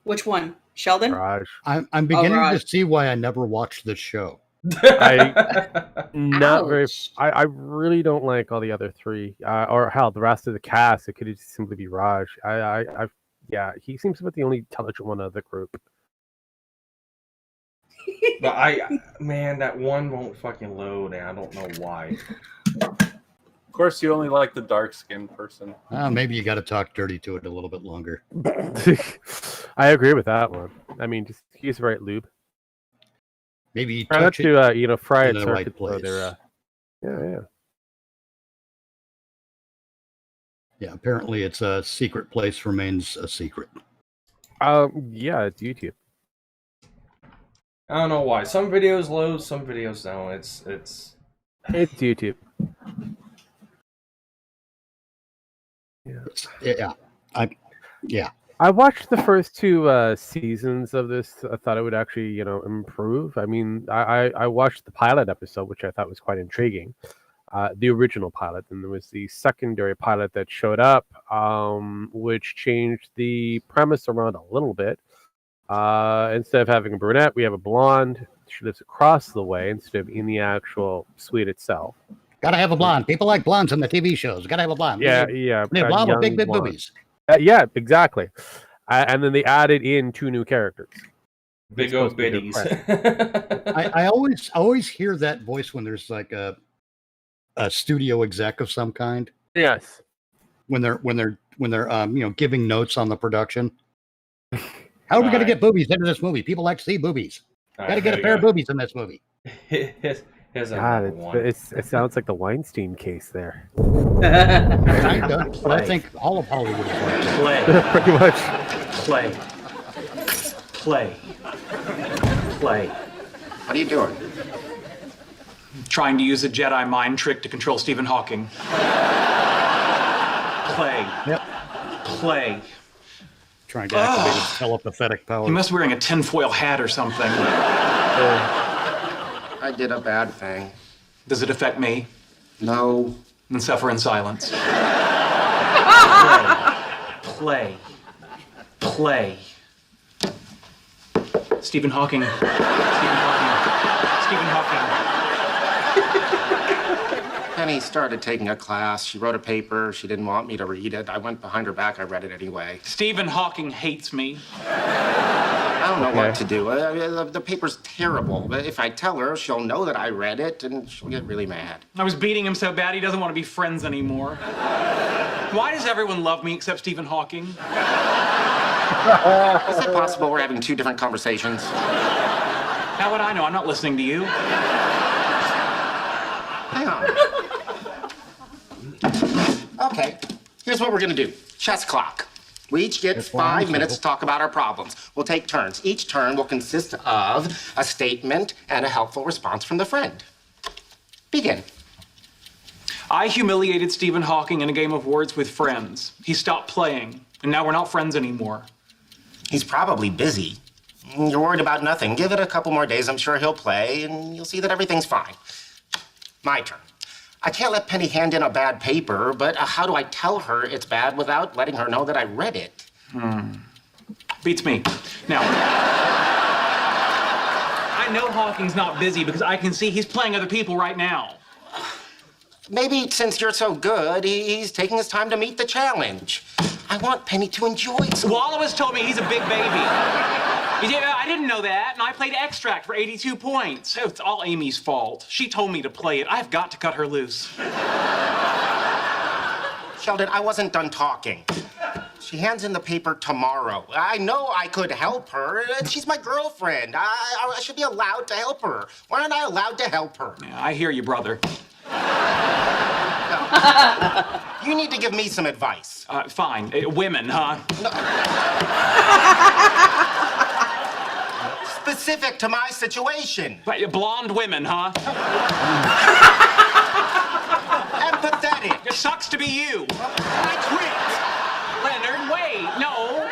Which one? Sheldon? Raj. I'm beginning to see why I never watched this show. I really don't like all the other three, or hell, the rest of the cast. It could just simply be Raj. Yeah, he seems to be the only intelligent one of the group. But man, that one won't fucking load, and I don't know why. Of course, you only like the dark-skinned person. Maybe you got to talk dirty to it a little bit longer. I agree with that one. I mean, just use the right lube. Maybe try not to fry it in the right place. Yeah, apparently it's a secret place remains a secret. Yeah, it's YouTube. I don't know why. Some videos load, some videos don't. It's YouTube. Yeah. I watched the first two seasons of this. I thought it would actually, improve. I mean, I watched the pilot episode, which I thought was quite intriguing. The original pilot, and there was the secondary pilot that showed up, which changed the premise around a little bit. Instead of having a brunette, we have a blonde. She lives across the way instead of in the actual suite itself. Gotta have a blonde. People like blondes in the TV shows. Gotta have a blonde. Yeah. Blonde with big boobies. Yeah, exactly. And then they added in two new characters. Big old biddies. I always hear that voice when there's like a studio exec of some kind. Yes. When they're giving notes on the production. How are we going to get boobies into this movie? People like to see boobies. Got to get a pair of boobies in this movie. God, it sounds like the Weinstein case there. Kind of, but I think all of Hollywood is like Play. Pretty much. Play. What are you doing? Trying to use a Jedi mind trick to control Stephen Hawking. Play. Yep. Play. trying to activate his telepathic powers. He must be wearing a tinfoil hat or something. I did a bad thing. Does it affect me? No. Then suffer in silence. Play. Play. Stephen Hawking. Stephen Hawking. Penny started taking a class. She wrote a paper. She didn't want me to read it. I went behind her back. I read it anyway. Stephen Hawking hates me. I don't know what to do. The paper's terrible. If I tell her, she'll know that I read it, and she'll get really mad. I was beating him so bad he doesn't want to be friends anymore. Why does everyone love me except Stephen Hawking? Is it possible we're having two different conversations? How would I know? I'm not listening to you. Hang on. Okay, here's what we're gonna do. Chess clock. We each get 5 minutes to talk about our problems. We'll take turns. Each turn will consist of a statement and a helpful response from the friend. Begin. I humiliated Stephen Hawking in a game of words with friends. He stopped playing, and now we're not friends anymore. He's probably busy. You're worried about nothing. Give it a couple more days. I'm sure he'll play, and you'll see that everything's fine. My turn. I can't let Penny hand in a bad paper, but how do I tell her it's bad without letting her know that I read it? Beats me. Now, I know Hawking's not busy because I can see he's playing other people right now. Maybe since you're so good, he's taking his time to meet the challenge. I want Penny to enjoy it. Wallace told me he's a big baby. I didn't know that, and I played Extract for 82 points. Oh, it's all Amy's fault. She told me to play it. I've got to cut her loose. Sheldon, I wasn't done talking. She hands in the paper tomorrow. I know I could help her. She's my girlfriend. I should be allowed to help her. Why aren't I allowed to help her? Yeah, I hear you, brother. You need to give me some advice. Fine. Women, huh? Specific to my situation. Blonde women, huh? Empathetic. It sucks to be you. I quit. Leonard, wait. No.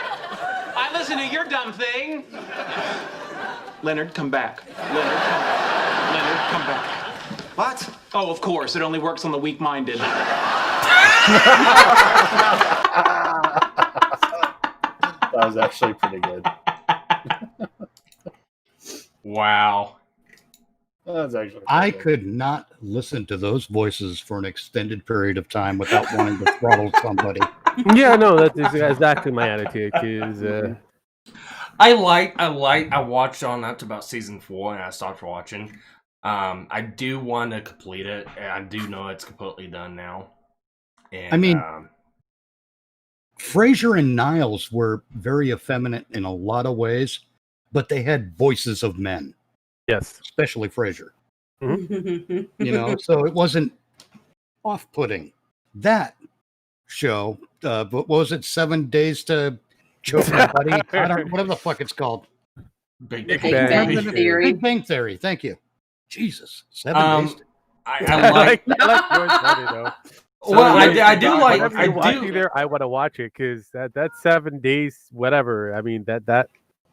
I listen to your dumb thing. Leonard, come back. Leonard, come back. Leonard, come back. What? Oh, of course. It only works on the weak-minded. That was actually pretty good. Wow. That's actually I could not listen to those voices for an extended period of time without wanting to throttle somebody. Yeah, no, that's exactly my attitude. Cause, I watched on up to about season 4 and I stopped watching. I do want to complete it, and I do know it's completely done now. And, I mean, Frasier and Niles were very effeminate in a lot of ways, but they had voices of men. Yes, especially Frasier. Mm-hmm. You know, so it wasn't off-putting. That show, what was it? 7 Days to Choke My Buddy? Whatever the fuck it's called. Big Bang Theory. Big Bang Theory. Thank you. Jesus, 7 days. I like yours better though. Well, I do like. Whenever I you're watching do. there, I want to watch it because that's 7 days, whatever. I mean that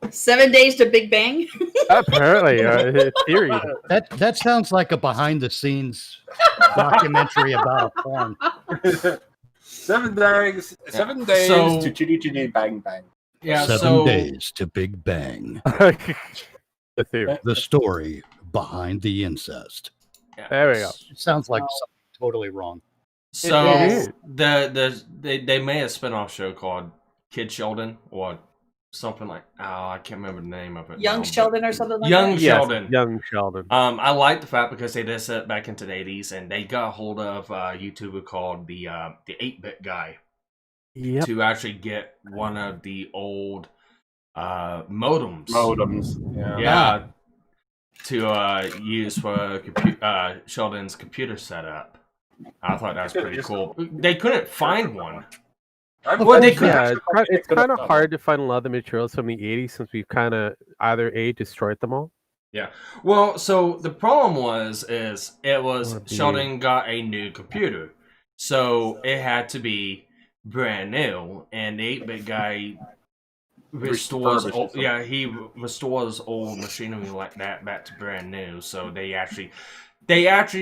7 days to Big Bang. apparently theory. That sounds like a behind-the-scenes documentary about porn. 7 days. 7 days So- to chitty chitty bang bang. Yeah. 7 days to Big Bang. The theory. The story behind the incest. There we go. It sounds like something totally wrong. So is. they made a spin-off show called Kid Sheldon or something like I can't remember the name of it. Young now, Sheldon or something like Young that. Sheldon. Yes, Young Sheldon. I like the fact because they did set back into the 80s and they got a hold of a YouTuber called the 8-bit guy to actually get one of the old modems. Yeah. To use for Sheldon's computer setup. I thought that was pretty cool. They couldn't find one. Well, they could. Yeah, it's kind of hard to find a lot of the materials from the 80s since we've kind of either destroyed them all. Yeah. Well, so the problem is Sheldon got a new computer, so it had to be brand new, and the 8-bit guy restores Refurbishes old, them. yeah, he restores old machinery like that back to brand new. So they actually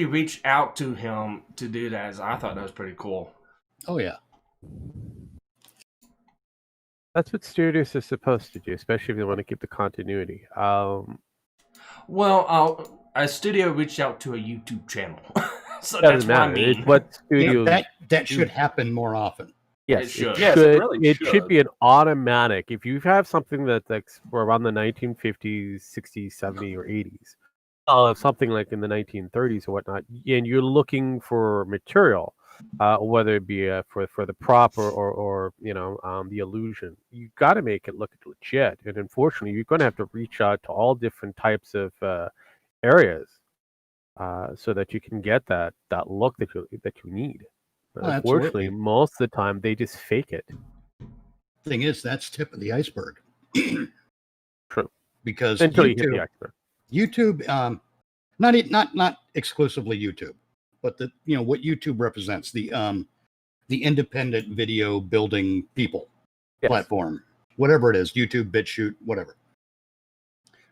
reached out to him to do that. So I thought that was pretty cool. Oh yeah. That's what studios are supposed to do, especially if they want to keep the continuity. Well, a studio reached out to a YouTube channel, so doesn't that's what I matter. mean. It's what Yeah, studios that do. should happen more often. Yes, It should. Yes, it really it should should. be an automatic. If you have something that's like around the 1950s, 60s, 70s, or 80s, something like in the 1930s or whatnot, and you're looking for material, whether it be for the prop or the illusion, you got to make it look legit. And unfortunately, you're going to have to reach out to all different types of areas so that you can get that look that you need. Oh, Unfortunately, absolutely. most of the time they just fake it. Thing is, that's tip of the iceberg. True. Because Until you hit the iceberg. YouTube, not exclusively YouTube, but what YouTube represents, the independent video building people platform, whatever it is, YouTube, BitChute, whatever.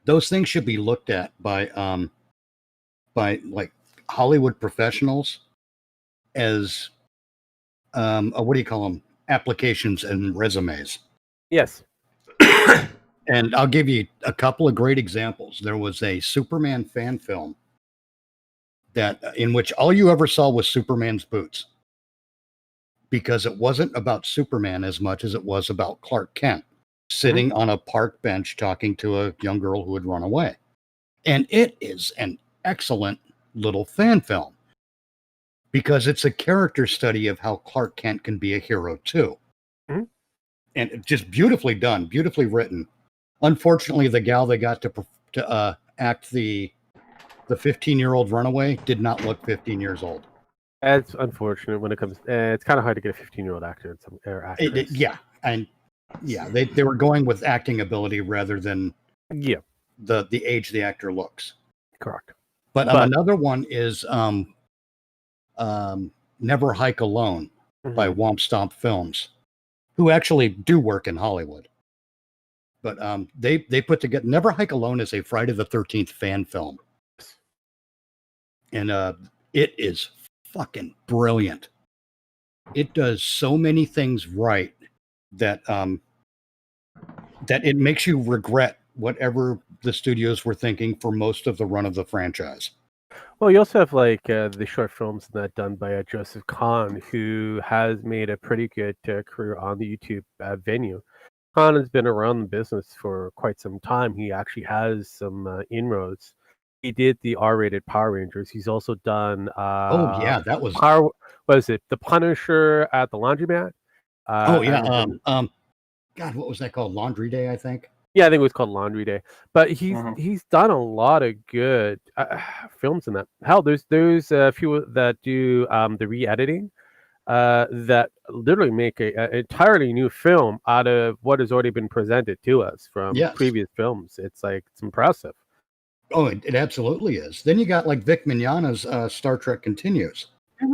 Those things should be looked at by like Hollywood professionals as what do you call them? Applications and resumes. Yes. And I'll give you a couple of great examples. There was a Superman fan film in which all you ever saw was Superman's boots, because it wasn't about Superman as much as it was about Clark Kent sitting on a park bench talking to a young girl who had run away. And it is an excellent little fan film, because it's a character study of how Clark Kent can be a hero too. And just beautifully done, beautifully written. Unfortunately, the gal that got to act the 15-year-old runaway did not look 15 years old. It's unfortunate when it comes. It's kind of hard to get a 15-year-old actor or actress. They were going with acting ability rather than the age the actor looks. Correct. But another one is Never Hike Alone by Womp Stomp Films, who actually do work in Hollywood. But they put together Never Hike Alone is a Friday the 13th fan film. And it is fucking brilliant. It does so many things right that that it makes you regret whatever the studios were thinking for most of the run of the franchise. Well, you also have like the short films that done by Joseph Kahn, who has made a pretty good career on the YouTube venue. Kahn has been around the business for quite some time. He actually has some inroads. He did the R-rated Power Rangers. He's also done. That was Power. What is it? The Punisher at the Laundromat. God, what was that called? Laundry Day, I think. Yeah, I think it was called Laundry Day. But he's done a lot of good films in that. Hell, there's a few that do the re-editing that literally make an entirely new film out of what has already been presented to us from previous films. It's impressive. Oh, it absolutely is. Then you got like Vic Mignogna's Star Trek Continues.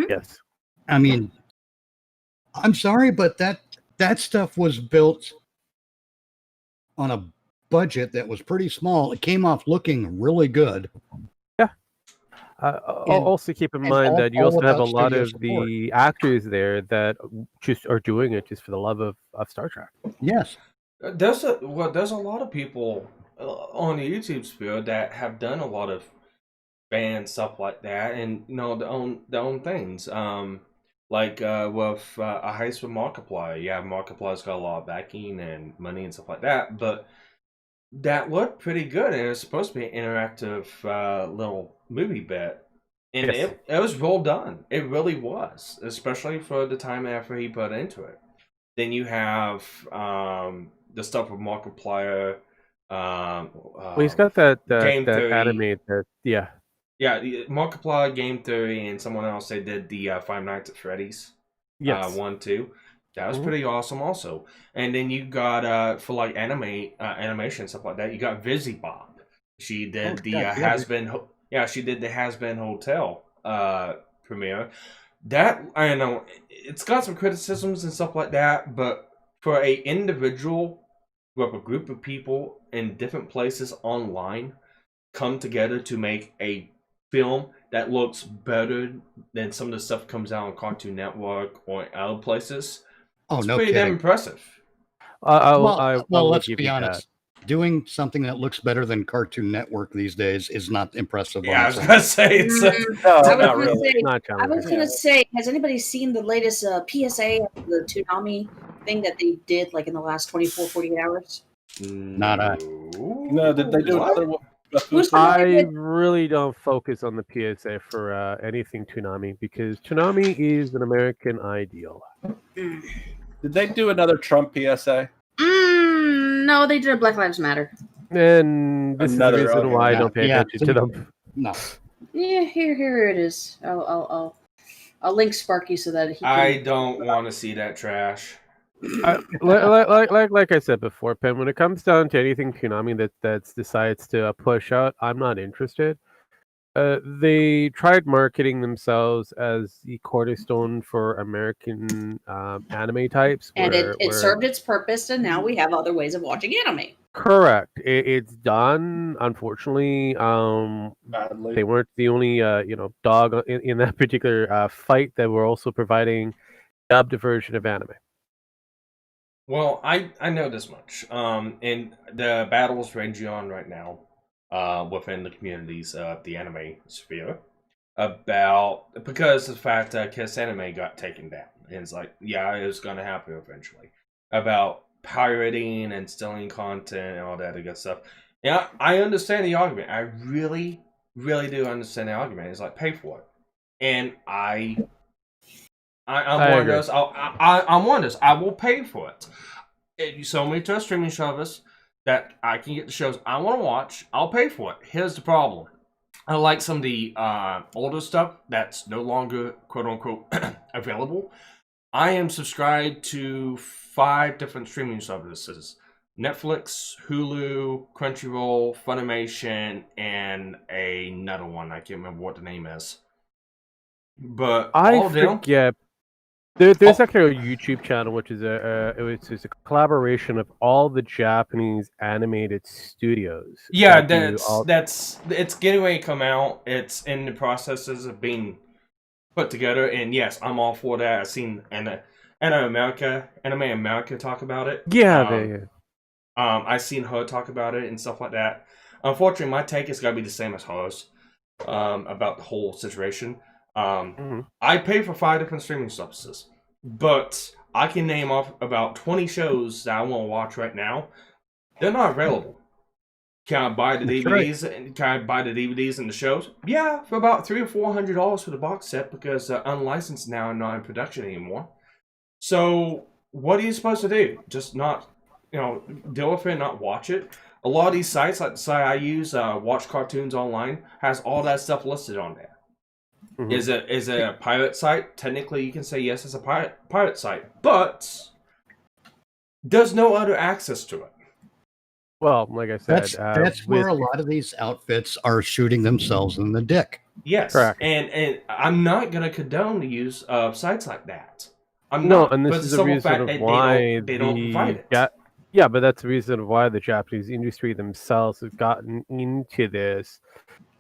Yes. I mean, I'm sorry, but that stuff was built on a budget that was pretty small. It came off looking really good. Yeah. Also keep in mind that you also have a lot of the actors there that just are doing it just for the love of Star Trek. Yes. There's a lot of people on the YouTube sphere that have done a lot of band stuff like that, and their own things. Like with A Heist with Markiplier. Yeah, Markiplier's got a lot of backing and money and stuff like that, but that looked pretty good, and it's supposed to be an interactive little movie bit. And it was well done. It really was, especially for the time and effort he put into it. Then you have the stuff with Markiplier. Well, he's got that anime that, yeah. Yeah, Markiplier, Game Theory, and someone else, they did the Five Nights at Freddy's. Yes. 1, 2. That was pretty awesome also. And then you got, for like animation, stuff like that, you got Vizzy Bob. She did she did the Has-Been Hotel premiere. That, I know, it's got some criticisms and stuff like that, but for a individual where a group of people in different places online come together to make a film that looks better than some of the stuff that comes out on Cartoon Network or other places. Oh, It's no pretty damn kidding. impressive. I Well, will let's give be you honest. Doing something that looks better than Cartoon Network these days is not impressive. Yeah, on I was its own. gonna say it's No, I was not gonna really. say. Not I was challenging. gonna say. Has anybody seen the latest PSA of the Toonami thing that they did like in the last 24, 48 hours? Not I. No, did they do What? another one? Who's I familiar with? really don't focus on the PSA for anything Toonami because Toonami is an American ideal. Did they do another Trump PSA? No, they did a Black Lives Matter. And this Another, is the reason okay. why I don't pay Yeah, attention to them. No. Yeah, here it is. I'll link Sparky so that he can. I don't want to see that trash. Like I said before, Pen, when it comes down to anything Toonami that decides to push out, I'm not interested. They tried marketing themselves as the cornerstone for American anime types. And where it served its purpose, and now we have other ways of watching anime. Correct. It's done. Unfortunately, Badly. they weren't the only dog in that particular fight that were also providing dubbed version of anime. Well, I know this much. And the battles raging on right now, within the communities of the anime sphere, because of the fact that Kiss Anime got taken down. And it's like, yeah, it was gonna happen eventually. About pirating and stealing content and all that good stuff. Yeah, I understand the argument. I really, really do understand the argument. It's like, pay for it. And I'm one of those. I'm one of those. I will pay for it. If you sell me to a streaming service that I can get the shows I want to watch, I'll pay for it. Here's the problem. I like some of the older stuff that's no longer quote unquote available. I am subscribed to 5 different streaming services: Netflix, Hulu, Crunchyroll, Funimation, and another one. I can't remember what the name is. But all of them. forget. There's actually a YouTube channel which is it's a collaboration of all the Japanese animated studios. Yeah, that do all- it's getting ready to come out. It's in the processes of being put together, and yes, I'm all for that. I've seen Anime America talk about it. Yeah, I've seen her talk about it and stuff like that. Unfortunately, my take is gonna be the same as hers about the whole situation. I pay for 5 different streaming services, but I can name off about 20 shows that I want to watch right now. They're not available. Can I buy the DVDs? Right. Can I buy the DVDs and the shows? Yeah, for about $300 or $400 for the box set because unlicensed now and not in production anymore. So what are you supposed to do? Just not, deal with it and not watch it? A lot of these sites, like the site I use, Watch Cartoons Online, has all that stuff listed on there. Mm-hmm. Is it a pirate site? Technically, you can say yes, it's a pirate site, but there's no other access to it. Well, like I said, that's where a lot of these outfits are shooting themselves in the dick. Yes, correct. And I'm not going to condone the use of sites like that. And this is the reason of why they don't provide it. Yeah, but that's the reason why the Japanese industry themselves have gotten into this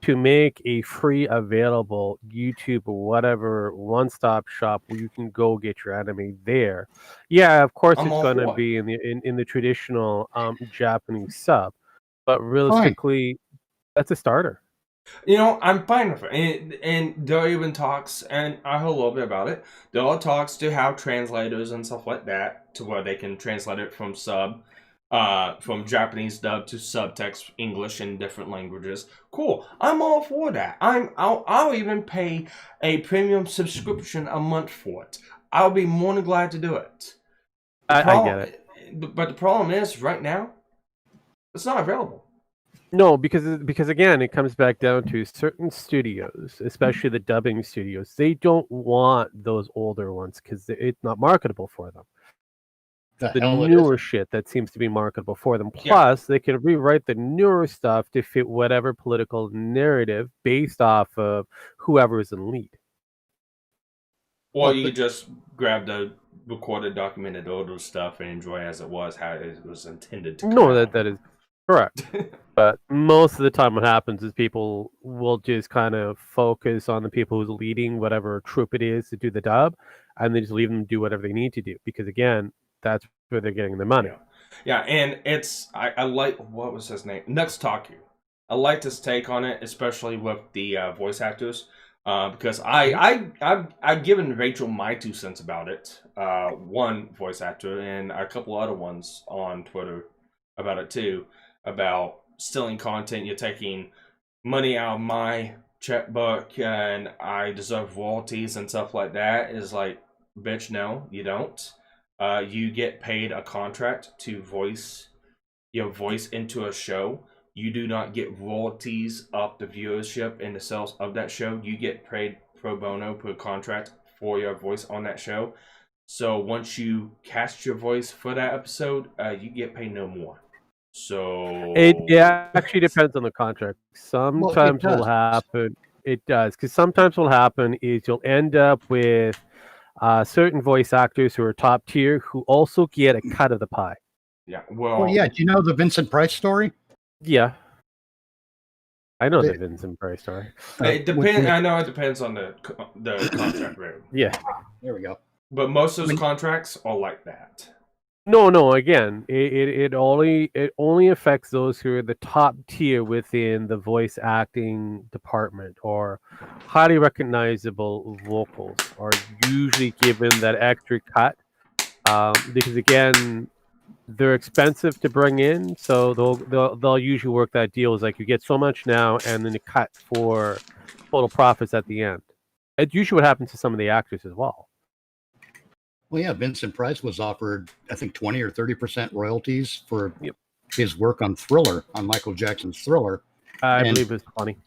to make a free available YouTube or whatever one-stop shop where you can go get your anime there. Yeah, of course it's going to be in the traditional Japanese sub, but realistically, that's a starter. I'm fine with it. And there are even talks, and I heard a little bit about it. There are talks to have translators and stuff like that to where they can translate it from from Japanese dub to subtext English in different languages. Cool. I'm all for that. I'll even pay a premium subscription a month for it. I'll be more than glad to do it. I get it. But the problem is, right now, it's not available. No, because again, it comes back down to certain studios, especially the dubbing studios. They don't want those older ones because it's not marketable for them. The newer shit that seems to be marketable for them. Plus, they can rewrite the newer stuff to fit whatever political narrative based off of whoever is in lead. Or you just grab the recorded, documented older stuff and enjoy as it was how it was intended to. No, that is correct. But most of the time, what happens is people will just kind of focus on the people who's leading whatever troupe it is to do the dub, and they just leave them do whatever they need to do because again, that's where they're getting their money. Yeah, and it's I like what was his name, Nux Taku. I liked his take on it, especially with the voice actors, because I've given Rachel my 2 cents about it. One voice actor and a couple other ones on Twitter about it too, about stealing content. You're taking money out of my checkbook, and I deserve royalties and stuff like that. Is like, bitch, no, you don't. You get paid a contract to voice your voice into a show. You do not get royalties of the viewership and the sales of that show. You get paid pro bono per contract for your voice on that show. So once you cast your voice for that episode, you get paid no more. So it actually depends on the contract. Sometimes will happen. It does, because sometimes what will happen is you'll end up with certain voice actors who are top tier who also get a cut of the pie. Yeah. Well, yeah. Do you know the Vincent Price story? Yeah. I know the Vincent Price story. It depends. I know it depends on the contract rate. Yeah. There we go. But most of those contracts are like that. No. Again, it only affects those who are the top tier within the voice acting department, or highly recognizable vocals are usually given that extra cut, because again, they're expensive to bring in, so they'll usually work that deal as like you get so much now, and then a cut for total profits at the end. It's usually what happens to some of the actors as well. Well, yeah, Vincent Price was offered, I think, 20 or 30% royalties for his work on Thriller, on Michael Jackson's Thriller. I believe it's 20.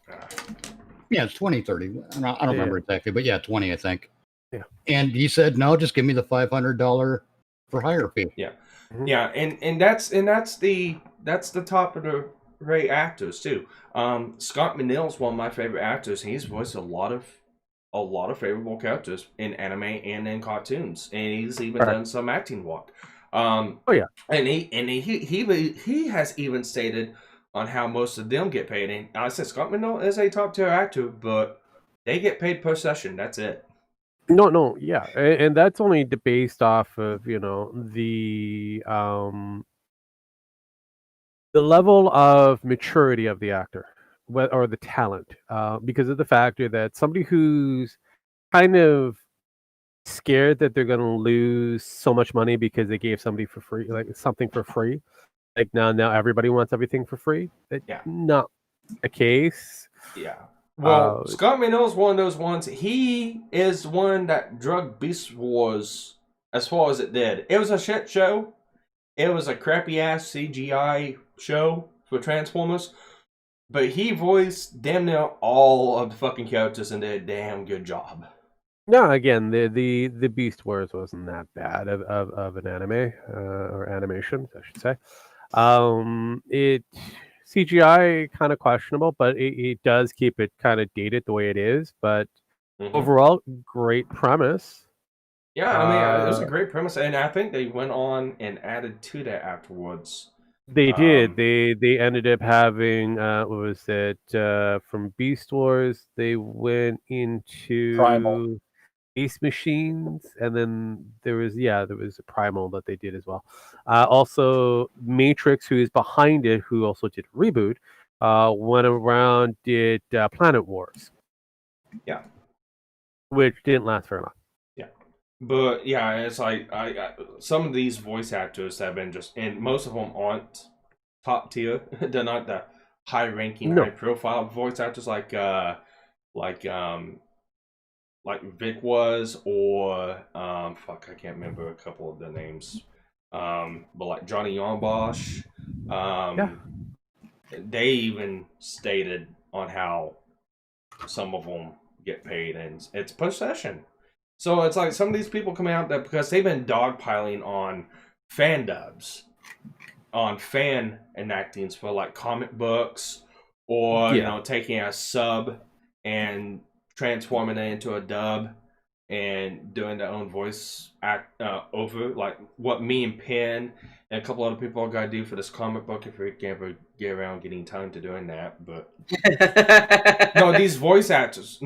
Yeah, it's 20, 30. I don't remember exactly, but yeah, 20, I think. Yeah. And he said, no, just give me the $500 for hire fee. Yeah. Yeah, and that's the top of the rate actors too. Scott Menil's one of my favorite actors. He's voiced a lot of favorable characters in anime and in cartoons, and he's even done some acting work. And he has even stated on how most of them get paid. And I said Scott Menil is a top tier actor, but they get paid per session. That's it. No, yeah, and that's only based off of the level of maturity of the actor, or the talent, because of the factor that somebody who's kind of scared that they're going to lose so much money because they gave somebody for free, like something for free, like now everybody wants everything for free. Not a case. Yeah. Well, Scott Menil is one of those ones. He is one that drug Beast Wars as far as it did. It was a shit show. It was a crappy ass CGI show for Transformers. But he voiced damn near all of the fucking characters and did a damn good job. No, again, the Beast Wars wasn't that bad of an anime, or animation, I should say. It CGI kind of questionable, but it does keep it kind of dated the way it is. But overall, great premise. Yeah, I mean, it was a great premise, and I think they went on and added to that afterwards. They did. They ended up having what was it from Beast Wars? They went into Primal. Beast Machines, and then there was a Primal that they did as well. Also, Matrix, who is behind it, who also did Reboot, went around, did Planet Wars. Yeah, which didn't last very long. Yeah, but yeah, it's like some of these voice actors have been and most of them aren't top tier. They're not the high-ranking, high-profile voice actors like Vic was, or I can't remember a couple of the names. But like Johnny Yarnbosch, they even stated on how some of them get paid, and it's per session. So it's like some of these people come out that because they've been dogpiling on fan dubs, on fan enactings for like comic books, or taking a sub and transforming it into a dub. and doing their own voice act over, like what me and Penn and a couple other people are gonna do for this comic book if we can ever get around getting time to doing that. But these voice actors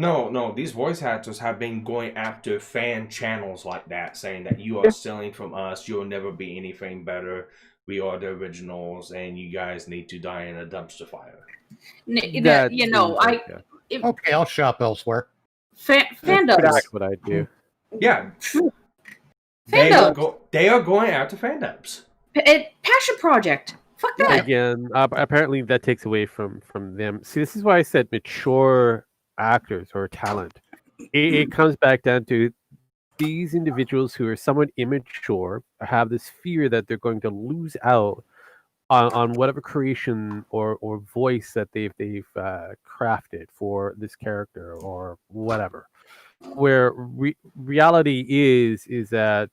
have been going after fan channels like that, saying that you are stealing from us, you'll never be anything better, we are the originals, and you guys need to die in a dumpster fire. Okay, I'll shop elsewhere. Fandoms. That's what I do. Yeah. They are going after fandoms. Passion project. Fuck that. Again, apparently that takes away from them. See, this is why I said mature actors or talent. It comes back down to these individuals who are somewhat immature have this fear that they're going to lose out on whatever creation or voice that they've crafted for this character or whatever. Where reality is that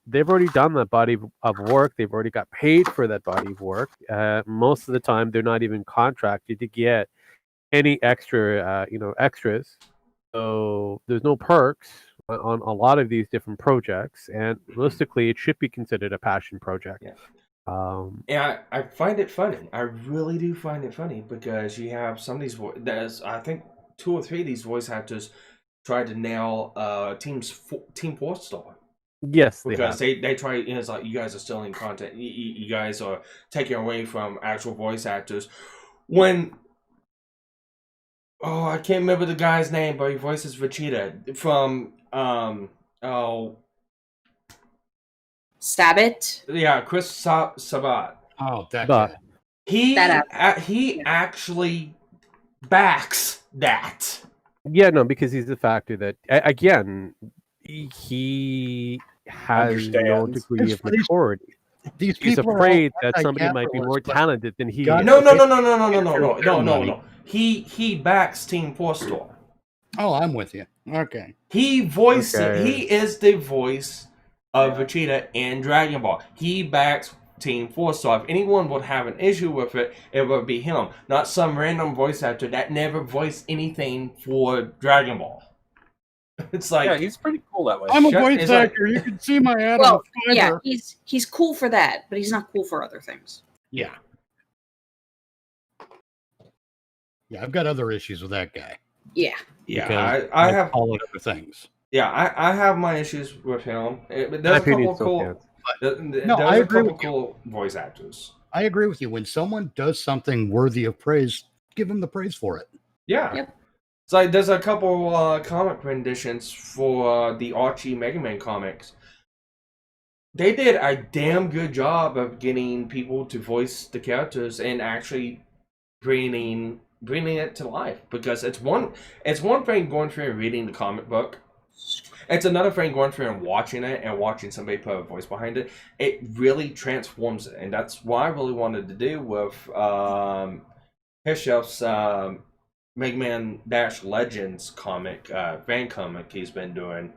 they've already done that body of work. They've already got paid for that body of work. Most of the time, they're not even contracted to get any extra, extras. So there's no perks on a lot of these different projects, and realistically, it should be considered a passion project. Yeah. Yeah, I find it funny. I really do find it funny because you have some of these. There's, I think, 2 or 3 of these voice actors tried to nail Team 4-Star. Yes, because they try. It's like, you guys are stealing content. You guys are taking away from actual voice actors. When I can't remember the guy's name, but he voices Vegeta from Sabat. Yeah, Chris Sabat. Oh, that guy. He actually backs that. Yeah, no, because he's the factor that again he has no degree of maturity. He's afraid that somebody might be more talented than he. No. He backs Team 4-Star. Oh, I'm with you. Okay. He is the voice of Vegeta in Dragon Ball. He backs Team 4-Star. If anyone would have an issue with it, it would be him, not some random voice actor that never voiced anything for Dragon Ball. It's like, yeah, he's pretty cool that way. I'm a voice actor. You can see my ad on Fiverr. Yeah, he's cool for that, but he's not cool for other things. Yeah. Yeah, I've got other issues with that guy. Yeah. Yeah, I have all other things. Yeah, I have my issues with him. There's a couple cool. I agree with cool voice actors. I agree with you. When someone does something worthy of praise, give them the praise for it. Yeah. Yep. It's like there's a couple comic renditions for the Archie Mega Man comics. They did a damn good job of getting people to voice the characters and actually bringing it to life. Because it's one thing going through and reading the comic book. It's another thing going through and watching it and watching somebody put a voice behind it. It really transforms it, and that's what I really wanted to do with Hishef's Mega Man Dash Legends comic, fan comic he's been doing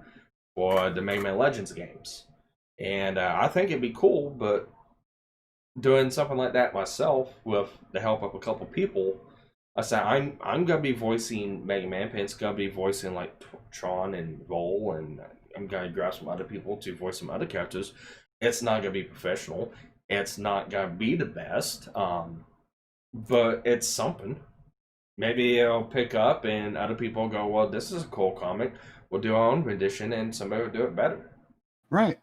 for the Mega Man Legends games. And I think it'd be cool, but doing something like that myself with the help of a couple people, I said I'm gonna be voicing Mega Man. Pen's gonna be voicing like Tron and Roll, and I'm gonna grab some other people to voice some other characters. It's not gonna be professional. It's not gonna be the best, but it's something. Maybe it'll pick up, and other people go, "Well, this is a cool comic. We'll do our own rendition, and somebody will do it better." Right.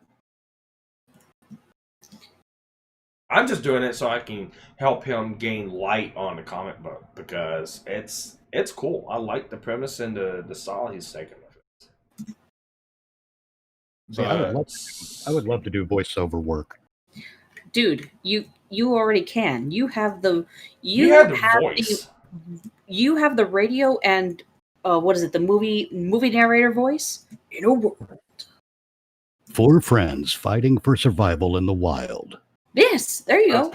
I'm just doing it so I can help him gain light on the comic book because it's cool. I like the premise and the style he's taken with it. See, I would love to do voiceover work. Dude, you already can. You have the voice. You have the radio and what is it? The movie narrator voice in a world. 4 friends fighting for survival in the wild. Yes, there you go.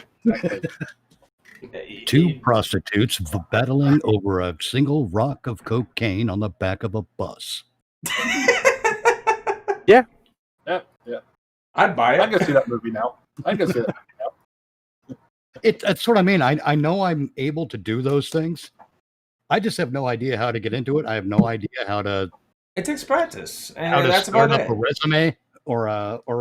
2 prostitutes battling over a single rock of cocaine on the back of a bus. Yeah. I'd buy it. I can see that movie now. That's what I mean. I know I'm able to do those things. I just have no idea how to get into it. I have no idea how to It takes practice, and How to that's start about up a it. resume or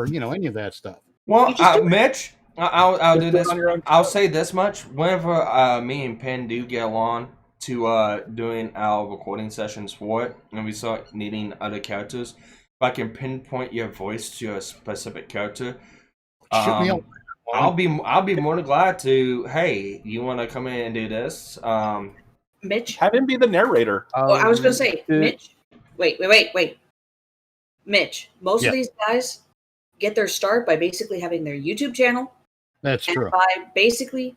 any of that stuff. Well, You just do it. Mitch, I'll do Just put it this. on your own I'll show. say this much: whenever me and Penn do get along to doing our recording sessions for it, and we start needing other characters, if I can pinpoint your voice to a specific character, Shoot me up. I'll be more than glad to. Hey, you want to come in and do this? Mitch. Have him be the narrator. Well, I was gonna Um, say, the- Mitch. Wait. Mitch. Most Yeah. of these guys get their start by basically having their YouTube channel That's and true. by basically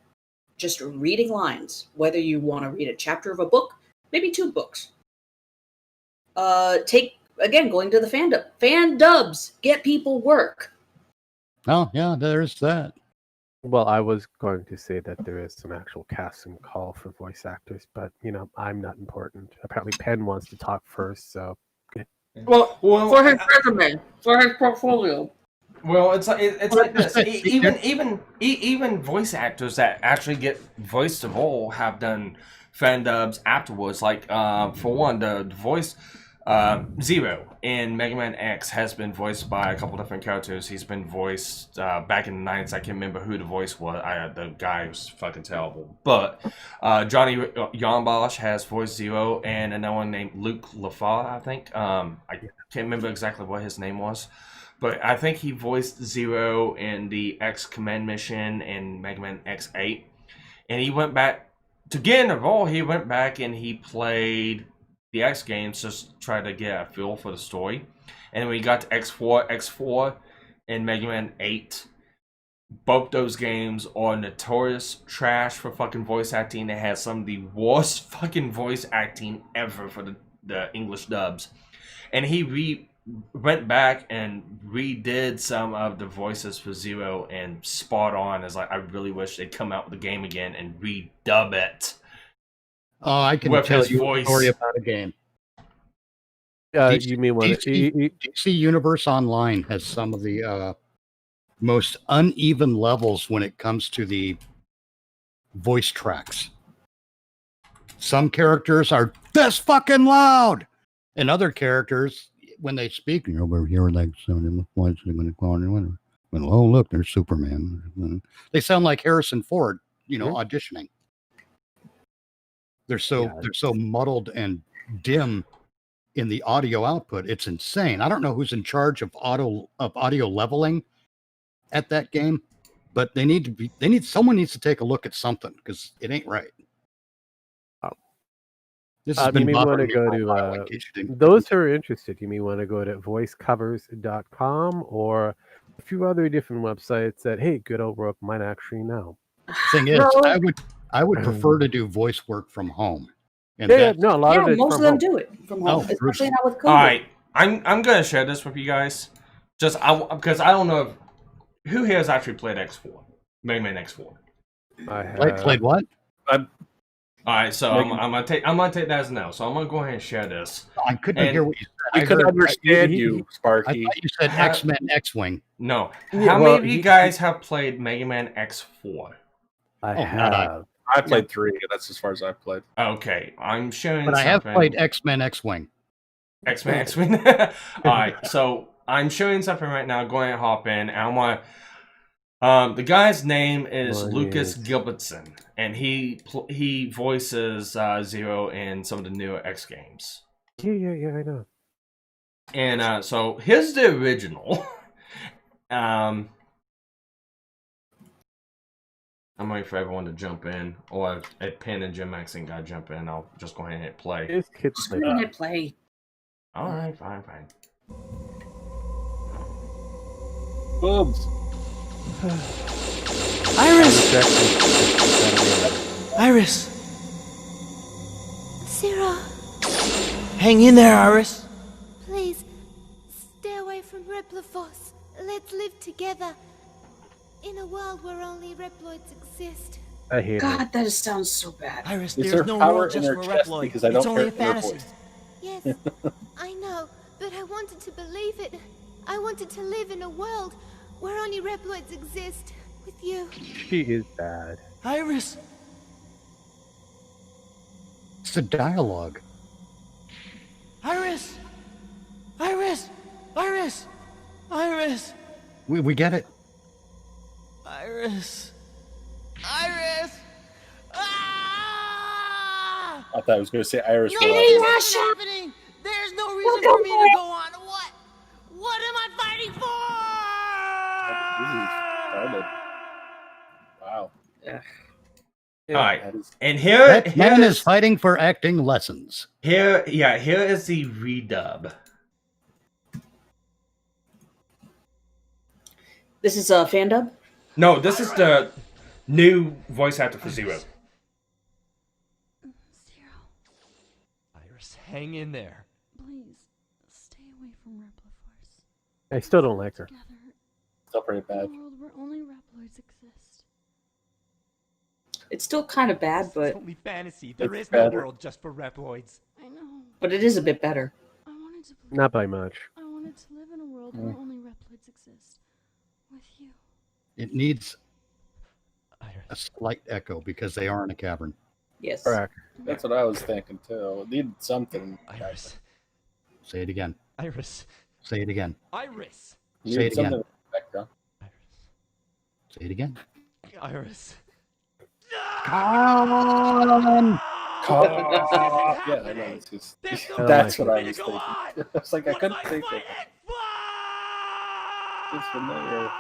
just reading lines. Whether you want to read a chapter of a book, maybe 2 books. Going to the fan dubs, get people work. Oh, yeah, there's that. Well, I was going to say that there is some actual casting call for voice actors, but I'm not important. Apparently, Penn wants to talk first, so Well, For his resume, for his portfolio. Well, it's like this. Just Even voice actors that actually get voiced the role have done fan dubs afterwards. Like for one, the voice Zero in Mega Man X has been voiced by a couple different characters. He's been voiced back in the 90s. I can't remember who the voice was. The guy was fucking terrible. But Johnny Yarnbosh has voiced Zero, and another one named Luke LaFar, I think. I can't remember exactly what his name was. But I think he voiced Zero in the X Command mission in Mega Man X8. And he went back to get in the role. He went back and he played the X games, just try to get a feel for the story. And when we got to X4 and Mega Man 8, both those games are notorious trash for fucking voice acting. They had some of the worst fucking voice acting ever for the English dubs. And he went back and redid some of the voices for Zero, and spot on. Is like, I really wish they'd come out with the game again and redub it. Oh, I can With tell his you voice. a story about a game. you mean what? DC Universe Online has some of the most uneven levels when it comes to the voice tracks. Some characters are this fucking loud, and other characters, when they speak, over here like someone wants in the corner. Oh, look, there's Superman. They sound like Harrison Ford, auditioning. They're so muddled and dim in the audio output. It's insane. I don't know who's in charge of audio leveling at that game, but someone needs to take a look at something, because it ain't right. This has you been may want to bothering me go for a while, in to case you didn't- those who are interested. You may want to go to voicecovers.com or a few other different websites that, hey, good old Rope might actually know. Thing is, I would prefer to do voice work from home. And a lot of it most from of them home. do it from home, especially now with COVID. All right, I'm gonna share this with you guys, because I don't know who here has actually played X4, Mega Man X4. I have. Played what? All right, so I'm gonna take that as no. So I'm gonna go ahead and share this. I couldn't hear what you said. We could understand you, Sparky. I thought you said X-Men X-Wing. No. Yeah, How well, many of you guys have played Mega Man X4? I have. I played 3. That's as far as I've played. Okay, I'm showing But I have played X-Men X-Wing. X-Men X-Wing. All right, so I'm showing something right now. Go ahead and hop in. And I want the guy's name is Lucas Gilbertson, and he voices Zero in some of the newer X games. Yeah, I know. And so here's the original. I'm waiting for everyone to jump in, or if Penn and Jim Max ain't got to jump in, I'll just go ahead and hit play. Just hit play. All right, fine. Boobs. Iris! Zero, Hang in there, Iris. please, stay away from Replifos. Let's live together. In a world where only Reploids exist. I hate God, that sounds so bad. Iris, Is there's there no power world in just her for chest? Reploid. Because I It's don't only a hear her fantasy. voice. Yes, I know, but I wanted to believe it. I wanted to live in a world where only Reploids exist. With you. She is bad. Iris! It's the dialogue. Iris! Iris! We get it. Iris! Iris! Ah! I thought I was going to say Irish. No, for this that. isn't happening! There's no reason for me to go on. What am I fighting for? Wow. All right, That is- and here That man is fighting for acting lessons. here is the redub. This is a fan dub? No, this is the new voice actor for Zero. Iris, hang in there. Please, stay away from Repliforce. I still don't like her. Still pretty In bad. a world where only Reploids exist. It's still kind of bad, but It's only fantasy. There It's is no better. world just for Reploids. I know. but it is a bit better. I wanted to believe. Not by much. I wanted to live in a world where only Reploids exist. With you. It needs a slight echo because they are in a cavern. Yes. Correct. That's what I was thinking too. It needed something. Iris. Say it again. Iris. Say it again. Iris. You Say need it again. something in the background. Say it again. Iris. Come on! Yeah, I know. It's just, no that's way. what I was thinking. I was like, I couldn't think of it. It's familiar.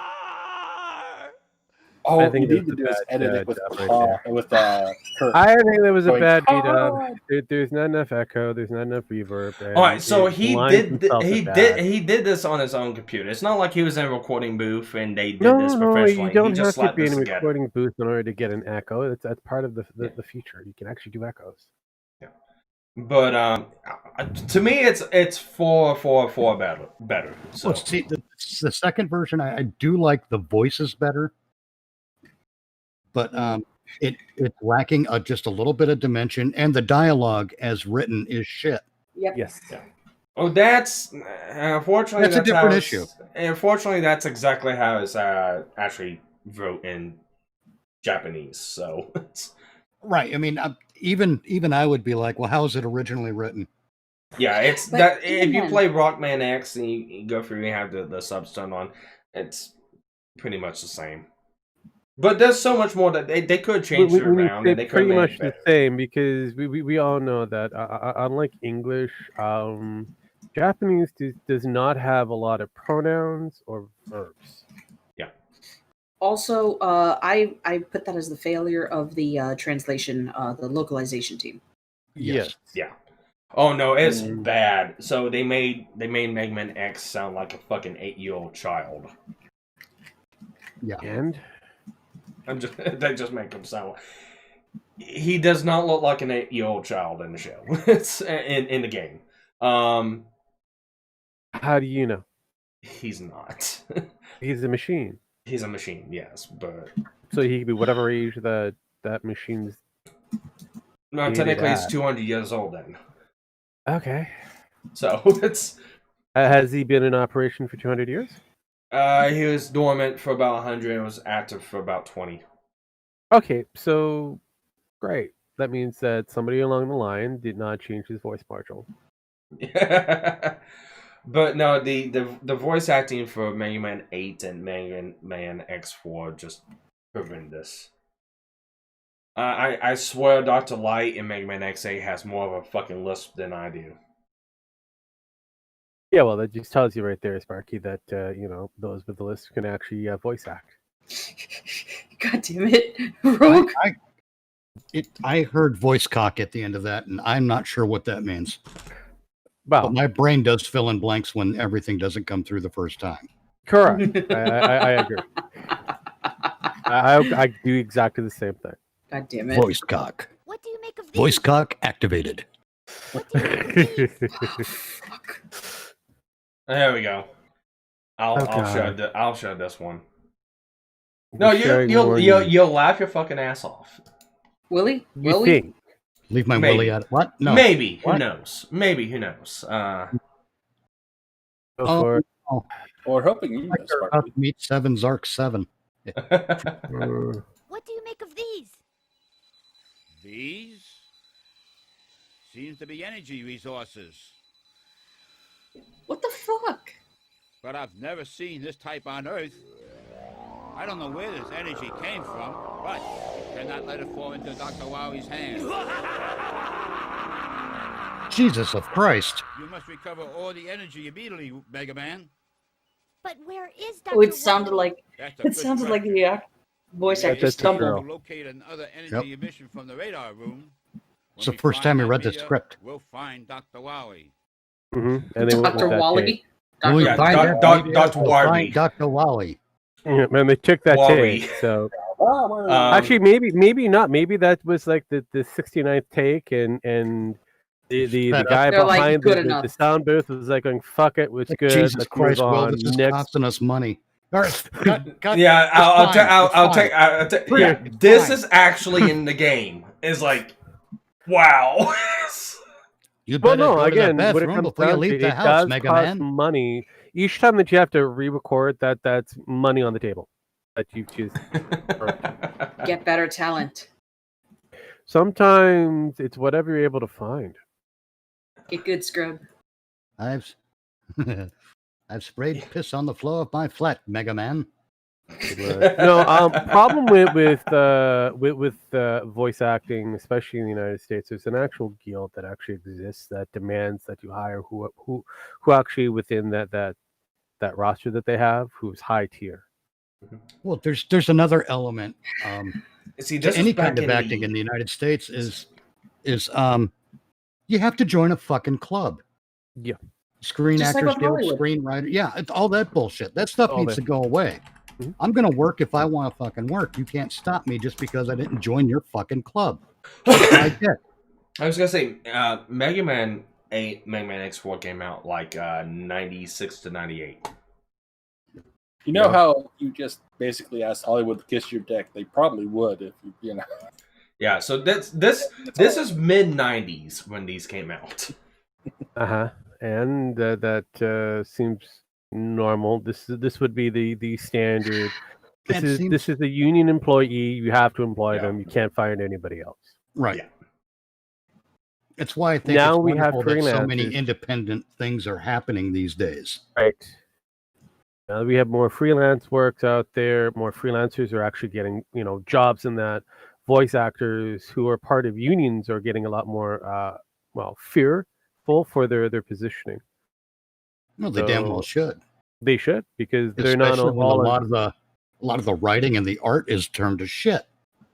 Oh, I think you it need to was do a is bad, edit it with dub right Paul, with Kurt. I think there was a Going, bad "Come redub. on!" There's not enough echo. There's not enough reverb. and All right, so it he lines did himself he as did bad. he did this on his own computer. It's not like he was in a recording booth and they did No, this no, professionally. you don't he just have to slapped be this in a together. recording booth in order to get an echo. That's part of the feature. You can actually do echoes. But to me, it's four better. So Well, see, the second version, I do like the voices better, but it's lacking just a little bit of dimension, and the dialogue as written is shit. Yep. Yes. Yeah. Oh, that's unfortunately That's a different how issue. Unfortunately, that's exactly how it's actually wrote in Japanese. So it's, Right. I mean, even I would be like, well, how is it originally written? yeah, it's But that if you even- play Rockman X and you go through and have the subs turned on, it's pretty much the same. But there's so much more that they could change it around and they could pretty make much it the better. same because we all know that unlike English, Japanese does not have a lot of pronouns or verbs. Yeah. Also, I put that as the failure of the translation, the localization team. Yes. Yeah. Oh no, it's bad. So they made Mega Man X sound like a fucking 8-year-old child. Yeah. And They just make him sound. He does not look like an 8-year-old child in the show. It's in the game. how do you know? He's not. He's a machine. He's a machine, yes, but So he could be whatever age that machine's. no, created technically he's at. 200 years old then. Okay. So it's Has he been in operation for 200 years? he was dormant for about 100 and was active for about 20. Okay, so great. That means that somebody along the line did not change his voice module. But no, the voice acting for Mega Man 8 and Mega Man X4 just horrendous. I swear Dr. Light in Mega Man X8 has more of a fucking lisp than I do. Yeah, well, that just tells you right there, Sparky, that those with the list can actually voice act. God damn it, Rogue! I heard voice cock at the end of that, and I'm not sure what that means. Well, But my brain does fill in blanks when everything doesn't come through the first time. correct. I agree. I do exactly the same thing. God damn it. Voice cock. What do you make of these? Voice cock activated. There we go. I'll God. I'll show this one. No, Sharing you'll warning. you'll laugh your fucking ass off. Willie? You Willie? think? Leave my Maybe. willy out. What? No. Maybe. What? Who knows? Maybe. Who knows? Go Oh, for it. oh. Well, we're hoping you know, You're about Sparky. to meet Seven Zark 7. What do you make of these? These? Seems to be energy resources. What the fuck? but I've never seen this type on Earth. I don't know where this energy came from, but you cannot let it fall into Dr. Wowie's hands. Jesus of Christ. You must recover all the energy immediately, Mega Man. But where is Oh, it sounded like That's a good the voice actor That's a stumbled. girl. Locate another energy emission from the radar room. It's the first time I read the script. We'll find Dr. Wowie. And they went with Dr. that Wally? take. We'll Yeah, find Dr. that baby, Dr. we'll Wally. find Dr. Wally. Yeah, man, they took that Wally. take. So Um, actually, maybe not. Maybe that was like the 69th take, and the Fed up. guy They're like, behind "Good the enough." sound booth was like going, "Fuck it, it's Like, good. Jesus Let's Christ, move Will, on." this is Next, costing us money. All right, cut, yeah, I'll take. Yeah, It's this fine. is actually in the game. Is like, wow. You well, better no. go to that Again, when it bathroom comes before you down to leave it, the it house, does Mega cost Man. money. Each time that you have to re-record, that's money on the table that you choose. Get better talent. Sometimes it's whatever you're able to find. Get good, scrub. I've sprayed piss on the floor of my flat, Mega Man. Problem with voice acting, especially in the United States, there's an actual guild that actually exists that demands that you hire who actually within that roster that they have who's high tier. Well, there's another element See, to this any is back kind of in acting the- in the United States is you have to join a fucking club. Yeah. Screen Just like Actors with Guild, Hollywood. screenwriter. Yeah, it's all that bullshit. That stuff All needs that. to go away. Mhm. I'm gonna work if I want to fucking work. You can't stop me just because I didn't join your fucking club. I did. I was gonna say, Mega Man 8, Mega Man X4 came out like 96 to 98. You know how you just basically asked Hollywood to kiss your dick? They probably would if you know. Yeah, so this is mid 90s when these came out. And that seems normal. This would be the standard. This is a union employee. You have to employ them. You can't fire anybody else. Right. Yeah. That's why I think Now it's we have wonderful that so many freelancers. independent things are happening these days. Right. Now we have more freelance works out there. More freelancers are actually getting jobs in that. Voice actors who are part of unions are getting a lot more fearful for their positioning. No, they damn well should. They should, because they're Especially not when all a lot of the writing and the art is turned to shit.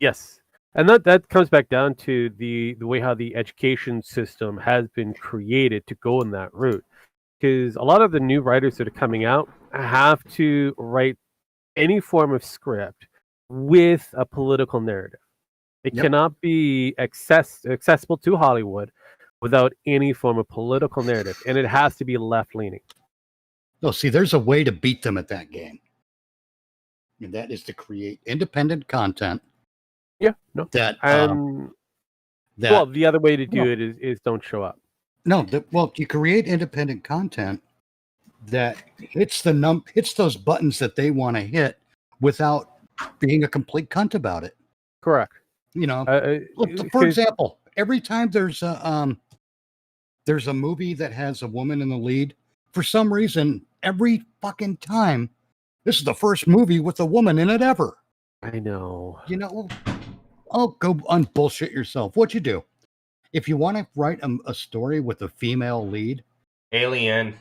Yes. And that comes back down to the way how the education system has been created to go in that route. Because a lot of the new writers that are coming out have to write any form of script with a political narrative. It cannot be accessible to Hollywood without any form of political narrative. And it has to be left-leaning. No, see, there's a way to beat them at that game. And that is to create independent content. Yeah, no. That well, the other way to do it is don't show up. No, you create independent content that hits those buttons that they want to hit without being a complete cunt about it. Correct. Look, for example, every time there's a movie that has a woman in the lead, for some reason, every fucking time, this is the first movie with a woman in it ever. I know. Go unbullshit yourself. What you do? If you want to write a story with a female lead, Alien.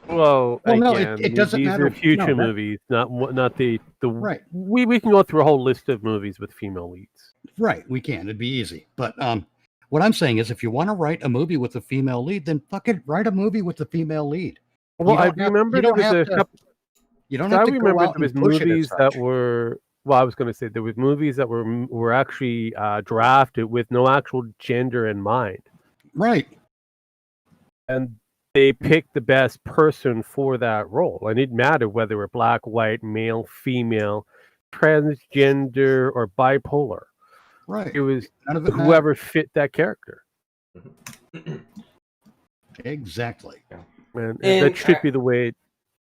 Well, no, again, it doesn't these matter. are future No, movies, not the right. We can go through a whole list of movies with female leads. Right, we can. It'd be easy. But what I'm saying is, if you want to write a movie with a female lead, then fucking write a movie with a female lead. Well, I remember there was a couple. You don't have to go out there was and push it as movies such. that were. Well, I was going to say there was movies that were actually drafted with no actual gender in mind. Right. And they picked the best person for that role. And it didn't matter whether they were black, white, male, female, transgender, or bipolar. Right. It was None of it whoever fit that character. Exactly. And that should be the way.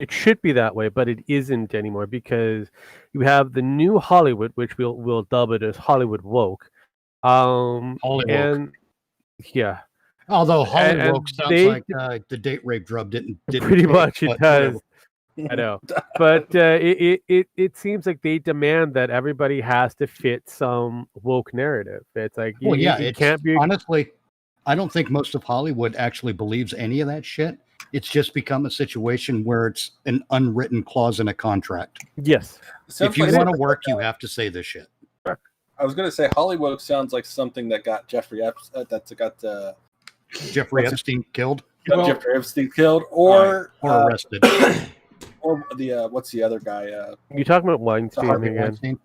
It should be that way, but it isn't anymore, because you have the new Hollywood, which we'll dub it as Hollywood woke. Hollywood. And yeah, Although And Hollywood sounds they- like the date rape drug didn't Pretty take, much it but does. whatever. I know, but it seems like they demand that everybody has to fit some woke narrative. It's like Well, yeah, it it's can't be. honestly. I don't think most of Hollywood actually believes any of that shit. It's just become a situation where it's an unwritten clause in a contract. Yes. If you want to work, you have to say this shit. I was going to say Hollywood sounds like something that got Jeffrey Epstein killed. Jeffrey Epstein killed, or arrested, or the what's the other guy? You talking about Weinstein Harvey again?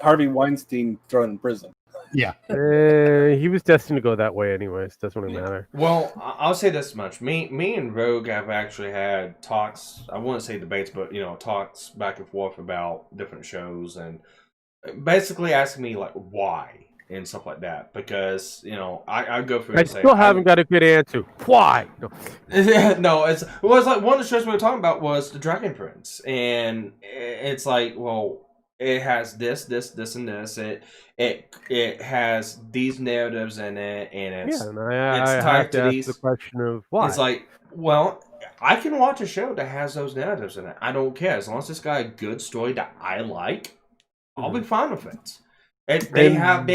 Harvey Weinstein thrown in prison. Yeah, he was destined to go that way, anyways. Doesn't really matter. Well, I'll say this much: me and Rogue have actually had talks. I wouldn't say debates, but talks back and forth about different shows, and basically asking me like why and stuff like that. Because I go through. I and say, still haven't got a good answer. Why? No. No, it was like one of the shows we were talking about was the Dragon Prince, and it's like, well, it has this, and this. It has these narratives in it, and it's and it's I tied have to to ask these. the question of why. It's like, well, I can watch a show that has those narratives in it. I don't care as long as it's got a good story that I like. I'll be fine with it. They have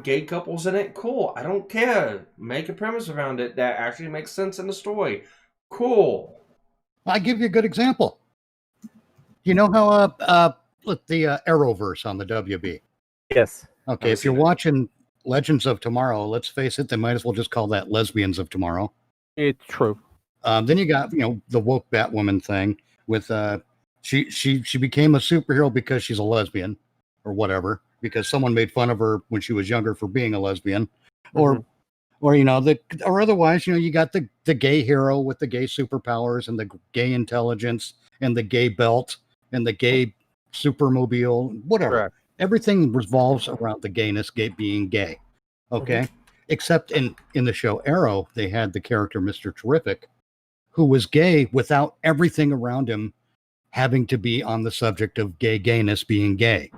gay couples in it. Cool. I don't care. Make a premise around it that actually makes sense in the story. Cool. I'll give you a good example. You know how the Arrowverse on the WB? Yes. Okay, if you're watching Legends of Tomorrow, let's face it, they might as well just call that Lesbians of Tomorrow. It's true. Then you got the woke Batwoman thing with she became a superhero because she's a lesbian or whatever, because someone made fun of her when she was younger for being a lesbian, or otherwise you got the gay hero with the gay superpowers and the gay intelligence and the gay belt and the gay supermobile, whatever. Correct. Everything revolves around the gayness, being gay. Okay. Except in the show Arrow, they had the character Mr. Terrific, who was gay without everything around him having to be on the subject of gayness being gay.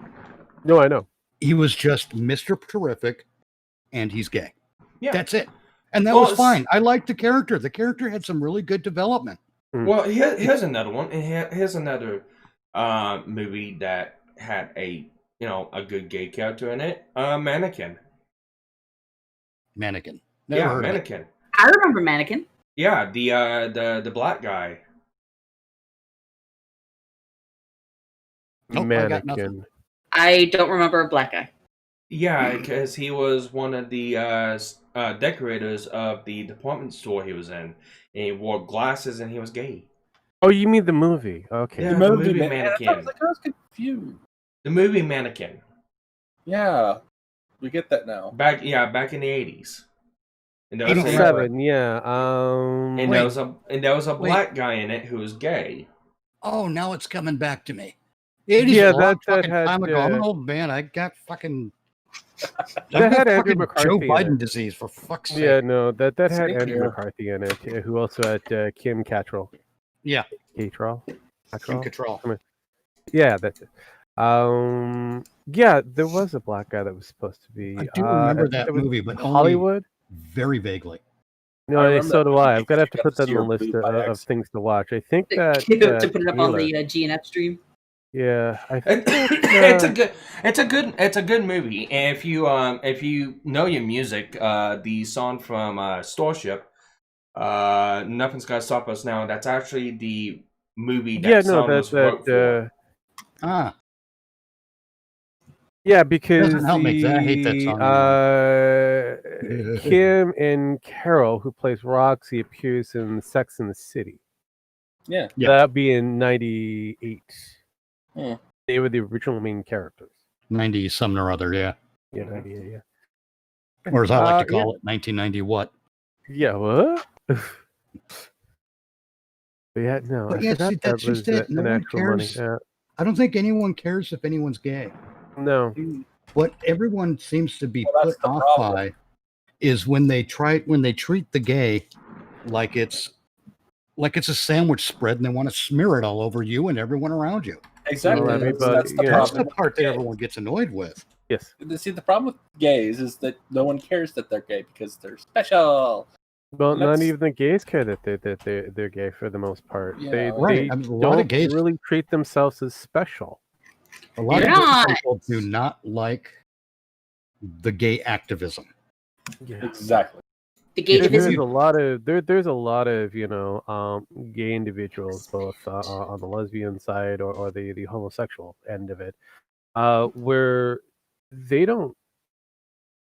No, I know. He was just Mr. Terrific, and he's gay. Yeah. That's it. And that was fine. I liked the character. The character had some really good development. Well, here's another one. And here's another movie that had a good gay character in it. Mannequin. Never Yeah, heard of it. Mannequin. I remember Mannequin. Yeah, the black guy. Nope, I got nothing. Mannequin. I don't remember a black guy. Yeah, because he was one of the decorators of the department store he was in. And he wore glasses and he was gay. Oh, you mean the movie? Okay. Yeah, the movie Mannequin. I was confused. The movie Mannequin. Yeah, we get that now. Back in the 80s. And there was 87, yeah. and there was a black guy in it who was gay. Oh, now it's coming back to me. It is Yeah, a long that fucking had, time ago. I'm an old man. I got fucking That had Andrew fucking McCarthy Joe in Biden it. disease, for fuck's sake. Yeah, no, that had Same Andrew here. McCarthy in it, who also had Kim Cattrall. Yeah. Cattrall? Kim Cattrall. Yeah, that's it. Yeah, there was a black guy that was supposed to be. I do remember think that it was movie, but only Hollywood. very vaguely. No, so do I. I've got to have to put that see on the her list boob by of things to watch. I think To that put it up on Wheeler- the GNF stream. Yeah, I think It's a good movie. And if you know your music, the song from Starship, Nothing's Gonna Stop Us Now. That's actually the movie that song was wrote for. Yeah, because Doesn't help me, 'cause I hate that song. Kim and Carol, who plays Roxy, appears in Sex and the City. Yeah. That'd be in '98. Hmm. They were the original main characters. 90 something or other, yeah. Yeah, 98, yeah. Or as I like to Yeah. call it, 1990 what? Yeah, what? But yeah, no, But I yeah, forgot see, that that's was just it. No an one actual money. cares. Yeah. I don't think anyone cares if anyone's gay. No. What everyone seems to be Well, that's put the off problem. by is when they treat the gay like it's a sandwich spread and they want to smear it all over you and everyone around you. Exactly. Well, That's everybody- the yeah. That's problem. the part that everyone gets annoyed with. Yes. See, the problem with gays is that no one cares that they're gay because they're special. Well, And not that's- even the gays care that they're gay for the most part. Yeah, they right. they I mean, a lot of don't gays- really treat themselves as special. A lot You're of gay not. people do not like the gay activism. Yeah. Exactly. The gay There's division. a lot of there's a lot of gay individuals both on the lesbian side or the homosexual end of it, where they don't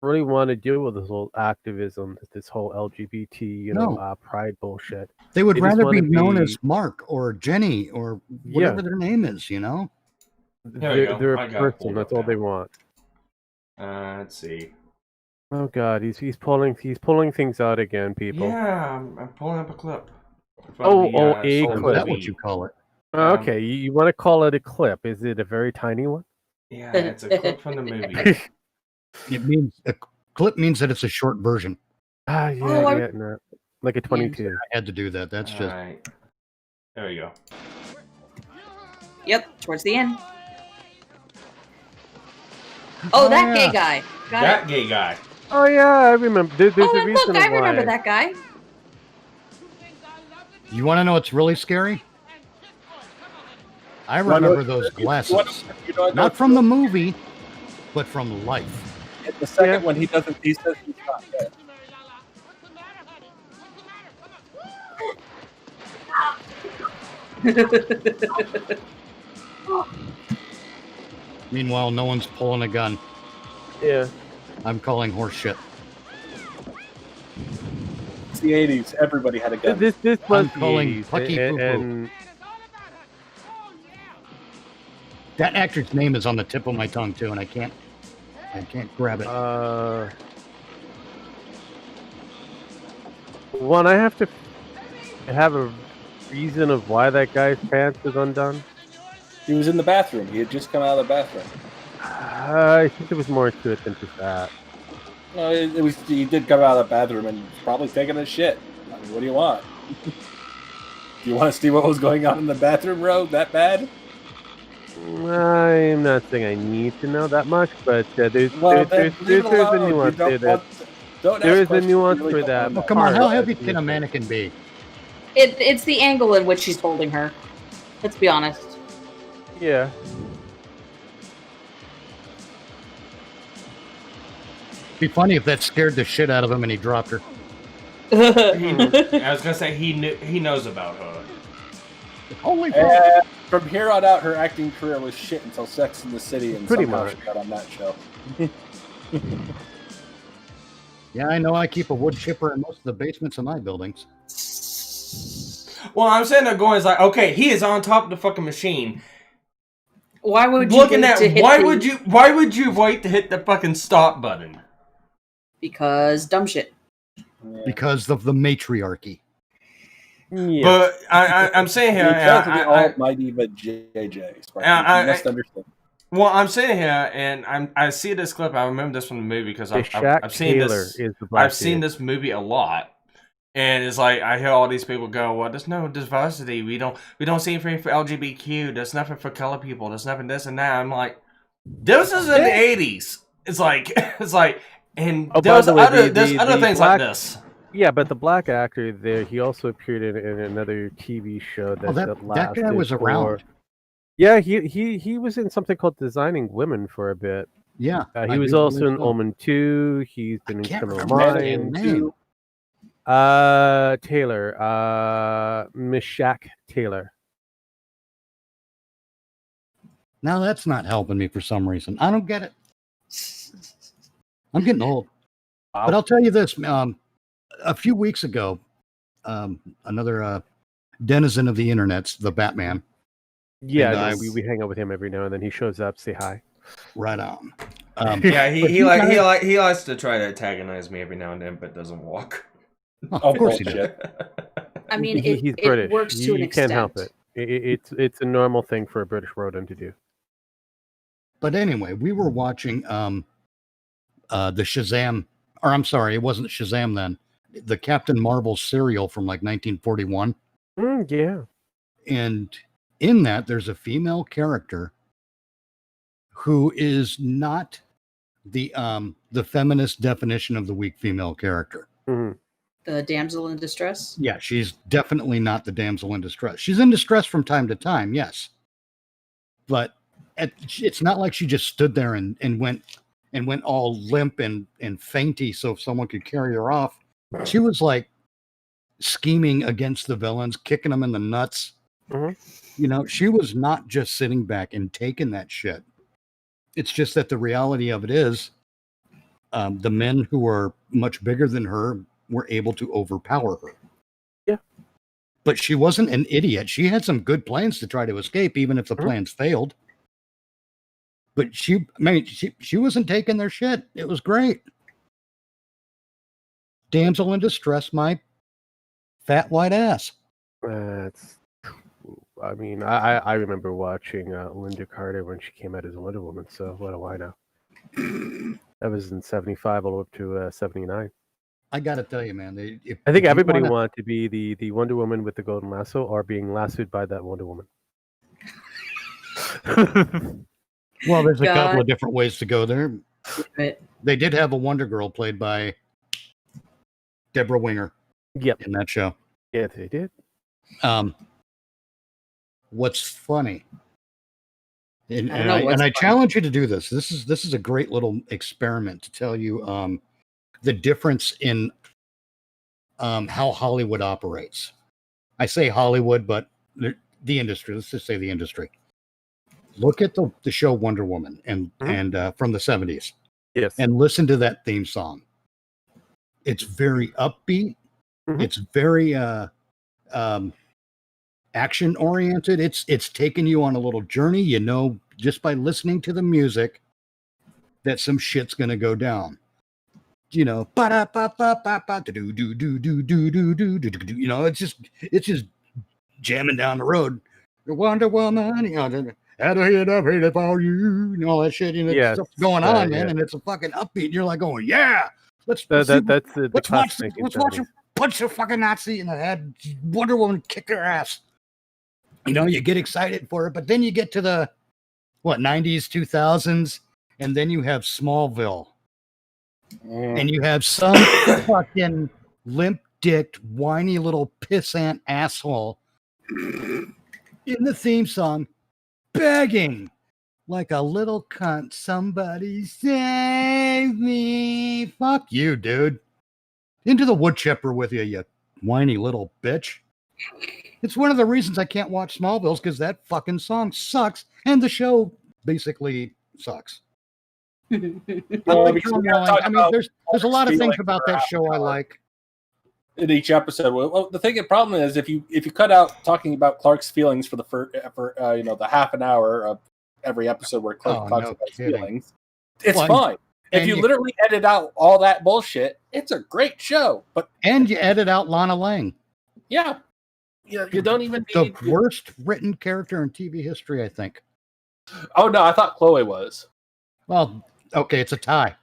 really want to deal with this whole activism, this whole LGBT No. pride bullshit. They would They just rather be wanna known as Mark or Jenny or whatever Yeah. their name is, you know? Here we go. They're I a got it person. pulled That's up all they now. want. Let's see. Oh God, he's pulling things out again, people. Yeah, I'm pulling up a clip. from Oh, the, a Soul Is clip. that what movie. you call it? Okay, you want to call it a clip? Is it a very tiny one? Yeah, it's a clip from the movie. It means a clip means that it's a short version. Ah, yeah, no, like a 22. I had to do that. That's just Alright. There we go. Yep, towards the end. Oh, that yeah. gay guy. Got That it. gay guy. Oh yeah, I remember. There's Oh, a and reason look, I remember why. that guy. You want to know what's really scary? I remember those glasses. Not from the movie, but from life. The second one, he says he's not gay. Meanwhile, no one's pulling a gun. Yeah. I'm calling horse shit. It's the 80s. Everybody had a gun. This was I'm the calling 80s, Pucky and- Poo Poo. and That actor's name is on the tip of my tongue too, and I can't grab it. one, I have to have a reason of why that guy's pants is undone. He was in the bathroom. He had just come out of the bathroom. I think there was more to it than just that. No, it was. He did come out of the bathroom and was probably taking a shit. I mean, what do you want? Do you want to see what was going on in the bathroom, Ro? That bad? I'm not saying I need to know that much, but there's Well, there's then leave it a alone. You nuance don't there that don't there ask is a questions you nuance really for don't that. want to know. Come on, how part heavy that's can a missing. mannequin be? It's the angle in which she's holding her. Let's be honest. Yeah. Be funny if that scared the shit out of him and he dropped her. I was gonna say he knows about her. Holy From here on out, her acting career was shit until Sex in the City, and Pretty somehow much. she got on that show. Yeah, I know. I keep a wood chipper in most of the basements of my buildings. Well, I'm sitting there going, it's like, okay, he is on top of the fucking machine. Why would you Looking wait at to hit why the- would you wait to hit the fucking stop button? Because dumb shit. Because of the matriarchy. Yeah. But I'm saying here, Because of the I- almighty JJ. Sparky. I- You must understand. well, I'm sitting here and I see this clip. I remember this from the movie because I've Shaq seen Taylor this. is the black I've seen dude. this movie a lot, and it's like I hear all these people go, "Well, there's no diversity. We don't see anything for LGBTQ. There's nothing for color people. There's nothing this and that." I'm like, this is in the '80s. It's like and Oh, by there's the way, other the things black, like this. Yeah, but the black actor there, he also appeared in another TV show that, that guy lasted was around. Yeah, he was in something called Designing Women for a bit. Yeah. He I was do also in believe so. Omen 2. He's been in can't Criminal remember his Minds. name. Taylor. Meshach Taylor. Now that's not helping me for some reason. I don't get it. I'm getting old. But I'll tell you this. A few weeks ago, another denizen of the internets, the Batman. Yeah, and no, I- we hang out with him every now and then. He shows up, say hi. Right on. Yeah, but he guys- likes to try to antagonize me every now and then, but doesn't walk. Of course he does. I mean, He's it British. works to an You extent. can't help it. It's a normal thing for a British rodent to do. But anyway, we were watching the Shazam, or I'm sorry, it wasn't Shazam then. The Captain Marvel serial from like 1941. Yeah. And in that, there's a female character who is not the feminist definition of the weak female character. The damsel in distress. Yeah, she's definitely not the damsel in distress. She's in distress from time to time, yes, but it's not like she just stood there and went all limp and fainty so someone could carry her off. She was like scheming against the villains, kicking them in the nuts. You know, she was not just sitting back and taking that shit. It's just that the reality of it is, the men who are much bigger than her were able to overpower her. Yeah. But she wasn't an idiot. She had some good plans to try to escape, even if the plans failed. But she wasn't taking their shit. It was great. Damsel in distress, my fat white ass. I mean, I remember watching Linda Carter when she came out as Wonder Woman, so what do I know? That was in 75 all the way up to 79. I gotta tell you, man. I think everybody wanted to be the Wonder Woman with the golden lasso or being lassoed by that Wonder Woman. Well, there's a couple of different ways to go there. Right. They did have a Wonder Girl played by Deborah Winger. Yep. In that show. Yeah, they did. What's funny, and I challenge you to do this. This is a great little experiment to tell you the difference in how Hollywood operates. I say Hollywood, but the industry. Let's just say the industry. Look at the show Wonder Woman and from the 70s. Yes. And listen to that theme song. It's very upbeat. It's very action oriented. It's taking you on a little journey. You know, just by listening to the music, that some shit's gonna go down. You know, you know, it's just jamming down the road. Wonder Woman, you know, had to hit up here for you, and all that shit. You know, stuff's going on, man, and it's a fucking upbeat. And you're like, going, yeah, let's watch a bunch of fucking Nazi in the head. Wonder Woman kick their ass. You know, you get excited for it, but then you get to the 90s, 2000s, and then you have Smallville, and you have some fucking limp-dicked, whiny little pissant asshole in the theme song, begging like a little cunt, somebody save me. Fuck you, dude. Into the wood chipper with you, you whiny little bitch. It's one of the reasons I can't watch Smallville, because that fucking song sucks, and the show basically sucks. I mean, there's a lot of things about that show I like. In each episode, well, the problem is if you cut out talking about Clark's feelings for the half an hour of every episode where Clark talks about his feelings, it's fine. If you literally edit out all that bullshit, it's a great show. And you edit out Lana Lang. Yeah, you don't even need the worst written character in TV history, I think. Oh no, I thought Chloe was. Well, okay, it's a tie.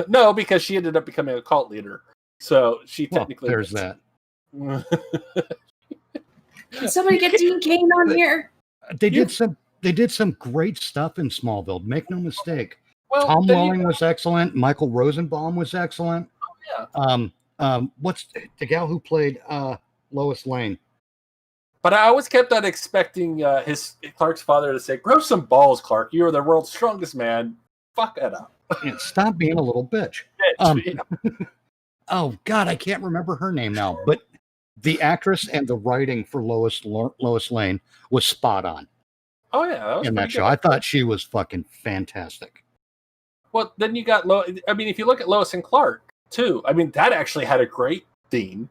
No, because she ended up becoming a cult leader. So she technically there's that. Can somebody get Dean Cain on here? They did some great stuff in Smallville. Make no mistake. Well, Tom Welling was excellent. Michael Rosenbaum was excellent. Oh, yeah. What's the gal who played Lois Lane? But I always kept on expecting Clark's father to say, "Grow some balls, Clark. You are the world's strongest man. Fuck it up. Yeah, stop being a little bitch." Oh God, I can't remember her name now. But the actress and the writing for Lois Lane was spot on. Oh yeah, that was in that show. good. I thought she was fucking fantastic. Well, then you got if you look at Lois and Clark too, I mean that actually had a great theme.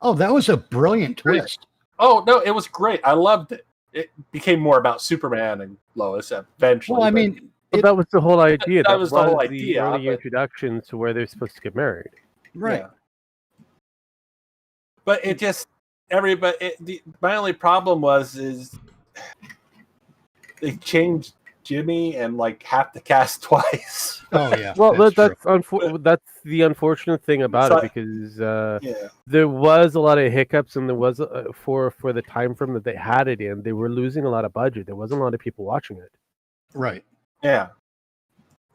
Oh, that was a brilliant twist. Oh no, it was great. I loved it. It became more about Superman and Lois eventually. Well, I mean, that was the whole idea. That was the whole idea. The early introduction to where they're supposed to get married. Right. Yeah. But it just my only problem is they changed Jimmy and like half the cast twice. Oh yeah. Well, that's the unfortunate thing about it, because there was a lot of hiccups, and there was for the time frame that they had it in, they were losing a lot of budget. There wasn't a lot of people watching it. Right. Yeah.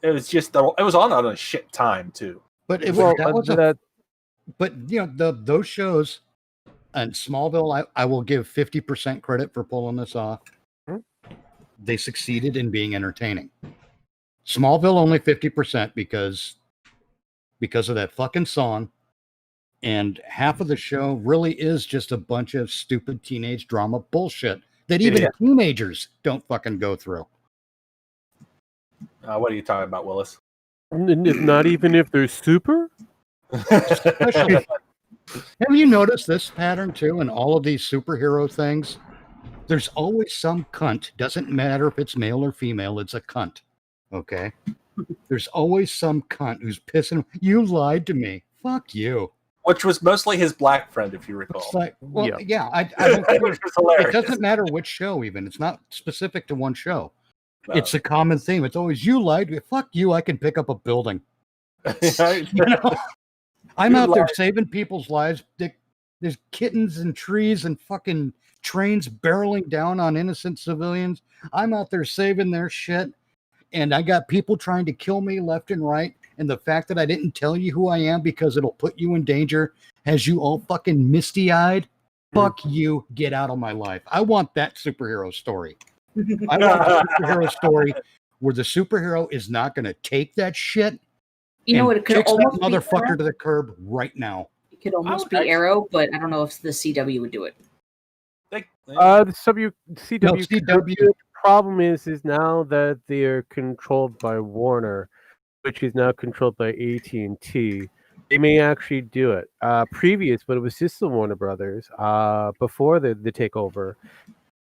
It was just it was on a shit time too. But it Well, that was that- but you know those shows and Smallville, I will give 50% credit for pulling this off. They succeeded in being entertaining. Smallville only 50% because of that fucking song, and half of the show really is just a bunch of stupid teenage drama bullshit that even teenagers don't fucking go through. What are you talking about, Willis? Not even if they're super? Especially, have you noticed this pattern too in all of these superhero things? There's always some cunt, doesn't matter if it's male or female, it's a cunt. Okay? There's always some cunt who's pissing, you lied to me. Fuck you. Which was mostly his black friend, if you recall. It's like, well, yeah, I don't care. Which was hilarious. It doesn't matter which show, even. It's not specific to one show. No. It's a common theme. It's always, you lied to me. Fuck you, I can pick up a building. You know? I'm out there saving people's lives. There's kittens and trees and fucking trains barreling down on innocent civilians. I'm out there saving their shit. And I got people trying to kill me left and right. And the fact that I didn't tell you who I am because it'll put you in danger has you all fucking misty-eyed. Fuck you. Get out of my life. I want that superhero story. I want a superhero story where the superhero is not going to take that shit. You know what? It could kicks almost that be motherfucker Arrow. to the curb right now. It could almost be Arrow, but I don't know if the CW would do it. The No, CW. CW. The problem is now that they are controlled by Warner, which is now controlled by AT&T. They may actually do it. Previous, but it was just the Warner Brothers. Before the takeover,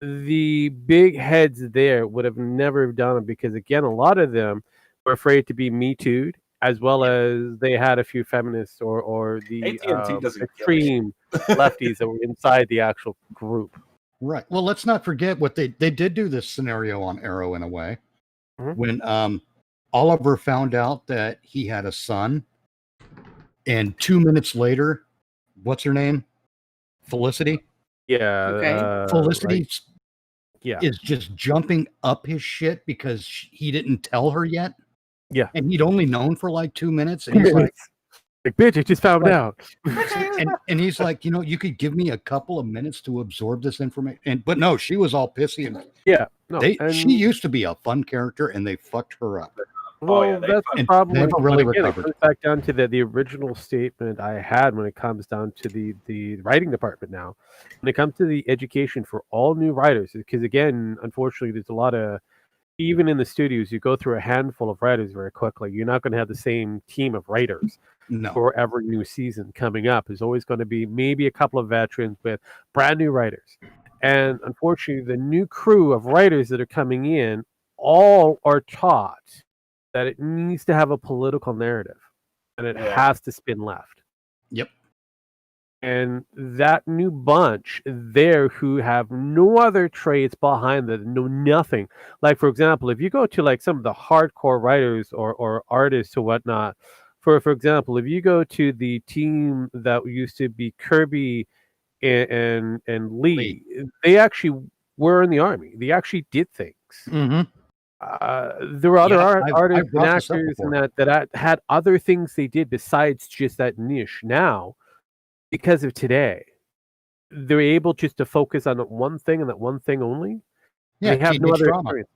the big heads there would have never done it because, again, a lot of them were afraid to be Me Too'd, as well as they had a few feminists or the AT&T doesn't give a extreme lefties that were inside the actual group. Right. Well, let's not forget what they did do this scenario on Arrow in a way. When Oliver found out that he had a son, and 2 minutes later, what's her name? Felicity? Yeah. Felicity Yeah. is just jumping up his shit because he didn't tell her yet. Yeah. And he'd only known for like 2 minutes. And he's like, bitch, I just found out. and he's like, you know, you could give me a couple of minutes to absorb this information. But no, she was all pissy. And yeah. No, she used to be a fun character and they fucked her up. Well, that's the and problem. never But really again, recovered. it comes back down to the original statement I had when it comes down to the writing department now. When it comes to the education for all new writers, because again, unfortunately, there's a lot of, even in the studios, you go through a handful of writers very quickly. You're not going to have the same team of writers for every new season coming up. There's always going to be maybe a couple of veterans with brand new writers. And unfortunately, the new crew of writers that are coming in all are taught that it needs to have a political narrative and it has to spin left. Yep. And that new bunch there who have no other traits behind them, know nothing. Like, for example, if you go to like some of the hardcore writers or artists or whatnot, for example, if you go to the team that used to be Kirby and Lee, they actually were in the army. They actually did things. Mm-hmm. There were other I've artists and brought this up actors before. and that had other things they did besides just that niche. Now, because of today, they're able just to focus on that one thing and that one thing only. Yeah, they have no teenage other drama. experience.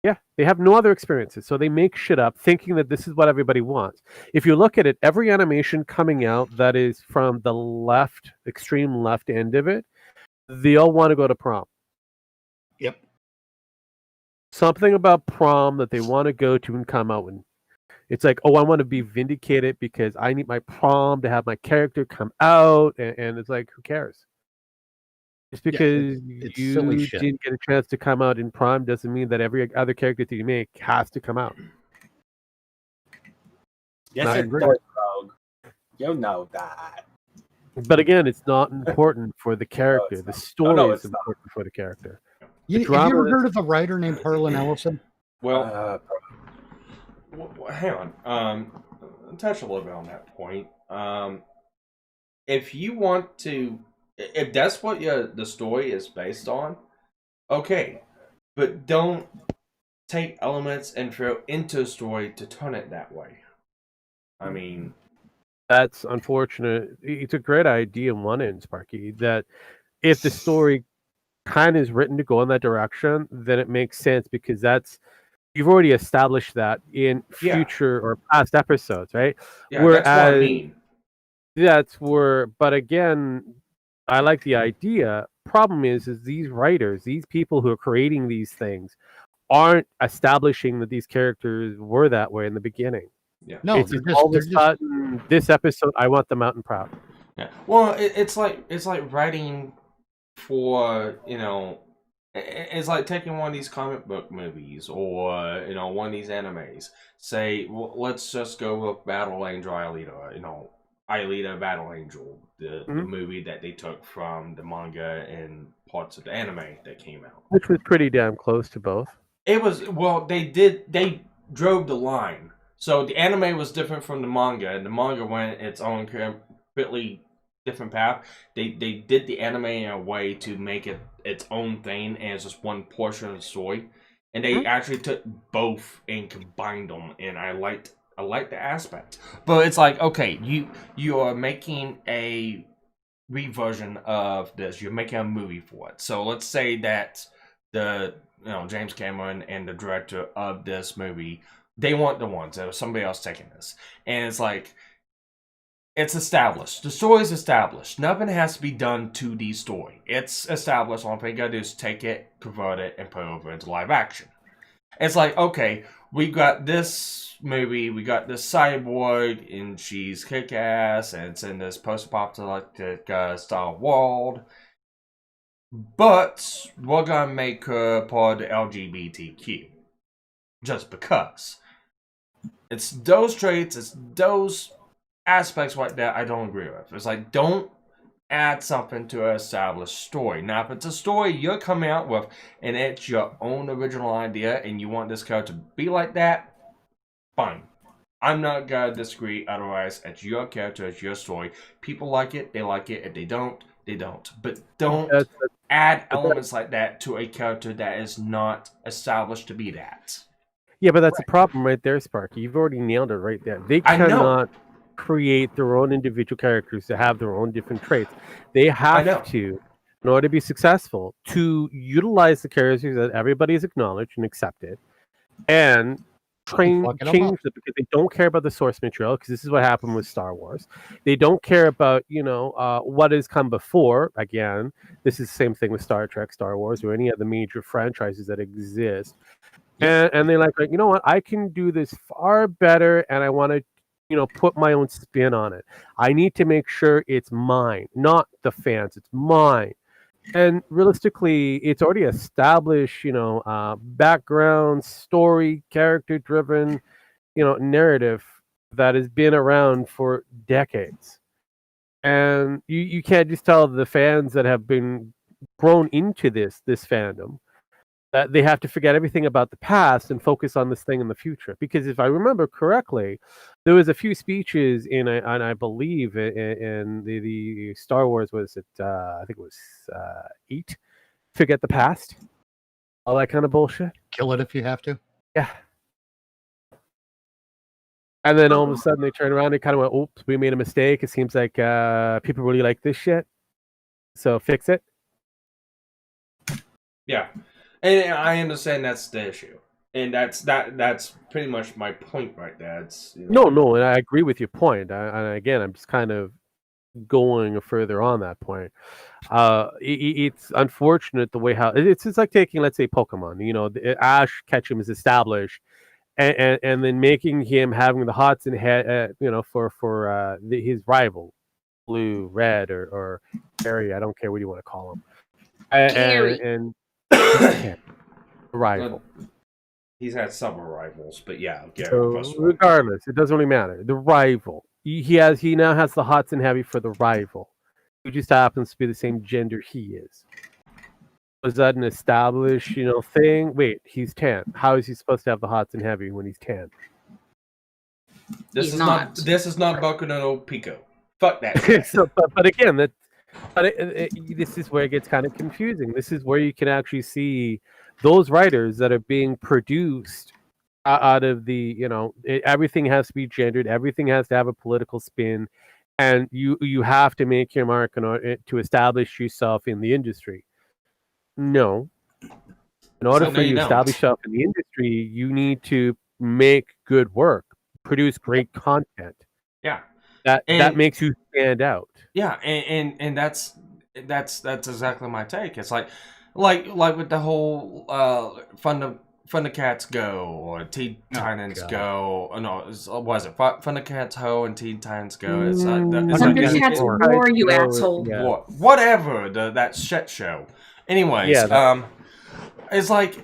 Yeah, they have no other experiences. So they make shit up thinking that this is what everybody wants. If you look at it, every animation coming out that is from the left, extreme left end of it, they all want to go to prom. Yep. Something about prom that they want to go to and come out and it's like, oh, I want to be vindicated because I need my prom to have my character come out, and it's like, who cares? Just because it's you silly shit. didn't get a chance to come out in prom doesn't mean that every other character that you make has to come out. Yes, I it agree. does, Rogue. You know that. But again, it's not important for the character. The story no, is it's not. important for the character. You, The have you drama ever is- heard of a writer named Harlan Ellison? Well, hang on. Touch a little bit on that point. If you want to, if that's what the story is based on, okay, but don't take elements and throw into a story to turn it that way. I mean, That's unfortunate. It's a great idea in one end, Sparky, that if the story kind of is written to go in that direction, then it makes sense because you've already established that in Yeah. future or past episodes, right? yeah, that's what I Whereas mean. that's where, but again, I like the idea. Problem is these writers, these people who are creating these things, aren't establishing that these characters were that way in the beginning. Yeah. No, It's they're just all of a just sudden, this episode, I want them out and proud. Yeah. Well, it's like writing for it's like taking one of these comic book movies or one of these animes. Say, well, let's just go with Battle Angel Alita. Alita Battle Angel, the movie that they took from the manga and parts of the anime that came out. Which was pretty damn close to both. It was they drove the line. So the anime was different from the manga, and the manga went its own completely different path. They did the anime in a way to make it its own thing, and it's just one portion of the story. And they actually took both and combined them, and I liked the aspect. But it's like, okay, you are making a reversion of this. You're making a movie for it. So let's say that the James Cameron and the director of this movie, they weren't the ones. There was somebody else taking this. And it's like, it's established. The story's established. Nothing has to be done to the story. It's established. All you gotta do is take it, convert it, and put it over into live action. It's like, okay, we got this movie, we got this cyborg, and she's kick-ass, and it's in this post-apocalyptic style world. But we're gonna make her part of the LGBTQ. Just because. It's those traits, it's those aspects like that I don't agree with. It's like, don't add something to an established story. Now, if it's a story you're coming out with and it's your own original idea and you want this character to be like that, fine. I'm not gonna disagree. Otherwise, it's your character, it's your story. People like it, they like it. If they don't, they don't. But don't add elements like that to a character that is not established to be that. Yeah, but that's a problem right there, Sparky. You've already nailed it right there. They I know. cannot create their own individual characters to have their own different traits. They have to, in order to be successful, to utilize the characters that everybody has acknowledged and accepted, and change them because they don't care about the source material. Because this is what happened with Star Wars. They don't care about what has come before. Again, this is the same thing with Star Trek, Star Wars, or any of the major franchises that exist. And they're like, you know what? I can do this far better, and I want to put my own spin on it. I need to make sure it's mine, not the fans. It's mine. And realistically, it's already established, background, story, character-driven, narrative that has been around for decades. And you can't just tell the fans that have been grown into this fandom that they have to forget everything about the past and focus on this thing in the future. Because if I remember correctly, there was a few speeches and I believe in the Star Wars, was it? I think it was 8. Forget the past, all that kind of bullshit. Kill it if you have to. Yeah. And then all of a sudden they turn around and kind of went, "Oops, we made a mistake. It seems like people really like this shit, so fix it." Yeah. And I understand that's the issue, and that's pretty much my point right there. It's No, and I agree with your point. And again, I'm just kind of going further on that point. It's unfortunate the way how it's like taking, let's say, Pokemon. Ash Ketchum is established, and then making him having the hots in head, for his rival, Blue, Red, or Gary. I don't care what you want to call him. And rival. He's had several rivals, but yeah. So regardless, it doesn't really matter. The rival. He now has the hots and heavy for the rival, who just happens to be the same gender he is. Was that an established, thing? Wait, he's 10. How is he supposed to have the hots and heavy when he's 10? This is not Boku no Pico. Fuck that. But again, this is where it gets kind of confusing. This is where you can actually see those writers that are being produced out of the, everything has to be gendered, everything has to have a political spin, and you have to make your mark in order to establish yourself in the industry. No. In order So, for no, you you to don't. establish yourself in the industry, you need to make good work, produce great content. Yeah. That makes you stand out. Yeah, and that's exactly my take. It's like with the whole Thundercats Go or Teen Titans God. Go. Oh, no, was it Thundercats Ho and Teen Titans Go? It's Thundercats War, you asshole. War, whatever that shit show. Anyways, it's like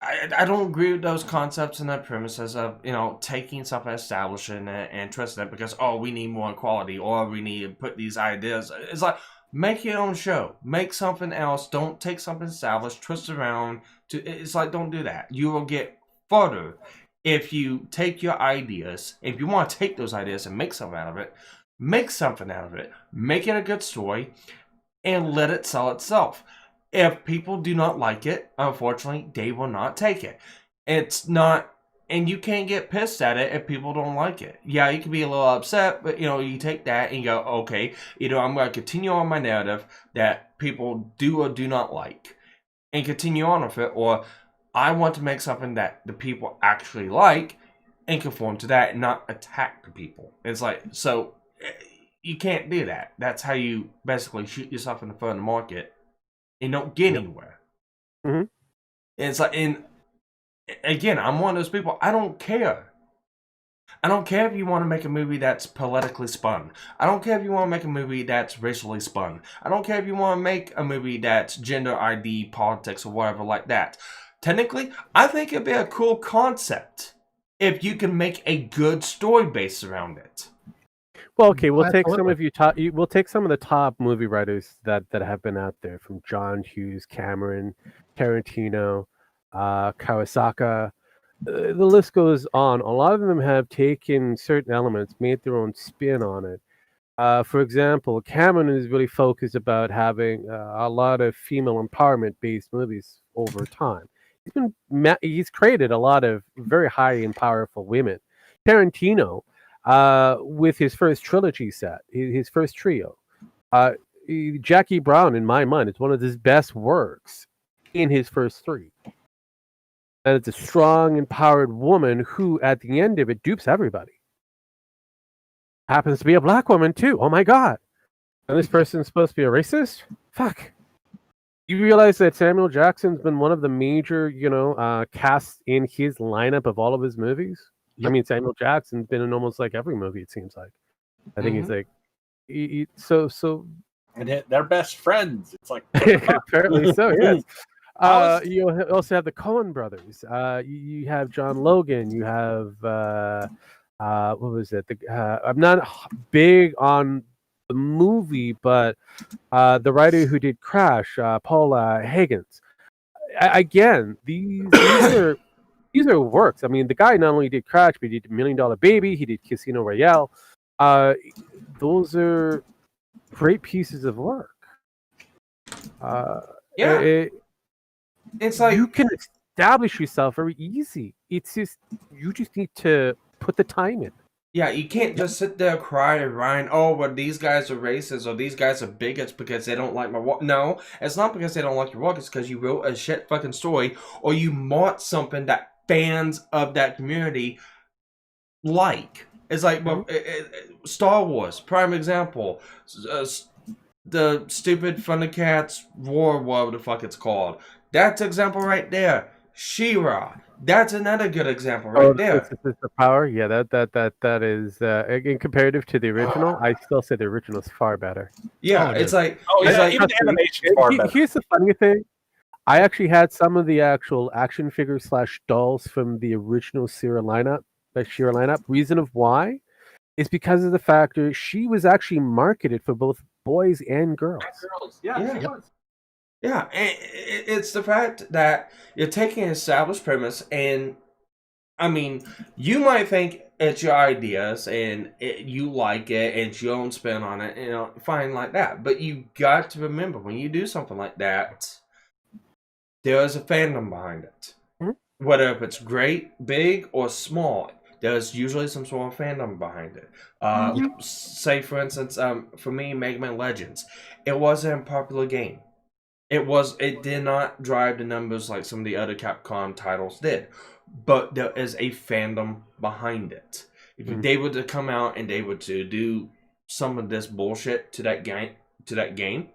I don't agree with those concepts and that premises of taking something, establishing it, and trusting it because we need more quality or we need to put these ideas. It's like make your own show, make something else. Don't take something established, twist it around. It's like don't do that. You will get further if you take your ideas. If you want to take those ideas and make something out of it, make something out of it. Make it a good story, and let it sell itself. If people do not like it, unfortunately, they will not take it. It's not, and you can't get pissed at it if people don't like it. Yeah, you can be a little upset, but you take that and you go, okay, I'm going to continue on my narrative that people do or do not like, and continue on with it, or I want to make something that the people actually like and conform to that and not attack the people. It's like, so you can't do that. That's how you basically shoot yourself in the foot in the market and don't get anywhere. Mm-hmm. And it's like, and again, I'm one of those people. I don't care. I don't care if you want to make a movie that's politically spun. I don't care if you want to make a movie that's racially spun. I don't care if you want to make a movie that's gender ID, politics, or whatever like that. Technically, I think it'd be a cool concept if you can make a good story based around it. Well, okay, we'll take some of we'll take some of the top movie writers that have been out there, from John Hughes, Cameron, Tarantino, Kawasaki. The list goes on. A lot of them have taken certain elements, made their own spin on it. For example, Cameron is really focused about having a lot of female empowerment-based movies over time. He's created a lot of very high and powerful women. Tarantino, with his first trilogy set, his first trio, Jackie Brown, in my mind, is one of his best works in his first three. And it's a strong, empowered woman who, at the end of it, dupes everybody. Happens to be a black woman, too. Oh, my God. And this person's supposed to be a racist? Fuck. You realize that Samuel Jackson's been one of the major, casts in his lineup of all of his movies? Yep. I mean, Samuel Jackson's been in almost like every movie, it seems like. I think he's like... So... And they're best friends. It's like... Apparently so, yes. You also have the Coen brothers. You have John Logan. You have what was it? I'm not big on the movie, but the writer who did Crash, Paul Higgins. Again, these are works. I mean, the guy not only did Crash, but he did $1 Million Baby. He did Casino Royale. Those are great pieces of work. It's like you can establish yourself very easy. It's just you just need to put the time in. Yeah, you can't just sit there cry and whine, oh, well, these guys are racist or these guys are bigots because they don't like my work. No, it's not because they don't like your work. It's because you wrote a shit fucking story or you want something that fans of that community like. It's like Star Wars, prime example. The stupid Thundercats War, whatever the fuck it's called. That's an example right there. She-Ra. That's another good example right there. This is the power. Yeah, that is in comparative to the original. I still say the original is far better. Yeah, it's like even the animation is far better. Here's the funny thing. I actually had some of the actual action figures / dolls from the original She-Ra lineup. Reason of why is because of the fact that she was actually marketed for both boys and girls. Yeah. Yeah, it's the fact that you're taking an established premise, and I mean, you might think it's your ideas and you like it and it's your own spin on it, fine like that. But you got to remember when you do something like that, there is a fandom behind it. Whether if it's great, big, or small, there's usually some sort of fandom behind it. Say, for instance, for me, Mega Man Legends, it wasn't a popular game. It did not drive the numbers like some of the other Capcom titles did, but there is a fandom behind it. If they were to come out and they were to do some of this bullshit to that game,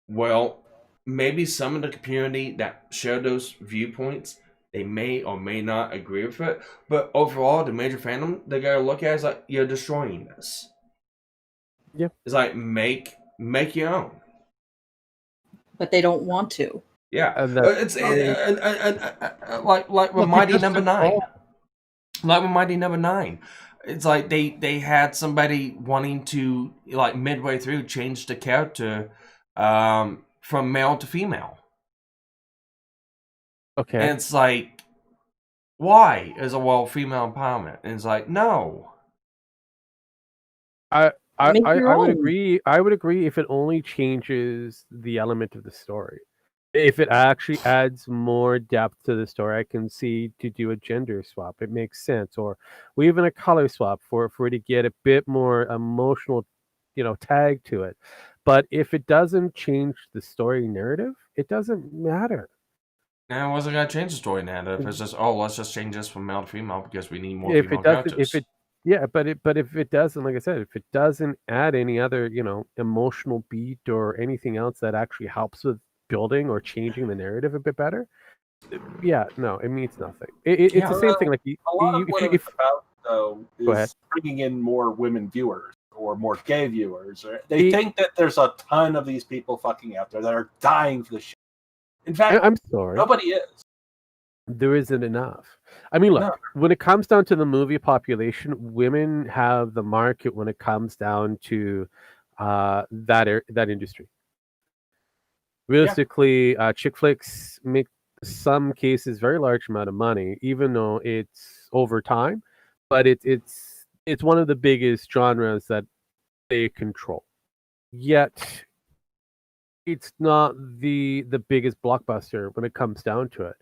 well, maybe some of the community that share those viewpoints, they may or may not agree with it. But overall, the major fandom, they gotta look at it as like, you're destroying this. Yeah. It's like, make your own. But they don't want to. Yeah. It's like with Mighty Number 9. Like with Mighty Number 9. It's like they had somebody wanting to, like, midway through, change the character from male to female. Okay. And it's like, why? Is female empowerment. And it's like, no. I Make your would own. agree. I would agree if it only changes the element of the story. If it actually adds more depth to the story, I can see to do a gender swap. It makes sense, or even a color swap for it to get a bit more emotional, tag to it. But if it doesn't change the story narrative, it doesn't matter. And it wasn't gonna change the story narrative. It's just, let's just change this from male to female because we need more If female it doesn't, characters. but if it doesn't, like I said, if it doesn't add any other, emotional beat or anything else that actually helps with building or changing the narrative a bit better, no, it means nothing. It's the same thing. Like a lot of what it's about, though, Go ahead. is bringing in more women viewers or more gay viewers. They think that there's a ton of these people fucking out there that are dying for the shit. In fact, I'm sorry, nobody is. there isn't enough. I mean, look, when it comes down to the movie population, women have the market when it comes down to that industry. Realistically, chick flicks make some cases very large amount of money, even though it's over time. But it's one of the biggest genres that they control. Yet, it's not the biggest blockbuster when it comes down to it.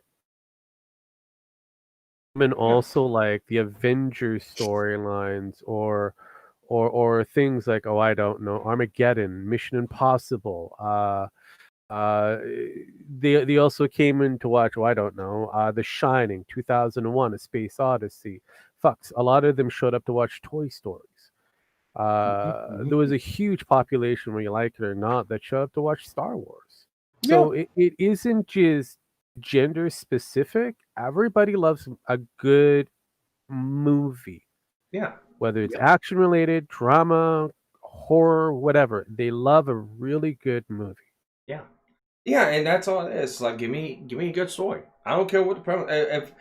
And also like the Avengers storylines or things like, I don't know, Armageddon, Mission Impossible. They also came in to watch, I don't know, The Shining, 2001, A Space Odyssey. Fucks, a lot of them showed up to watch Toy Stories. There was a huge population, whether you like it or not, that showed up to watch Star Wars. So it isn't just gender specific. Everybody loves a good movie. Yeah. Whether it's action related, drama, horror, whatever. They love a really good movie. Yeah. Yeah, and that's all it is. Like, give me a good story. I don't care what the premise. If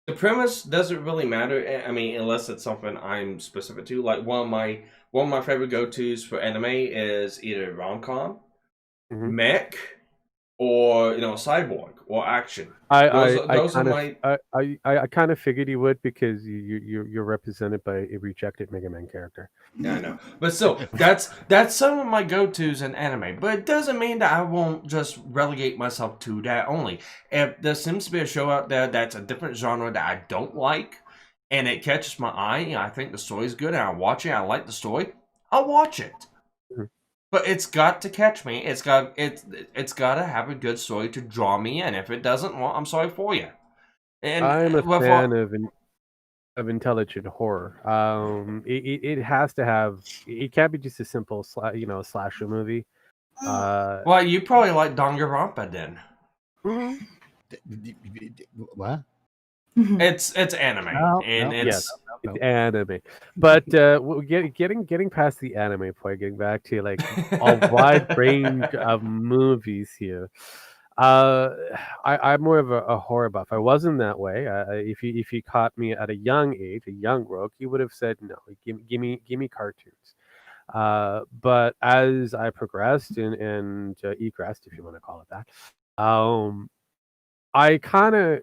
the premise doesn't really matter, I mean, unless it's something I'm specific to. Like one of my favorite go-tos for anime is either rom-com, mech, or cyborg or action. I kind of figured you would, because you're represented by a rejected Mega Man character. Yeah, I know, but still, that's some of my go-tos in anime. But it doesn't mean that I won't just relegate myself to that only. If there seems to be a show out there that's a different genre that I don't like, and it catches my eye, and I think the story's good, and I watch it, I like the story, I'll watch it. But it's got to catch me. It's got to have a good story to draw me in. If it doesn't, well, I'm sorry for you. And I'm a fan of intelligent horror. It has to have. It can't be just a simple slasher movie. Well, you probably like Danganronpa then. What? It's anime, and it's anime. But getting past the anime point, getting back to like a wide range of movies here. I'm more of a horror buff. I wasn't that way. If you caught me at a young age, a young rogue, you would have said no. Give me cartoons. But as I progressed and egressed, if you want to call it that, I kind of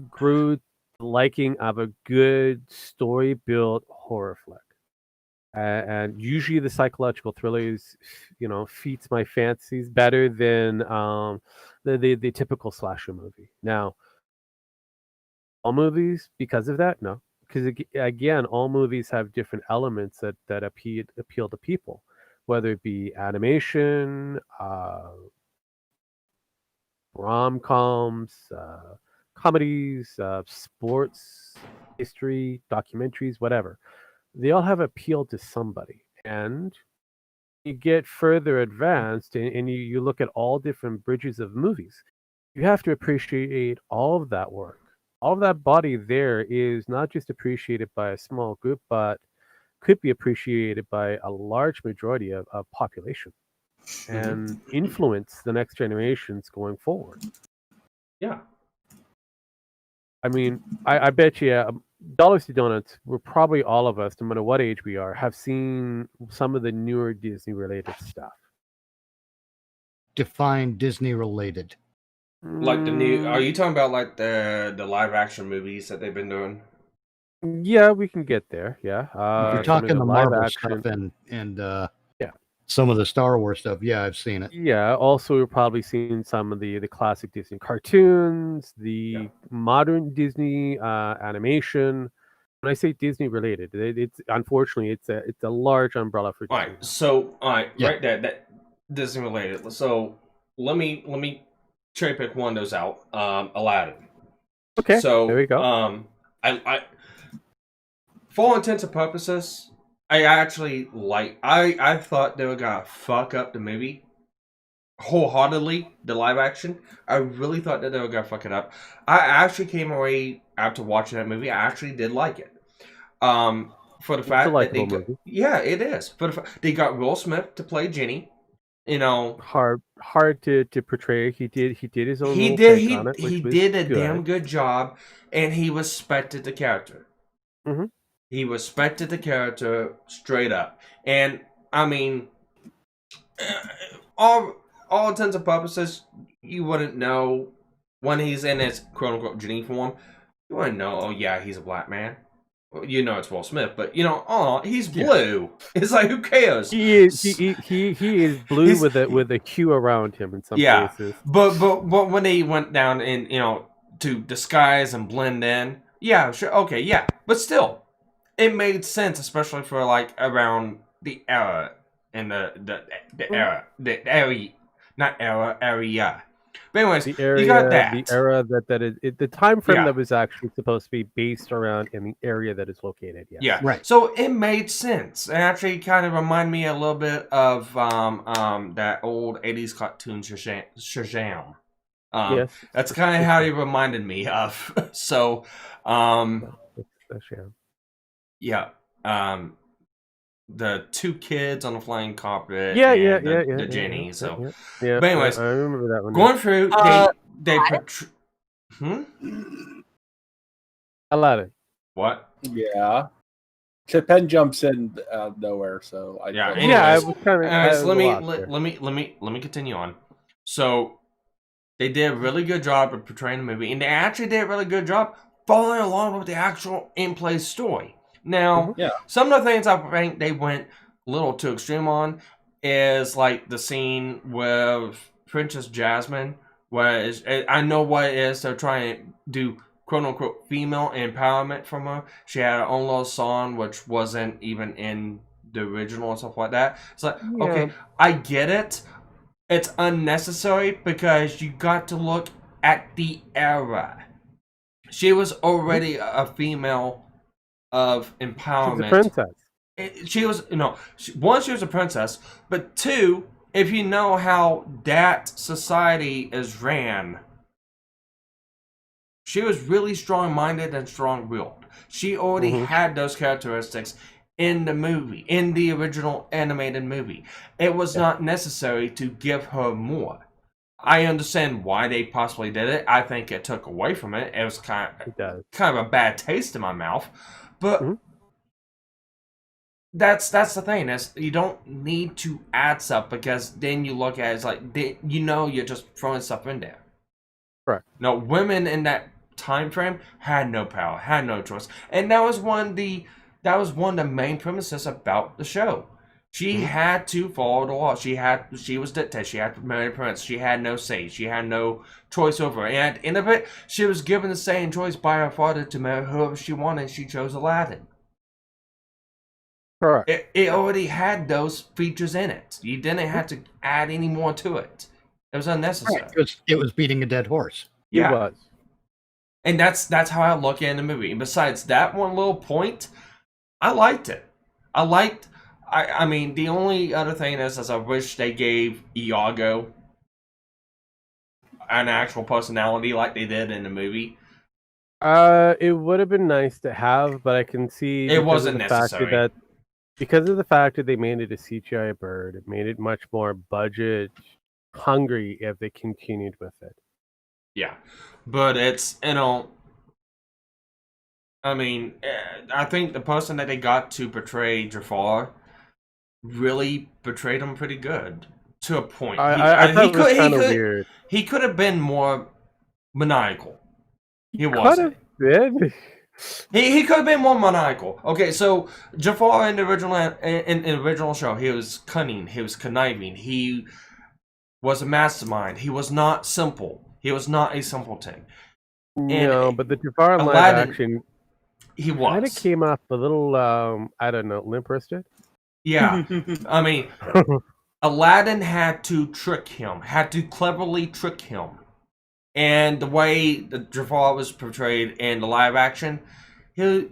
grew liking of a good story built horror flick. And usually the psychological thrillers, feats my fancies better than the typical slasher movie. Now, all movies because of that, no, because again, all movies have different elements that appeal to people, whether it be animation, rom-coms, comedies, sports, history, documentaries, whatever. They all have appeal to somebody. And you get further advanced and you look at all different bridges of movies. You have to appreciate all of that work. All of that body there is not just appreciated by a small group, but could be appreciated by a large majority of population and influence the next generations going forward. Yeah. I mean, I bet you, dollars to donuts, we're probably all of us, no matter what age we are, have seen some of the newer Disney related stuff. Define Disney related. Like the new, are you talking about like the live action movies that they've been doing? Yeah, we can get there. Yeah, If you're talking the Marvel stuff and yeah, some of the Star Wars stuff, yeah, I've seen it. Yeah. Also, we've probably seen some of the classic Disney cartoons, the modern Disney animation. When I say Disney related, it's unfortunately it's a large umbrella for Disney. All right. So right there, that Disney related. So let me cherry pick one of those out. Aladdin. Okay. So there we go. I for all intents and purposes, I actually I thought they were gonna fuck up the movie wholeheartedly, the live action. I really thought that they were gonna fuck it up. I actually came away after watching that movie. I actually did like it. For the fact that they got, yeah, it is. For the they got Will Smith to play Genie. Hard to portray. He did his own. He did a damn good job, and he respected the character. Mm-hmm. He respected the character straight up, and I mean, all intents and purposes, you wouldn't know when he's in his quote unquote Genie form. You wouldn't know. Oh yeah, he's a black man. You know it's Will Smith, but oh, he's blue. Yeah. It's like, who cares? He is blue with a hue around him in some cases. But when they went down and to disguise and blend in, yeah, sure, okay, yeah, but still, it made sense, especially for like around the era and the area, not era, area. But anyways, the area, you got that. The era the time frame that was actually supposed to be based around in the area that is located. Yes. Yeah, right. So it made sense. It actually kind of reminded me a little bit of that old '80s cartoon Shazam. Yes, that's kind of how he reminded me of. So, yeah, the two kids on the flying carpet. The Jenny. So, but anyways, I remember that one. Going through, they Aladdin. What? Yeah. Pen jumps in out of nowhere, so I I was kind of. Let me continue on. So they did a really good job of portraying the movie, and they actually did a really good job following along with the actual in-play story. Now, some of the things I think they went a little too extreme on is like the scene with Princess Jasmine, where I know what it is. They're trying to do quote unquote female empowerment from her. She had her own little song, which wasn't even in the original and stuff like that. It's like, okay, I get it. It's unnecessary because you got to look at the era. She was already a female of empowerment. She's a princess. She was, one, she was a princess, but two, if you know how that society is ran, she was really strong-minded and strong-willed. She already had those characteristics in the movie, in the original animated movie. It was not necessary to give her more. I understand why they possibly did it. I think it took away from it. It was kind of a bad taste in my mouth. But that's the thing. You don't need to add stuff because then you look at it, it's like you're just throwing stuff in there. Right. No, women in that time frame had no power, had no choice, and that was one of the that was one of the main premises about the show. She had to follow the law. She was dictated. She had to marry the prince. She had no say. She had no choice over it. And at the end of it, she was given the say and choice by her father to marry whoever she wanted. She chose Aladdin. Correct. It already had those features in it. You didn't have to add any more to it. It was unnecessary. Right. It was beating a dead horse. Yeah. It was. And that's how I look at the movie. And besides that one little point, I liked it. I mean, the only other thing is I wish they gave Iago an actual personality like they did in the movie. It would have been nice to have, but I can see It wasn't necessary. Because of the fact that they made it a CGI bird, it made it much more budget hungry if they continued with it. Yeah, but it's, I mean, I think the person that they got to portray Jafar really portrayed him pretty good to a point. I thought it was kind of weird. He could have been more maniacal. He Could wasn't. have been. He could have been more maniacal. Okay, so Jafar in the original show, he was cunning, he was conniving, he was a mastermind. He was not simple. He was not a simpleton. No, but the Jafar in live action, he was kind of came off a little, I don't know, limp-wristed. Yeah, I mean, Aladdin had to trick him, had to cleverly trick him. And the way that Jafar was portrayed in the live action, he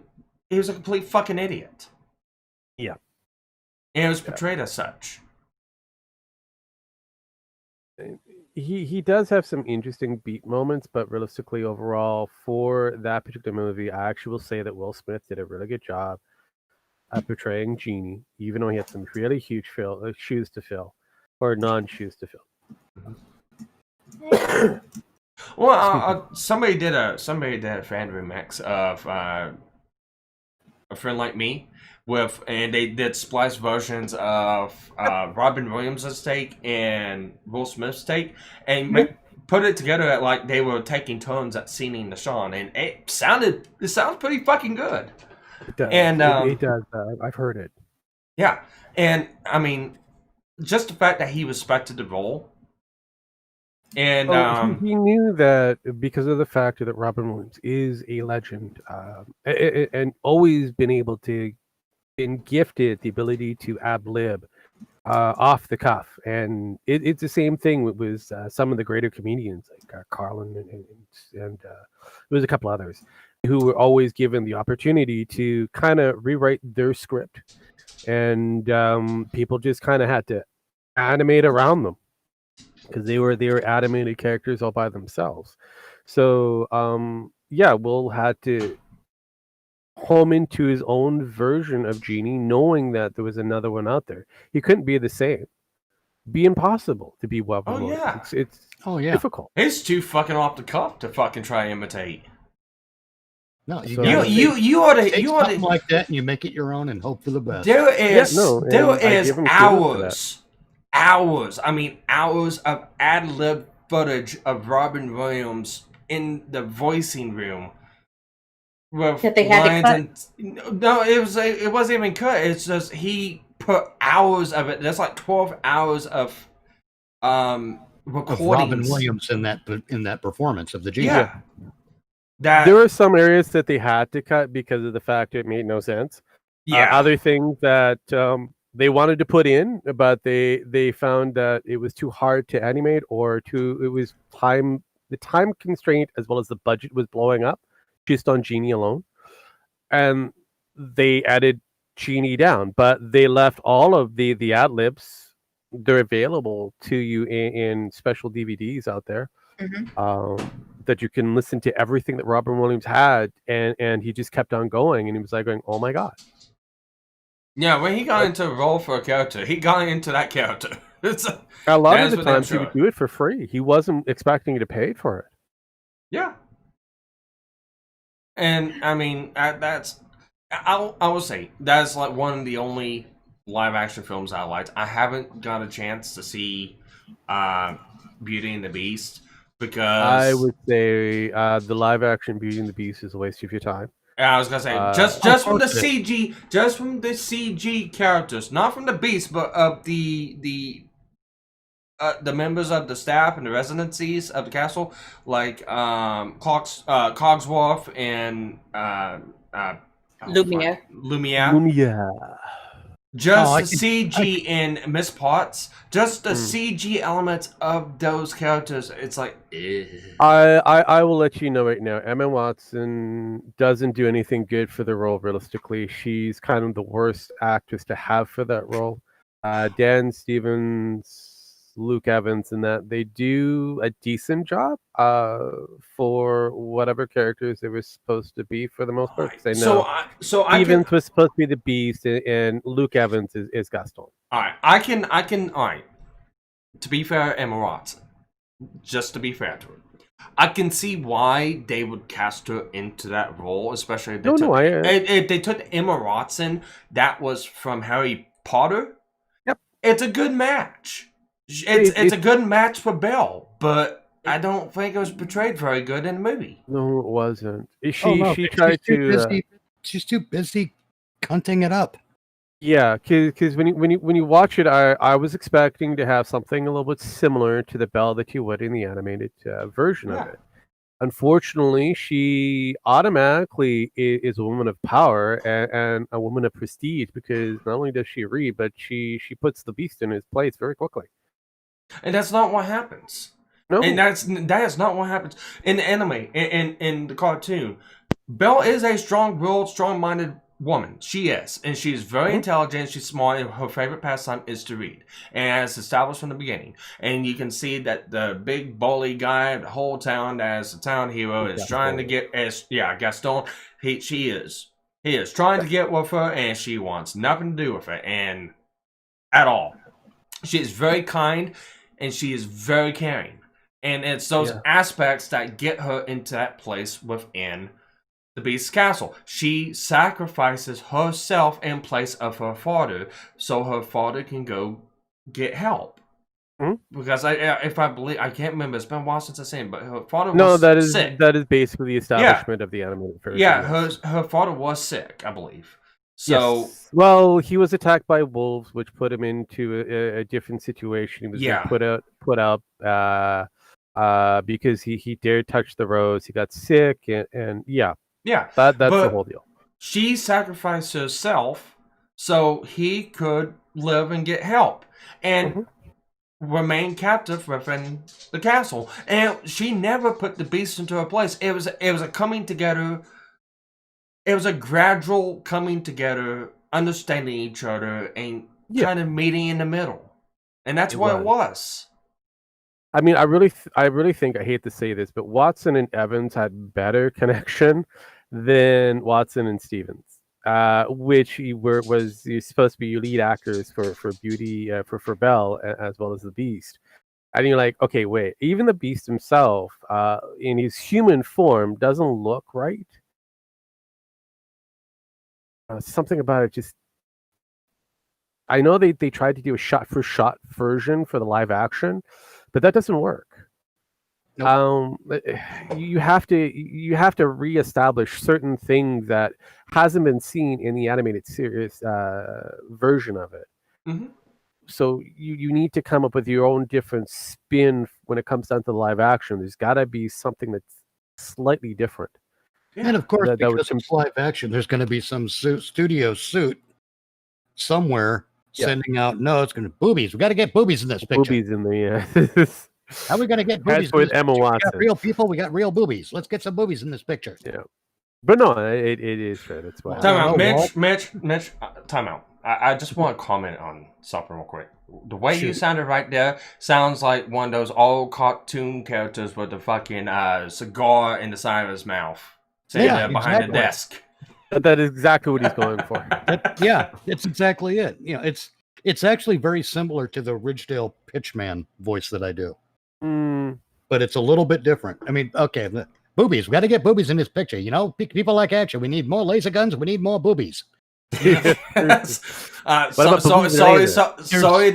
was a complete fucking idiot. Yeah. And it was portrayed as such. He does have some interesting beat moments, but realistically, overall, for that particular movie, I actually will say that Will Smith did a really good job at portraying Genie, even though he had some really huge shoes to fill, or non-shoes to fill. Well, somebody did a fan remix of A Friend Like Me and they did spliced versions of Robin Williams' take and Will Smith's take, and put it together like they were taking turns at singing the song, and it sounds pretty fucking good. It does. And it does. I've heard it. Yeah, and I mean, just the fact that he respected the role. And he knew that because of the fact that Robin Williams is a legend, and always been gifted the ability to ad-lib off the cuff, and it's the same thing with some of the greater comedians like Carlin and there was a couple others who were always given the opportunity to kind of rewrite their script, and people just kind of had to animate around them, because they were animated characters all by themselves. So Will had to home into his own version of Genie, knowing that there was another one out there. He couldn't be the same. Be impossible to be Robin Williams. It's difficult. It's too fucking off the cuff to fucking try and imitate. No, you ought to take something like that and you make it your own and hope for the best. There is hours of ad-lib footage of Robin Williams in the voicing room with that they had to cut. No, it wasn't even cut. It's just he put hours of it. There's like 12 hours of recordings. Of Robin Williams in that performance of the Genie. Yeah. There were some areas that they had to cut because of the fact it made no sense. Yeah. Other things that they wanted to put in, but they found that it was too hard to animate, or it was the time constraint as well as the budget was blowing up just on Genie alone, and they added Genie down, but they left all of the ad libs. They're available to you in special DVDs out there. That you can listen to everything that Robin Williams had, and he just kept on going, and he was like going, oh my god. Yeah, when he got into a role for a character, he got into that character. A lot of the times he would do it for free. He wasn't expecting you to pay for it. Yeah. And I mean, I will say that's like one of the only live action films I liked. I haven't got a chance to see Beauty and the Beast, because I would say the live action Beauty and the Beast is a waste of your time. I was gonna say just from the CG, just from the CG characters, not from the Beast, but of the members of the staff and the residencies of the castle, like Cogsworth and Lumiere. Lumiere. Just the CG in Miss Potts, just the CG elements of those characters. It's like, I will let you know right now. Emma Watson doesn't do anything good for the role. Realistically, she's kind of the worst actress to have for that role. Dan Stevens, Luke Evans, and that they do a decent job for whatever characters they were supposed to be for the most part. 'Cause I know Stevens was supposed to be the Beast, and Luke Evans is Gaston. All right, I can. All right. To be fair, Emma Watson. Just to be fair to her, I can see why they would cast her into that role, especially if they took Emma Watson. That was from Harry Potter. Yep, it's a good match. It's a good match for Belle, but I don't think it was portrayed very good in the movie. No, it wasn't. She tried to. She's too busy cunting it up. Yeah, because when you watch it, I was expecting to have something a little bit similar to the Belle that you would in the animated version of it. Unfortunately, she automatically is a woman of power and a woman of prestige, because not only does she read, but she puts the Beast in his place very quickly. And that's not what happens. No, and that is not what happens in the anime. In the cartoon, Belle is a strong-willed, strong-minded woman. She is, and she's very intelligent. She's smart, and her favorite pastime is to read, and it's established from the beginning. And you can see that the big bully guy, the whole town, as the town hero, is trying to get Gaston. He is trying to get with her, and she wants nothing to do with it, and at all. She is very kind, and she is very caring, and it's those aspects that get her into that place within the Beast's castle. She sacrifices herself in place of her father, so her father can go get help. Because if I believe, I can't remember. It's been a while since I've seen it, but her father was sick. That is basically the establishment of the animated version. Yeah, her father was sick, I believe. So yes. Well, he was attacked by wolves, which put him into a different situation. He was put out because he dared touch the rose. He got sick, and that's the whole deal. She sacrificed herself so he could live and get help and remain captive within the castle. And she never put the Beast into a place. It was a coming together. It was a gradual coming together, understanding each other, and kind of meeting in the middle. And that's what it was. I mean, I really think, I hate to say this, but Watson and Evans had better connection than Watson and Stevens, which was supposed to be your lead actors for Beauty, for Belle, as well as the Beast. And you're like, okay, wait, even the Beast himself, in his human form, doesn't look right. Something about it just... I know they tried to do a shot-for-shot version for the live action, but that doesn't work. Nope. You have to reestablish certain things that hasn't been seen in the animated series version of it. So you need to come up with your own different spin when it comes down to live action. There's got to be something that's slightly different. And of course, because it's live action, there's going to be some studio suit somewhere sending out notes. Going to boobies. We got to get boobies in this picture. Boobies in the How are we going to get boobies? That's with Emma Watson. We got real people. We got real boobies. Let's get some boobies in this picture. Yeah, but no, it is true. That's why. Time out, Mitch. Time out. I just want to comment on something real quick. The way you sounded right there sounds like one of those old cartoon characters with the fucking cigar in the side of his mouth, sitting there behind the desk. That is exactly what he's going for. It's exactly it. You know, it's actually very similar to the Ridgedale Pitchman voice that I do, but it's a little bit different. I mean, okay, boobies. We got to get boobies in this picture. You know, people like action. We need more laser guns. We need more boobies. Sorry to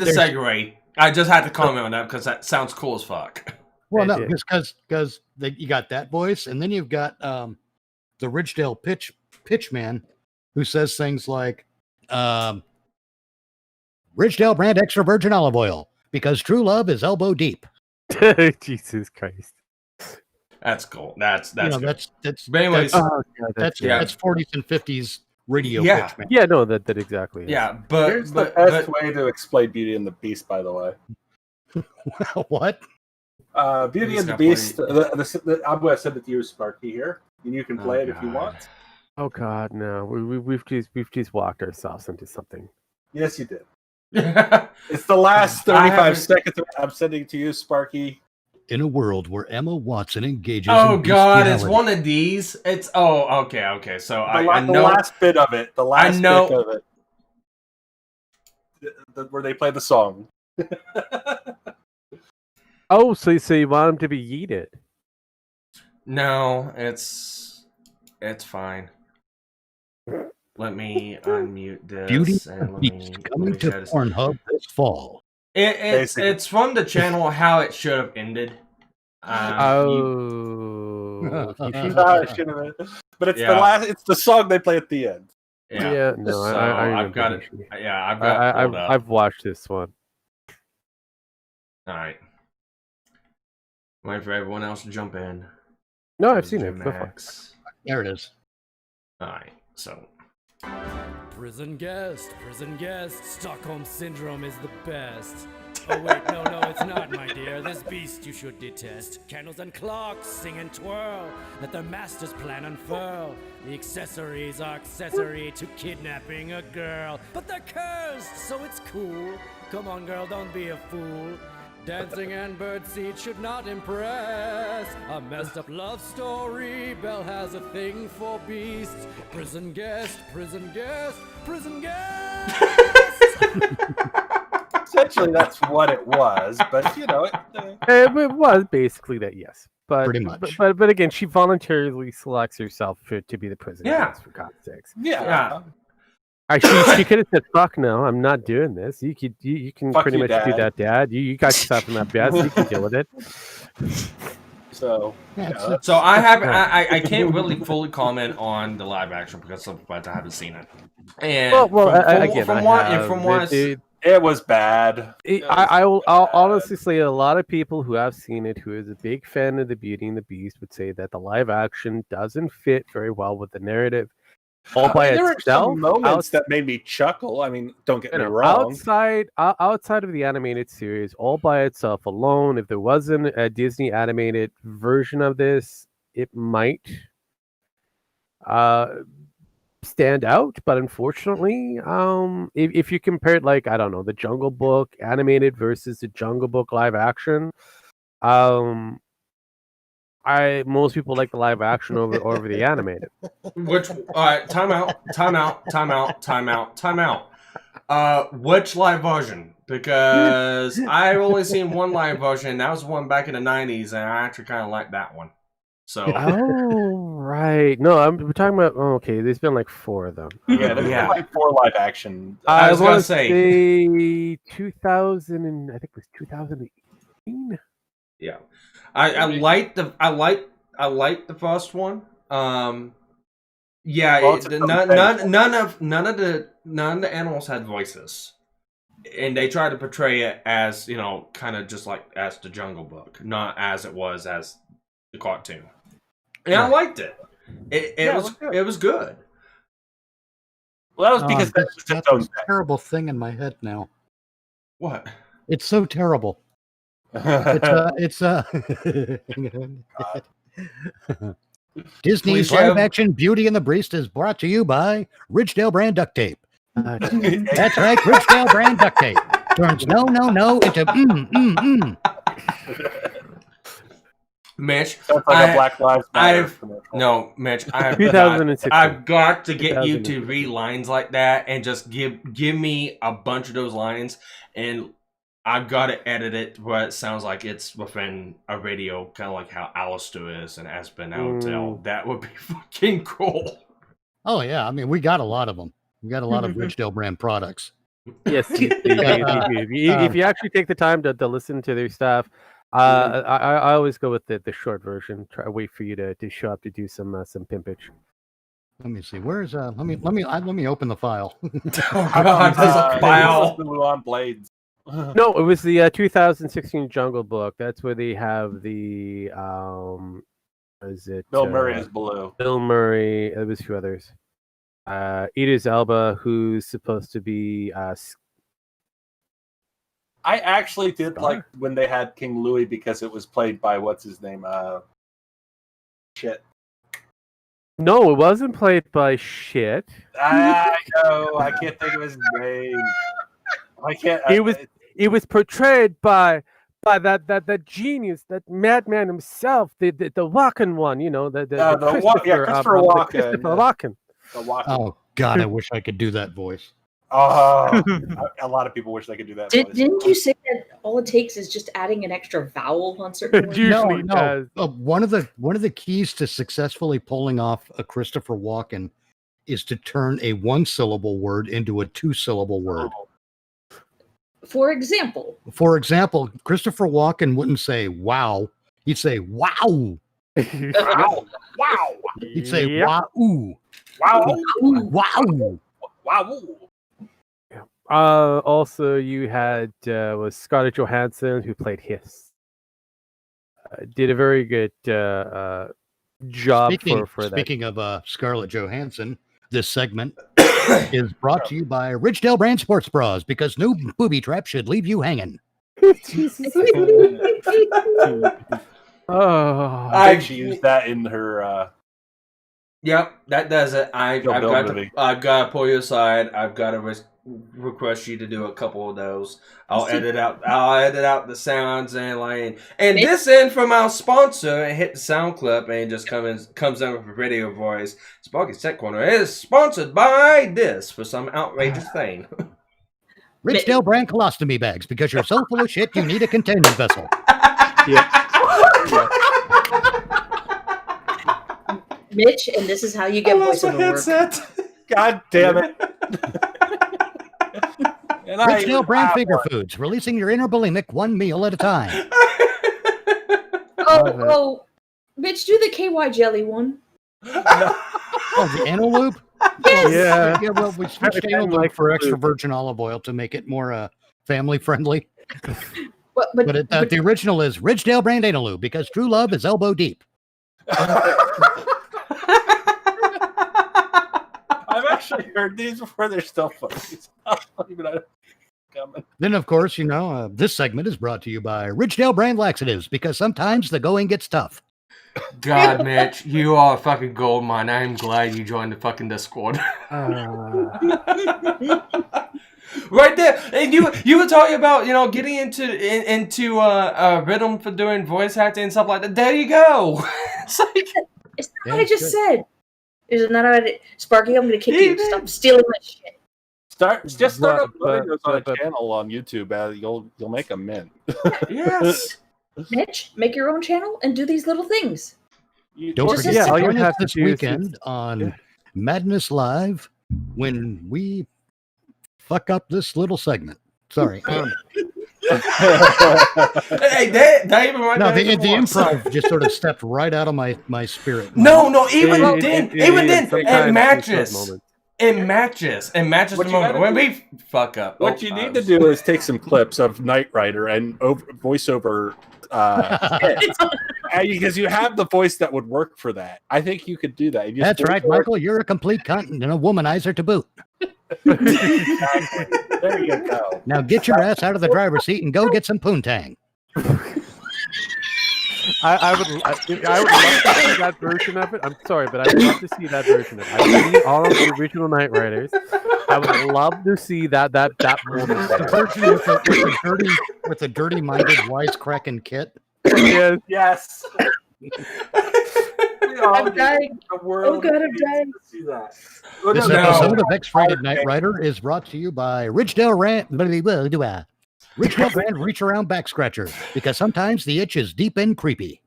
segue. I just had to comment on that because that sounds cool as fuck. Well, no, because you got that voice, and then you've got the Ridgedale pitchman who says things like, Ridgedale brand extra virgin olive oil because true love is elbow deep. Jesus Christ. That's cool. That's You know, good. that's But anyways, that's 40s and 50s radio Yeah. pitch, man. Yeah, no, that exactly. Is. Yeah, but Here's the best way to explain Beauty and the Beast, by the way. What? Beauty and the Beast. I'm going to send it to you, Sparky, here, and you can play it if you want. Oh God, no. We've just walked ourselves into something. Yes, you did. It's the last 35 seconds. I'm sending it to you, Sparky. In a world where Emma Watson engages Oh in God, it's bestiality. one of these. It's okay. So I The know last bit of it. The last I know, bit of it. Where they play the song. Oh, so you want him to be yeeted? No, it's fine. Let me unmute this. Beauty and and the let Beast me coming to share this. Pornhub this fall. It's from the channel how it should have ended. Oh, But it's the last. It's the song they play at the end. Yeah, no, So I I've got it. remember Yeah, I've got it pulled up. I've watched this one. All right. Wait for everyone else to jump in. No, I've seen it. Go for it. Max. There it is. All right. So. Prison guest, Stockholm Syndrome is the best. Oh wait, no, it's not, my dear. This beast you should detest. Candles and clocks sing and twirl. Let their master's plan unfurl. The accessories are accessory to kidnapping a girl. But they're cursed, so it's cool. Come on, girl, don't be a fool. Dancing and birdseed should not impress. A messed up love story. Belle has a thing for beasts. Prison guest, prison guest, prison guest. Essentially, that's what it was. But you know, It was basically that, yes. But Pretty much. But again, she voluntarily selects herself to be the prison Yeah. guest, for God's sakes. yeah. She could have said, "Fuck no, I'm not doing this." You can Fuck pretty you, much do Dad. that, Dad. You got yourself in that bed. So you can deal with it. So So I can't really fully comment on the live action because of the fact I haven't seen it. And it was bad. I'll honestly say a lot of people who have seen it, who is a big fan of the Beauty and the Beast, would say that the live action doesn't fit very well with the narrative. All by there were itself, some moments that made me chuckle. I mean, don't get me wrong. outside of the animated series, all by itself alone, if there wasn't a Disney animated version of this, it might stand out. But unfortunately, if you compare it, like, I don't know, the Jungle Book animated versus the Jungle Book live action, most people like the live action over the animated. Which time out. Which live version? Because I've only seen one live version. That was the one back in the 90s, and I actually kind of like that one. So. Oh right, no, we're talking about. Oh, okay, there's been like 4 of them. Yeah, there's been like 4 live action. I was gonna wanna say 2000, and I think it was 2018. Yeah, I like the first one. Yeah, Well, none of the animals had voices, and they tried to portray it as, you know, kind of just like as the Jungle Book, not as it was as the cartoon. And I liked it. It was good. Well, that was because that's a terrible thing in my head now. What? It's so terrible. Disney's live action Beauty and the Beast is brought to you by Ridgedale brand duct tape. That's right, Ridgedale brand duct tape turns no into Mitch, Sounds like a Black Lives Matter commercial. Mitch, 2016. I've got to get you to read lines like that and just give me a bunch of those lines, and I've got to edit it where it sounds like it's within a radio, kind of like how Alistair is and Aspen Hotel. That would be fucking cool. Oh yeah, I mean we got a lot of them. We got a lot of Ridgedale brand products. Yes, if you actually take the time to listen to their stuff, I always go with the short version. Wait for you to show up to do some pimpage. Let me see. Where's let me open the file. Oh God, there's a file. on Blades. No, it was the 2016 Jungle Book. That's where they have the is it Bill Murray is Baloo. Bill Murray. There was a few others. Idris Elba, who's supposed to be I actually did like when they had King Louis because it was played by what's his name? Shit. No, it wasn't played by shit. I know. I can't think of his name. I can't. It was portrayed by that genius, that madman himself, the walking one, you know, Christopher Walken. Christopher Walken. Oh God, I wish I could do that voice. Oh, a lot of people wish they could do that. Didn't you say that all it takes is just adding an extra vowel on certain words? No. One of the keys to successfully pulling off a Christopher Walken is to turn a one-syllable word into a two-syllable word. For example, Christopher Walken wouldn't say "wow"; he'd say "wow." Wow! Wow! He'd say "wow." Wow! Wow! Wow! Also, you had was Scarlett Johansson, who played Hiss. Did a very good job for that. Speaking of Scarlett Johansson, this segment is brought to you by Ridgedale Brand Sports Bras, because no booby trap should leave you hanging. I think she used that in her. Yep, that does it. I've got to pull you aside. I've got to request you to do a couple of those. I'll edit out the sounds and this in from our sponsor and hit the sound clip and just comes in with a radio voice. Sparky's Tech Corner is sponsored by this for some outrageous thing. Ridgedale Brand colostomy bags, because you're so full of shit you need a containment vessel. Mitch, and this is how you get voiceover work. God damn it. Ridgedale Brand Finger Foods, releasing your inner bulimic one meal at a time. Oh, Mitch, do the KY jelly one. Oh, the anal loop? Yes. Yeah, well, we switched anal loop for extra virgin olive oil to make it more family friendly. But the original is Ridgedale Brand Anal Lube, because true love is elbow deep. I've actually heard these before. They're still funny. Then, of course, this segment is brought to you by Ridgedale Brand Laxatives, because sometimes the going gets tough. God, Mitch, you are a fucking gold mine. I'm glad you joined the fucking Discord. Right there, and you were talking about getting into rhythm for doing voice acting and stuff like that. There you go. It's not what I just said. Isn't that what Sparky? I'm going to kick you. Stop stealing my shit. Start up videos on a channel on YouTube. You'll make a mint. Yes. Mitch, make your own channel and do these little things. Don't forget to join us this weekend on Madness Live when we fuck up this little segment. Sorry. Hey, Dave, the improv just sort of stepped right out of my spirit. No, even then, it matches. It matches the moment when we fuck up. What you need to do is take some clips of Knight Rider and voiceover, because you have the voice that would work for that. I think you could do that. That's right, Michael. You're a complete cunt and a womanizer to boot. Exactly. There you go. Now get your ass out of the driver's seat and go get some poontang. I would love to see that version of it. I'm sorry, but I'd love to see that version of it. I've seen all of the original Knight Riders. I would love to see that moment. The version with the dirty-minded wisecracking kit. Yes. I'm dying. Oh God, I'm dying. This episode of X-Rated Knight Rider is brought to you by Ridgedale Brand Reach Around Back Scratchers, because sometimes the itch is deep and creepy.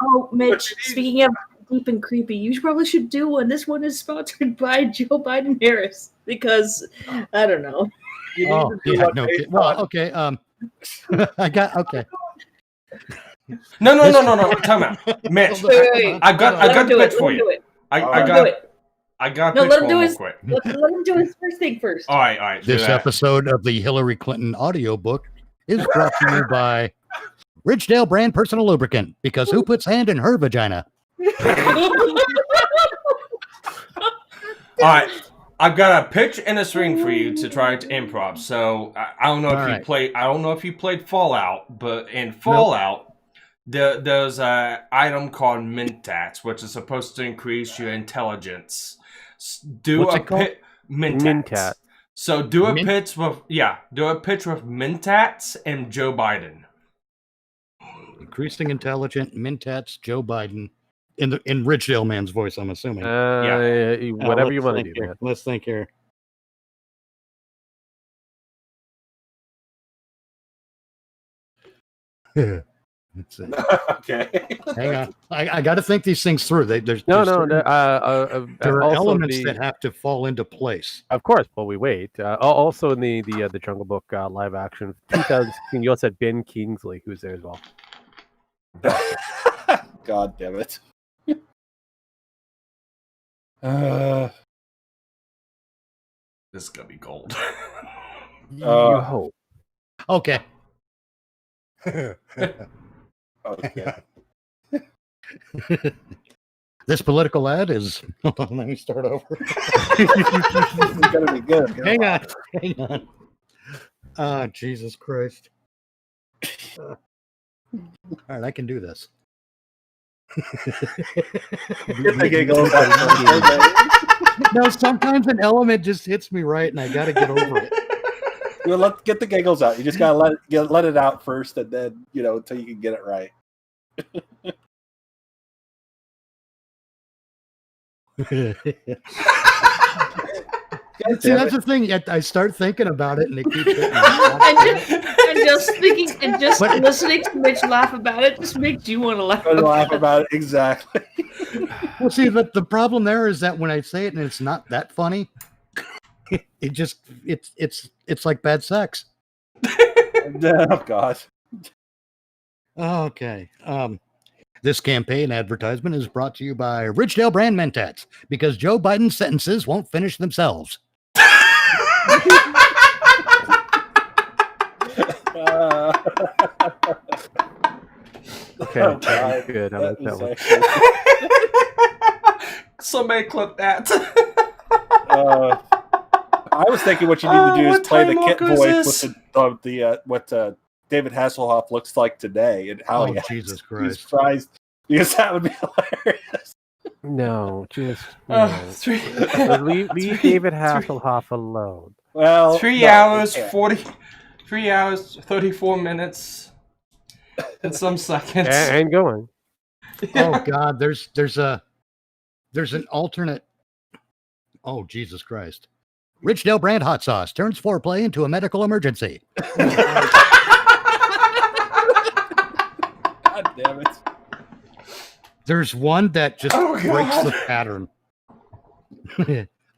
Oh, Mitch, speaking of deep and creepy, you probably should do one. This one is sponsored by Joe Biden Harris, because I don't know. Okay. I got okay. No. Time out, Mitch. Wait. I got Let him the do it. pitch for Let him do you. it. I Let him got do it. I got No, pitch let him for do him real his. quick. Let him do his first thing first. All right. Do This that. episode of the Hillary Clinton audiobook is brought to you by Ridgedale brand personal lubricant, because who puts hand in her vagina? All right, I've got a pitch and a string for you to try to improv. So I don't know if you play. I don't know if you played Fallout, but in Fallout, there's an item called Mentats, which is supposed to increase your intelligence. What's it called? Mentats. So do a pitch with Mentats and Joe Biden. Increasing intelligent, Mentats, Joe Biden. In Ridgedale man's voice, I'm assuming. Whatever you want to do, here. man. Let's think here. That's it. Okay. Hang on. I got to think these things through. There No. are also elements that have to fall into place. Of course, while we wait. Also in the Jungle Book live action 2016, you also had Ben Kingsley, who's there as well. God damn it. This is gonna be gold. You hope. Okay. Okay. This political ad is. Hold on, let me start over. It's gonna be good. Hang on. Oh, Jesus Christ. All right, I can do this. Get the giggles out. No, sometimes an element just hits me right, and I got to get over it. Get the giggles out. You just gotta let it out first, and then until you can get it right. See, that's the thing. I start thinking about it, and it keeps hitting me. and just listening to Mitch laugh about it just makes you want to laugh. About it exactly. Well, see, the problem there is that when I say it and it's not that funny, it's like bad sex. Oh God. Okay. This campaign advertisement is brought to you by Ridgedale brand Mentats, because Joe Biden's sentences won't finish themselves. Okay, good. I like that one. Somebody clip that. I was thinking what you need to do is play the Kit voice is with what David Hasselhoff looks like today and how Jesus Christ. Christ, because that would be hilarious. No, just leave David Hasselhoff alone. Well, 3 hours 34 minutes and some seconds. And going. Oh God, there's an alternate. Oh Jesus Christ! Ridgedale brand hot sauce turns foreplay into a medical emergency. God damn it! There's one that just breaks the pattern.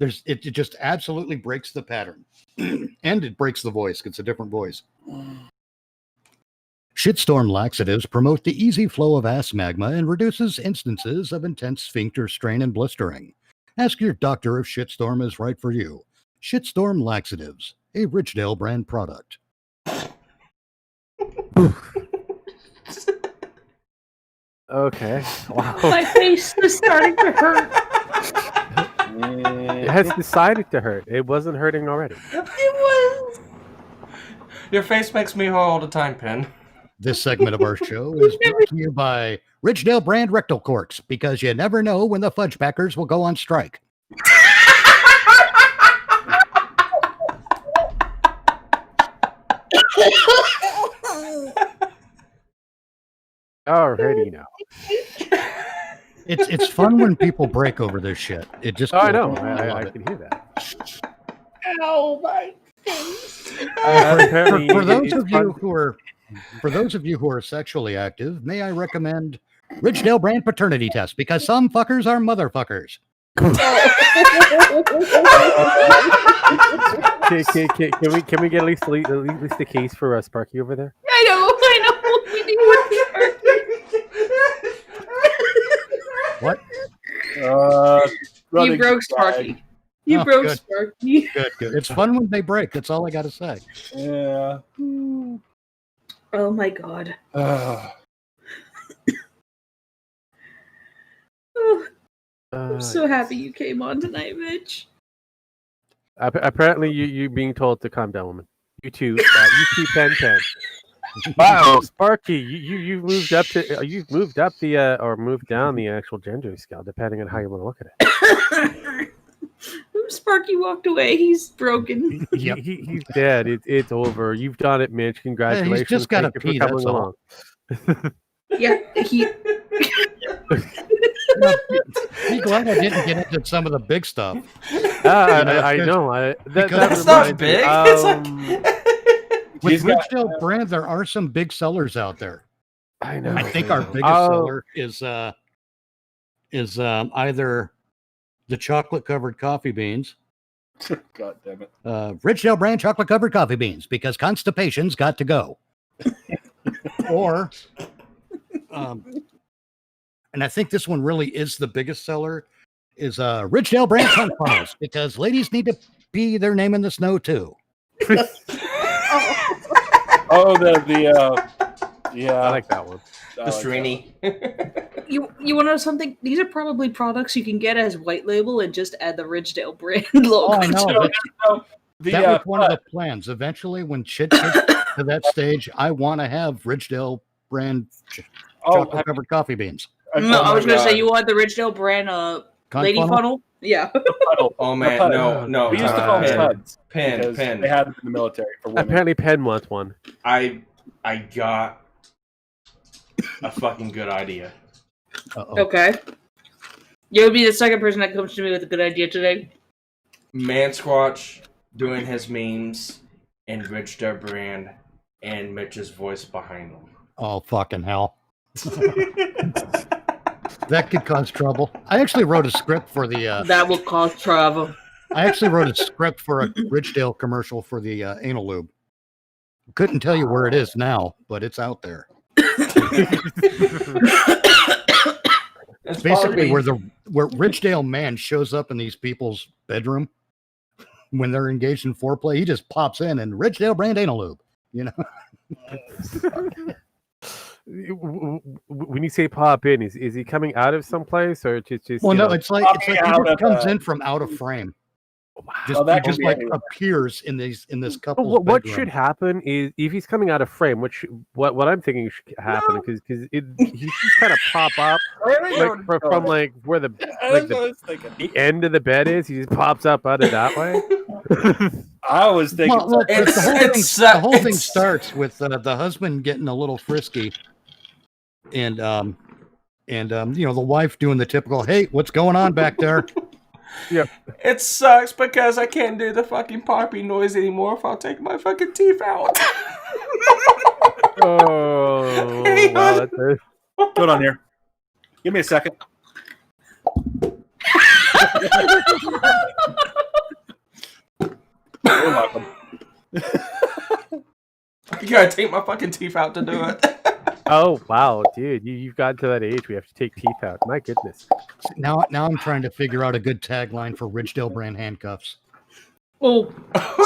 It just absolutely breaks the pattern, and it breaks the voice. It's a different voice. Shitstorm laxatives promote the easy flow of ass magma and reduces instances of intense sphincter strain and blistering. Ask your doctor if Shitstorm is right for you. Shitstorm laxatives, a Ridgedale brand product. Okay. Wow. My face is starting to hurt. It has decided to hurt. It wasn't hurting already. It was. Your face makes me hurt all the time, Pen. This segment of our show is brought to you by Ridgedale brand rectal corks, because you never know when the fudge packers will go on strike. Alrighty now. It's fun when people break over this shit. It just. I know. I can hear that. Ow, my face. For those of you who are sexually active, may I recommend Ridgedale brand paternity test, because some fuckers are motherfuckers. Can we get at least the case for Sparky over there? I know. We need one for Sparky. running You broke gag. Sparky. You Oh, broke good. Sparky. Good, good. It's fun when they break. That's all I got to say. Yeah. Oh my god. Oh, I'm so happy you came on tonight, Mitch. Apparently, you being told to calm down, woman. You too, Pen. Wow, Sparky, you've moved up to you've moved up the or moved down the actual gender scale, depending on how you want to look at it. Sparky walked away. He's broken. He's dead. It's over. You've done it, Mitch. Congratulations. just gotta Thank you pee, for coming that's all. along. Yeah, he. Be glad I didn't get into some of the big stuff. I know. That's not big. It's with Ridgedale brand, there are some big sellers out there. I know. I think our biggest seller is either the chocolate covered coffee beans. God damn it. Ridgedale brand chocolate covered coffee beans, because constipation's got to go. Or and I think this one really is the biggest seller, is Ridgedale brand sun funnels, because ladies need to pee their name in the snow too. Oh, yeah. I like that one. The Srini. You want to know something? These are probably products you can get as white label and just add the Ridgedale brand logo. Oh, I know. to it. That was one of the plans. Eventually, when shit gets to that stage, I want to have Ridgedale brand chocolate covered coffee beans. No, I was going to say you want the Ridgedale brand lady funnel? Yeah. Oh man, no. We used to call them studs. Pen. They had them in the military for women. Apparently, Penn wants one. I got a fucking good idea. Okay. You would be the second person that comes to me with a good idea today. Man Squatch doing his memes and Ridgedale brand and Mitch's voice behind them. Oh, fucking hell. That could cause trouble. I actually wrote a script for the... that will cause trouble. I actually wrote a script for a Ridgedale commercial for the anal lube. Couldn't tell you where it is now, but it's out there. It's basically where Ridgedale man shows up in these people's bedroom when they're engaged in foreplay. He just pops in and Ridgedale brand anal lube, you know. When you say pop in, is he coming out of someplace or just well, no, know? it's like he just comes in from out of frame. Just, he just like appears in this couple's What bedroom. should happen is if he's coming out of frame, what I'm thinking should happen because he just kind of pop up like from like where the end of the bed is. He just pops up out of that way. I was thinking the whole thing starts with the husband getting a little frisky, and you know, the wife doing the typical, "Hey, what's going on back there?" Yeah, it sucks because I can't do the fucking poppy noise anymore if I'll take my fucking teeth out. Oh, hey, wow, hold on here. Give me a second. You're welcome. You gotta take my fucking teeth out to do it. Oh wow, dude, you've gotten to that age we have to take teeth out. My goodness. Now I'm trying to figure out a good tagline for Ridgedale brand handcuffs. Oh,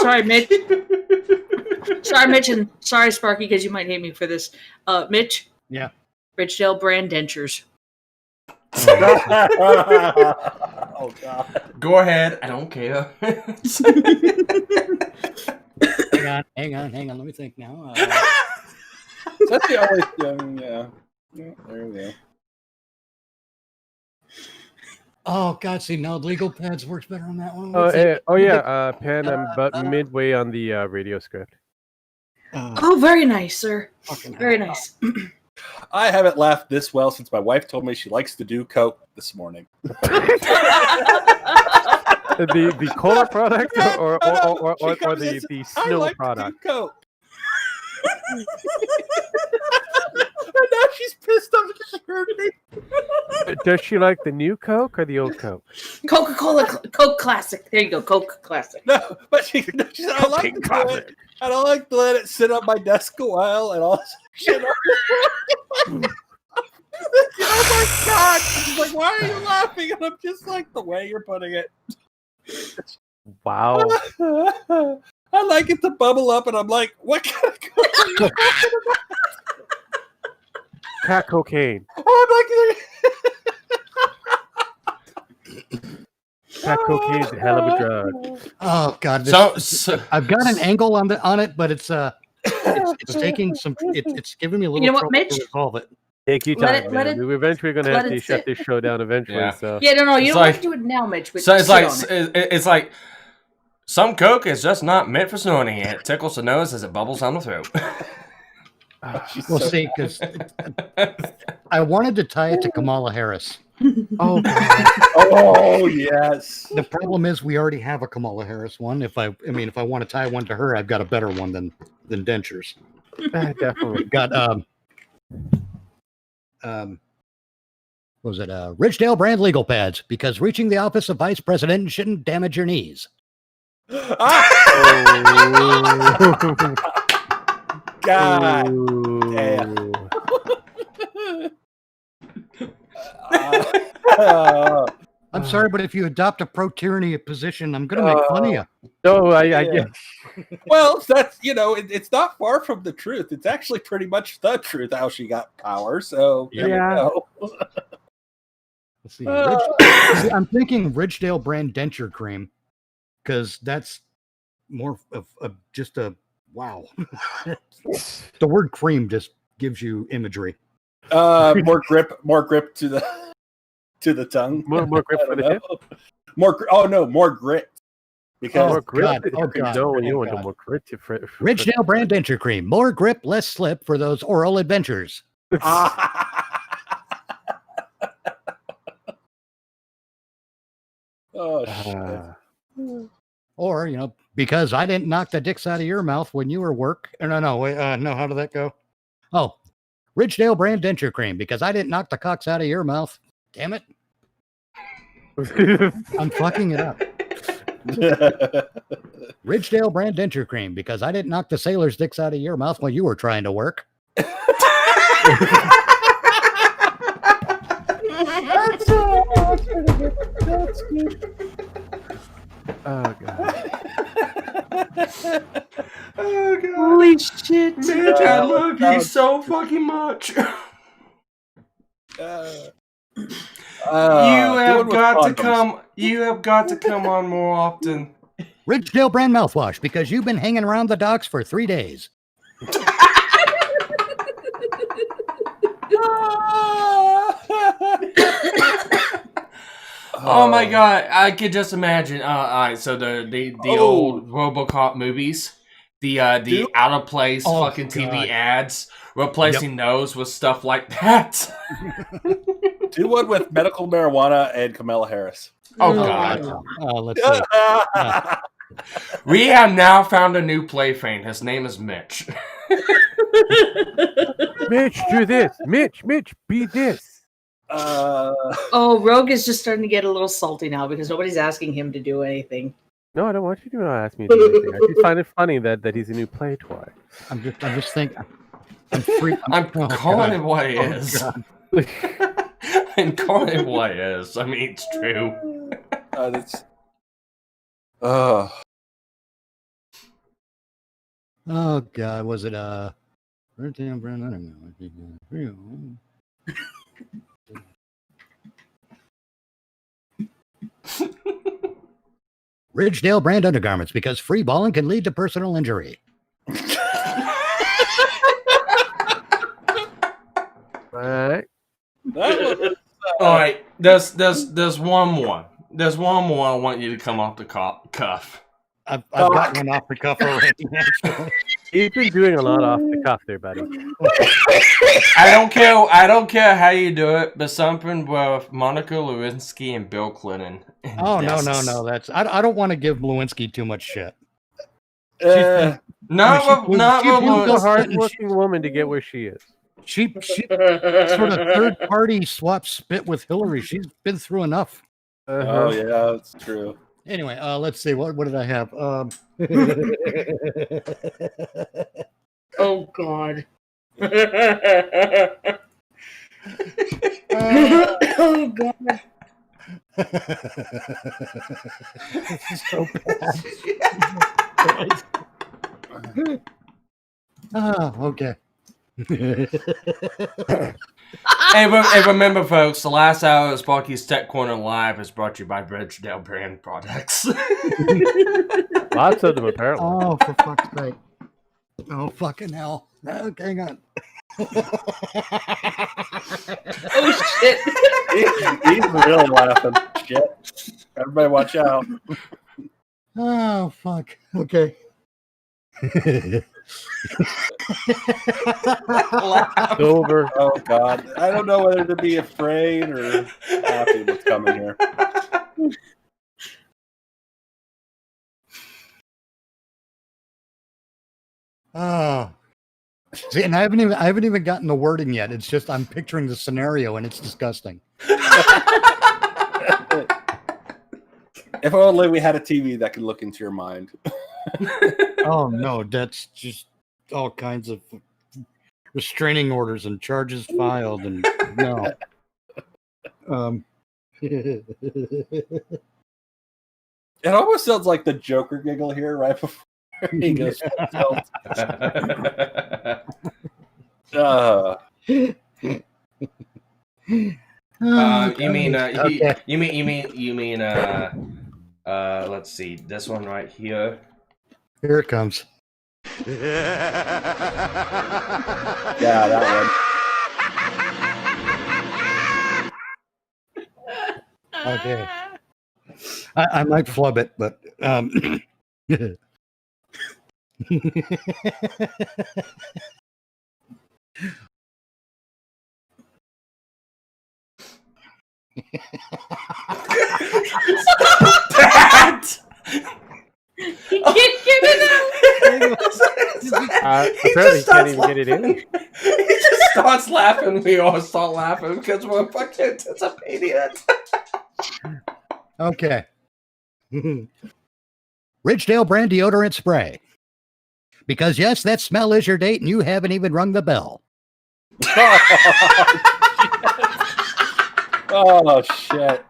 sorry, Mitch. Sorry, Mitch, and sorry, Sparky, because you might hate me for this. Mitch? Yeah. Ridgedale brand dentures. Oh, God. Go ahead. I don't care. Hang on. Let me think now. That's the only thing, yeah. There we go. Oh, God, see, now legal pads works better on that one. Pen, I'm about midway on the radio script. Oh, very nice, sir. Very nice. I haven't laughed this well since my wife told me she likes to do coke this morning. The cola product or the snow product? Coke. And now she's pissed off because she heard me. Does she like the new Coke or the old Coke? Coca-Cola Coke Classic. There you go, Coke Classic. No, but she said, I like to do it. I don't like to let it sit on my desk a while and all this shit. Oh my God. She's like, why are you laughing? And I'm just like, the way you're putting it. Wow. I like it to bubble up, and I'm like, what kind of cocaine? Crack cocaine. I'm like, Crack cocaine's a hell of a drug. Oh God! So I've got an angle on it, but it's taking some. It's giving me a little You know what, trouble Mitch? to resolve it. Take your Let time, it- let man. it- We're eventually going to let have it to shut sit. this show down eventually. Yeah. So Yeah, no, you It's don't like- have to do it now, Mitch. But So it's sit like on it. it's like some coke is just not meant for snorting. It tickles the nose as it bubbles down the throat. We'll see, because I wanted to tie it to Kamala Harris. Oh, oh yes. The problem is we already have a Kamala Harris one. If I want to tie one to her, I've got a better one than dentures. definitely. We've got what was it Ridgedale brand legal pads, because reaching the office of vice president shouldn't damage your knees. God damn. I'm sorry, but if you adopt a pro-tyranny position, I'm going to make fun of you. No, I Yeah. get. Well, that's it's not far from the truth. It's actually pretty much the truth how she got power. So there you Yeah. go. Let's see. I'm thinking Ridgedale brand denture cream, because that's more of just a wow. The word cream just gives you imagery. More grip to the tongue. More grip I for the don't tip? know. More grit. Because More grip. God. Oh, God. No, Oh, you want God. more grit. Ridgedale brand denture cream. More grip, less slip for those oral adventures. Oh shit. Or, because I didn't knock the dicks out of your mouth when you were work. No, how did that go? Oh, Ridgedale brand denture cream, because I didn't knock the cocks out of your mouth. Damn it. I'm fucking it up. Ridgedale brand denture cream, because I didn't knock the sailor's dicks out of your mouth when you were trying to work. That's good. Oh god. Oh god. Holy shit. Mitch, I love you so fucking much. You have got to come on more often. Ridgedale brand mouthwash, because you've been hanging around the docks for 3 days. Oh my god, I could just imagine. All right, so the old RoboCop movies, the out of place fucking TV ads, replacing those with stuff like that. Do one with medical marijuana and Kamala Harris. Oh god. Let's see. We have now found a new plaything. His name is Mitch. Mitch, do this. Mitch, be this. Oh, Rogue is just starting to get a little salty now because nobody's asking him to do anything. No, I don't want you to ask me to do anything. I just find it funny that he's a new play toy. I'm just thinking. I'm calling it what it is. I'm calling it what it is. I mean, it's true. That's. Oh god, was it Ridgedale brand? I don't know. Ridgedale brand undergarments, because free balling can lead to personal injury. Right. All right. There's one more. There's one more I want you to come off the cuff. I've got one off the cuff already. You've been doing a lot off the cuff there, buddy. I don't care how you do it, but something with Monica Lewinsky and Bill Clinton. Oh no! That's I don't want to give Lewinsky too much shit. Not She's a with hard-working woman to get where she is. She sort of third party swap spit with Hillary. She's been through enough. Oh yeah, that's true. Anyway, let's see. What did I have? Oh God. Oh god. This is so bad. Okay. Hey, remember, folks, the last hour of Sparky's Tech Corner Live is brought to you by Bridgedale Brand Products. Lots of them, apparently. Oh, for fuck's sake. Oh, fucking hell. Okay, hang on. Oh, shit. He's really laughing. Shit. Everybody watch out. Oh, fuck. Okay. Over. Oh, God. I don't know whether to be afraid or happy what's coming here. Oh. See, and I haven't even gotten the wording yet. It's just I'm picturing the scenario and it's disgusting. If only we had a TV that could look into your mind. Oh no, that's just all kinds of restraining orders and charges filed and no. It almost sounds like the Joker giggle here right before he goes. Let's see, this one right here. Here it comes. Yeah, that one. Okay. I might flub it, but He can't get it out. Apparently he can't even get it in. He just starts laughing. We all start laughing because we're fucking anticipating it. okay. Ridgedale brand deodorant spray. Because yes, that smell is your date and you haven't even rung the bell. Oh, shit.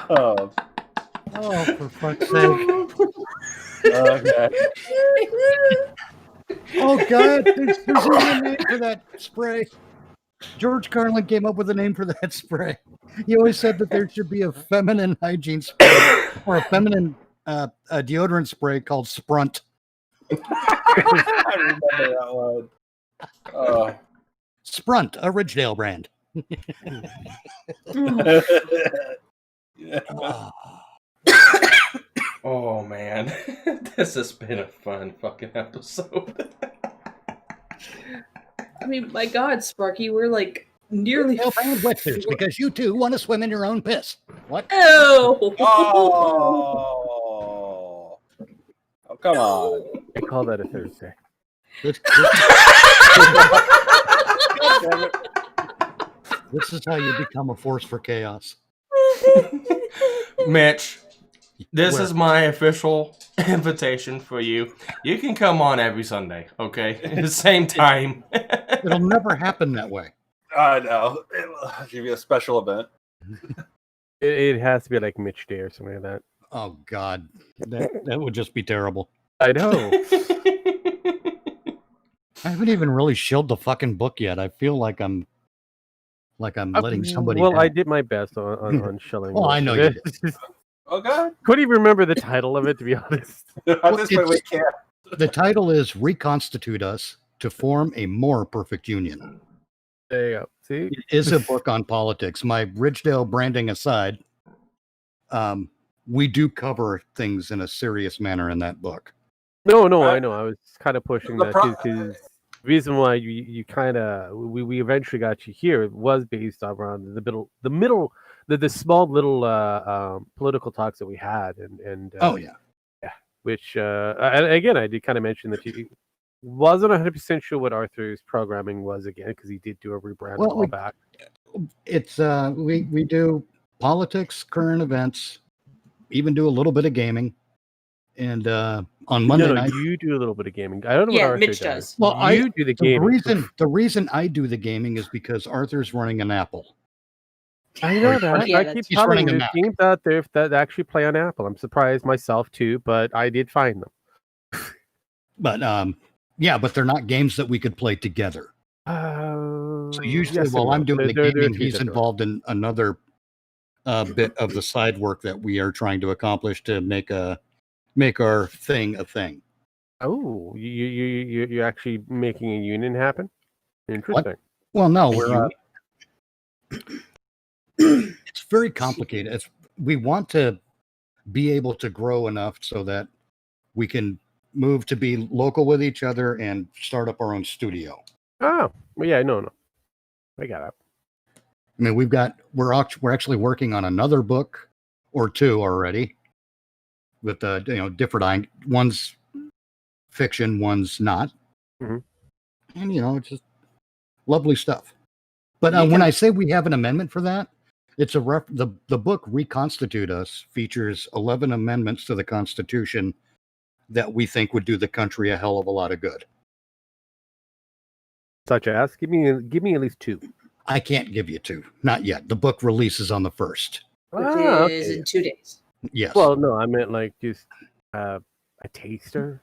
Oh, for fuck's sake. Okay. Oh, God. There's even a name for that spray. George Carlin came up with a name for that spray. He always said that there should be a feminine hygiene spray or a feminine a deodorant spray called Sprunt. I remember that one. Sprunt, a Ridgedale brand. Oh man, this has been a fun fucking episode. I mean, my God, Sparky, we're like nearly wetsuits because you too want to swim in your own piss. What? Oh, oh, come on! I call that a Thursday. This is how you become a force for chaos. Mitch, this Where? is my official invitation for you. You can come on every Sunday, okay? At the same time. It'll never happen that way. I know. It'll give you a special event. It has to be like Mitch Day or something like that. Oh, God. That would just be terrible. I know. I haven't even really shilled the fucking book yet. I feel like I'm letting somebody Well, down. I did my best on shilling. Well, I know you did. Oh, God. Couldn't even remember the title of it, to be honest. At this point, we can't. The title is Reconstitute Us to Form a More Perfect Union. There you go. See? It is a book on politics. My Ridgedale branding aside, we do cover things in a serious manner in that book. No, I know. I was kind of pushing that too, because the reason why you kind of we eventually got you here was based around the small little political talks that we had, and which and again I did kind of mention that you wasn't 100% sure what Arthur's programming was again because he did do a rebrand a while back. It's we do politics, current events, even do a little bit of gaming, and on Monday night you do a little bit of gaming. I don't know what Arthur Mitch does. Well, you do the gaming. The reason I do the gaming is because Arthur's running an Apple, I know that. Yeah, I that's- keep He's telling running a there's Mac. games out there that actually play on Apple. I'm surprised myself too, but I did find them. But yeah, but they're not games that we could play together. So usually, yes while and I'm no. doing the They're gaming, to be he's different. involved in another bit of the side work that we are trying to accomplish to make our thing a thing. Oh, you're actually making a union happen? Interesting. Well, no, A we're union? it's very complicated. We want to be able to grow enough so that we can move to be local with each other and start up our own studio. Oh, well, yeah, no. I got it. I mean, we're actually working on another book or two already with different one's fiction, one's not, Mhm. and it's just lovely stuff. But when I say we have an amendment for that, it's the book Reconstitute Us features 11 amendments to the Constitution that we think would do the country a hell of a lot of good. Such as, give me at least 2. I can't give you 2, not yet. The book releases on the 1st. Which is in 2 days. Yes. Well, no, I meant like just a taster.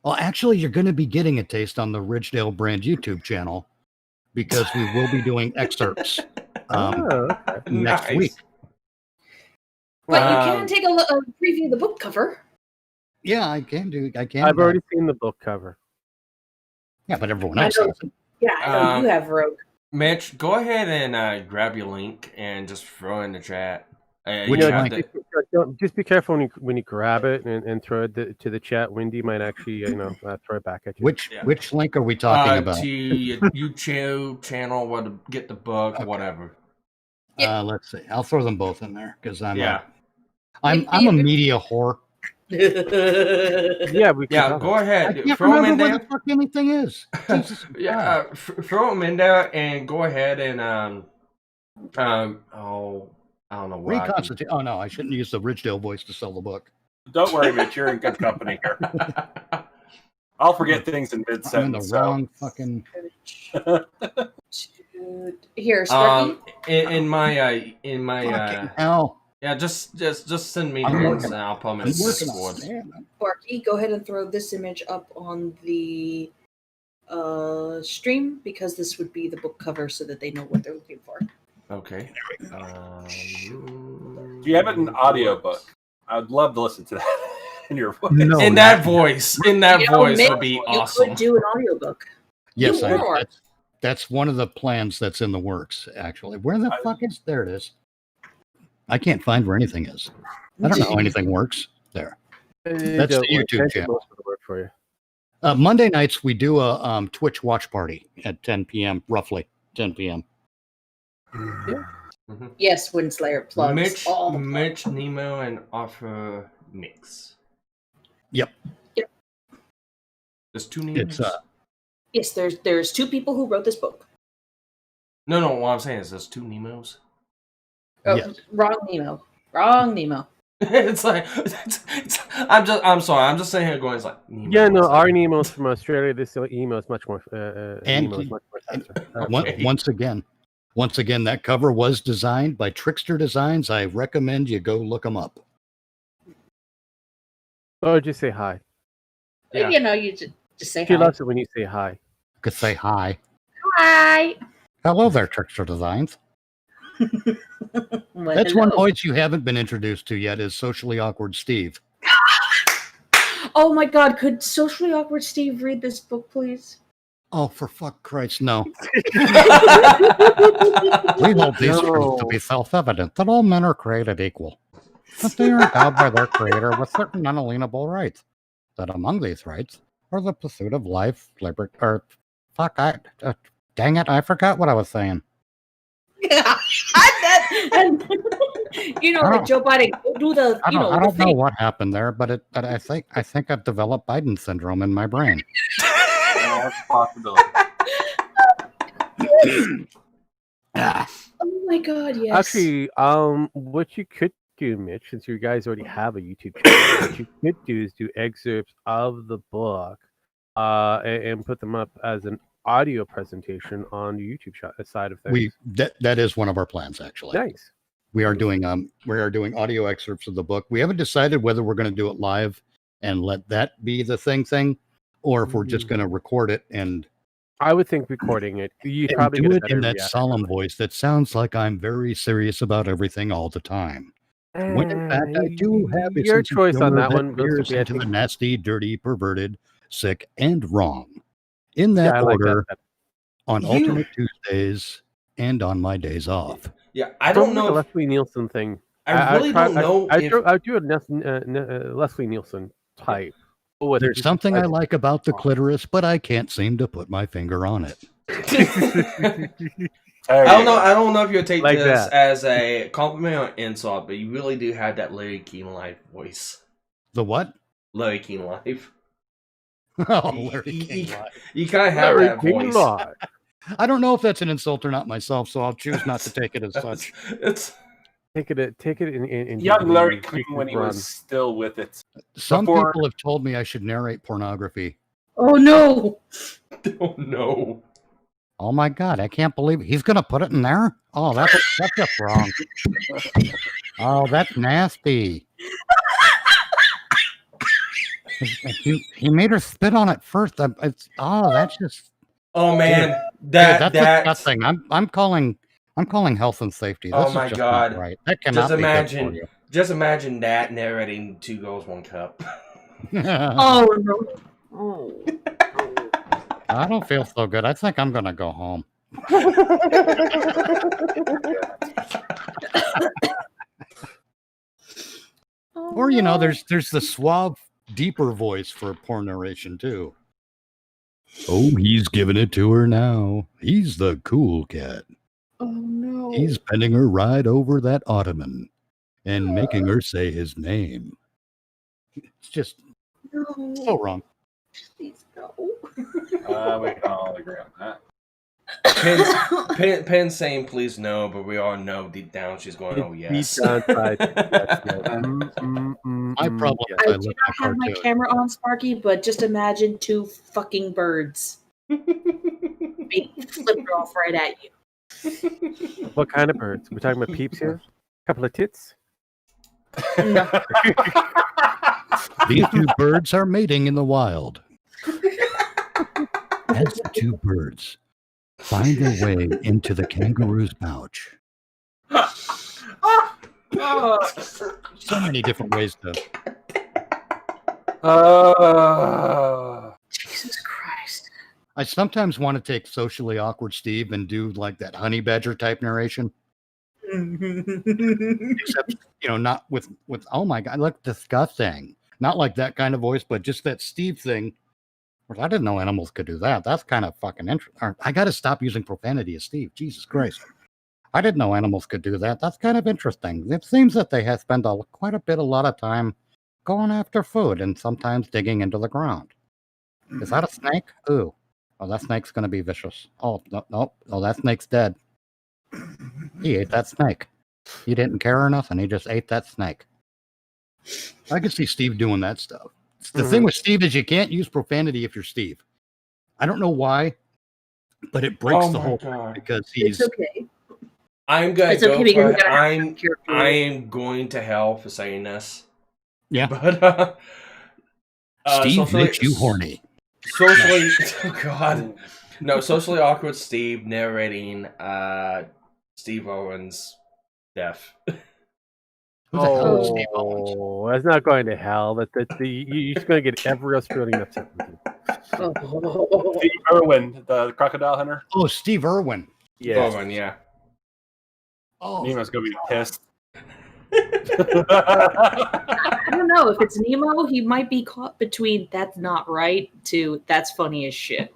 Well, actually, you're going to be getting a taste on the Ridgedale Brand YouTube channel because we will be doing excerpts next Nice. week. But you can take a preview of the book cover. Yeah, I can. I've already seen the book cover. Yeah, but everyone else hasn't. Yeah, I know you have, Rogue. Mitch, go ahead and grab your link and just throw it in the chat. Which link? Just be careful when you grab it and throw it to the chat. Wendy might actually throw it back at you. Which link are we talking about? To your YouTube channel, get the book, whatever. Let's see. I'll throw them both in there because I'm a media whore. Yeah, go ahead. I can't Throw them in remember where there. the fuck anything is. Jesus Throw them in there and go ahead and I don't know why. Reconstitute. Oh no, I shouldn't use the Ridgedale voice to sell the book. Don't worry, Mitch. You're in good company here. I'll forget things in mid I'm in the sentence. wrong fucking. Here, Sparky. In my hell. Yeah, just send me I'm the working- links and I'll put them in I'm the working Discord. Sparky, go ahead and throw this image up on the stream because this would be the book cover so that they know what they're looking for. Okay. Do you have it in audiobook? I'd love to listen to that in your voice. No, in that voice Mitch, would be you awesome. could do an audiobook. Yes, You that's one of the plans that's in the works. Actually, where the fuck is? There it is. I can't find where anything is. I don't know how anything works there. That's the YouTube channel. For you. Monday nights we do a Twitch watch party at 10 p.m. roughly 10 p.m. Yes, Windslayer plugs. Mitch, Nemo, and Arthur Nix. Yep. There's 2 Nemos. Yes, there's 2 people who wrote this book. No. What I'm saying is there's 2 Nemos. Oh, wrong Nemo. It's like I'm sorry. I'm just saying here going. It's like Nemo. Yeah, no, our Nemo's from Australia. This emo is much more. Nemo is much more faster. Once again, that cover was designed by Trickster Designs. I recommend you go look them up. Oh, just say hi. Yeah. You know, you just say She hi. loves it when you say hi. Could say hi. Hi. Hello there, Trickster Designs. Well, That's one hello. voice you haven't been introduced to yet is Socially Awkward Steve. Oh my God! Could Socially Awkward Steve read this book, please? Oh, for fuck Christ, no. We hold these truths to be self-evident that all men are created equal, that they are endowed by their creator with certain unalienable rights, that among these rights are the pursuit of life, liberty, or fuck, dang it, I forgot what I was saying. And you know, like Joe Biden do the I you know don't the know thing. what happened there, but I think I've developed Biden syndrome in my brain. That's a possibility. Oh my God! Yes. Actually, what you could do, Mitch, since you guys already have a YouTube channel, what you could do is do excerpts of the book, and put them up as an audio presentation on the YouTube side of things. That is one of our plans, actually. Nice. We are doing audio excerpts of the book. We haven't decided whether we're going to do it live and let that be the thing, or if we're just going to record it and. I would think recording it. You And probably do get a it better in that reaction. solemn voice that sounds like I'm very serious about everything all the time. When in fact, I do have a your sense of choice on humor that one. veers Basically, I into the think. nasty, dirty, perverted, sick, and wrong. In that Yeah, I like order, that. on alternate Tuesdays and on my days off. Yeah, I don't know. The Leslie Nielsen thing. I really don't know I if do a Leslie Nielsen type. There's something I like about the clitoris, but I can't seem to put my finger on it. I don't know if you'll take Like this that. as a compliment or insult, but you really do have that Larry King Live voice. The what? Larry King Live. Oh, Larry King Live. You kind of have that voice. I don't know if that's an insult or not myself, so I'll choose not to take it as such. Take it in Young Larry the King when he run. was still with it. Some Before- people have told me I should narrate pornography. Oh no! Oh no! Oh my God, I can't believe it. He's gonna put it in there. Oh, that's just wrong. Oh, that's nasty. He made her spit on it first. That's just. Oh man, Dude, that's disgusting. I'm calling health and safety. This Oh is my just God! not right. That cannot be good for you. Just imagine that narrating Two Girls, One Cup. Oh no! Oh. I don't feel so good. I think I'm gonna go home. Or there's the suave, deeper voice for porn narration too. Oh, he's giving it to her now. He's the cool cat. Oh no! He's bending her right over that ottoman and making her say his name. It's just No. so wrong. Please no. We can all agree on that. Pen's saying please no, but we all know deep down she's going, oh yes. I probably I do not have my camera on, Sparky, but just imagine two fucking birds being flipped off right at you. What kind of birds? We're talking about peeps here? Couple of tits? No. These two birds are mating in the wild. As the two birds find their way into the kangaroo's pouch. So many different ways to. Jesus Christ. I sometimes want to take socially awkward Steve and do like that honey badger type narration. Except, not with oh my God, look disgusting. Not like that kind of voice, but just that Steve thing. I didn't know animals could do that. That's kind of fucking interesting. I got to stop using profanity as Steve. Jesus Christ. I didn't know animals could do that. That's kind of interesting. It seems that they have spent a lot of time going after food and sometimes digging into the ground. Is that a snake? Ooh. Oh, that snake's going to be vicious. Oh, no. Oh, that snake's dead. He ate that snake. He didn't care or nothing. He just ate that snake. I can see Steve doing that stuff. The thing with Steve is you can't use profanity if you're Steve. I don't know why, but it breaks the whole thing because he's. It's okay. I'm gonna It's go okay for because it. we gotta have character. I am going to hell for saying this. Yeah. But Steve makes you horny. Socially, oh God, no, socially awkward Steve narrating Steve Owen's death. Oh, that's not going to hell. You're just going to get every Australian upset with you. Steve Irwin, the crocodile hunter. Oh, Steve Irwin. Yeah. Owen, yeah. Oh, Nemo's gonna be pissed. I don't know. If it's Nemo, he might be caught between that's not right to that's funny as shit.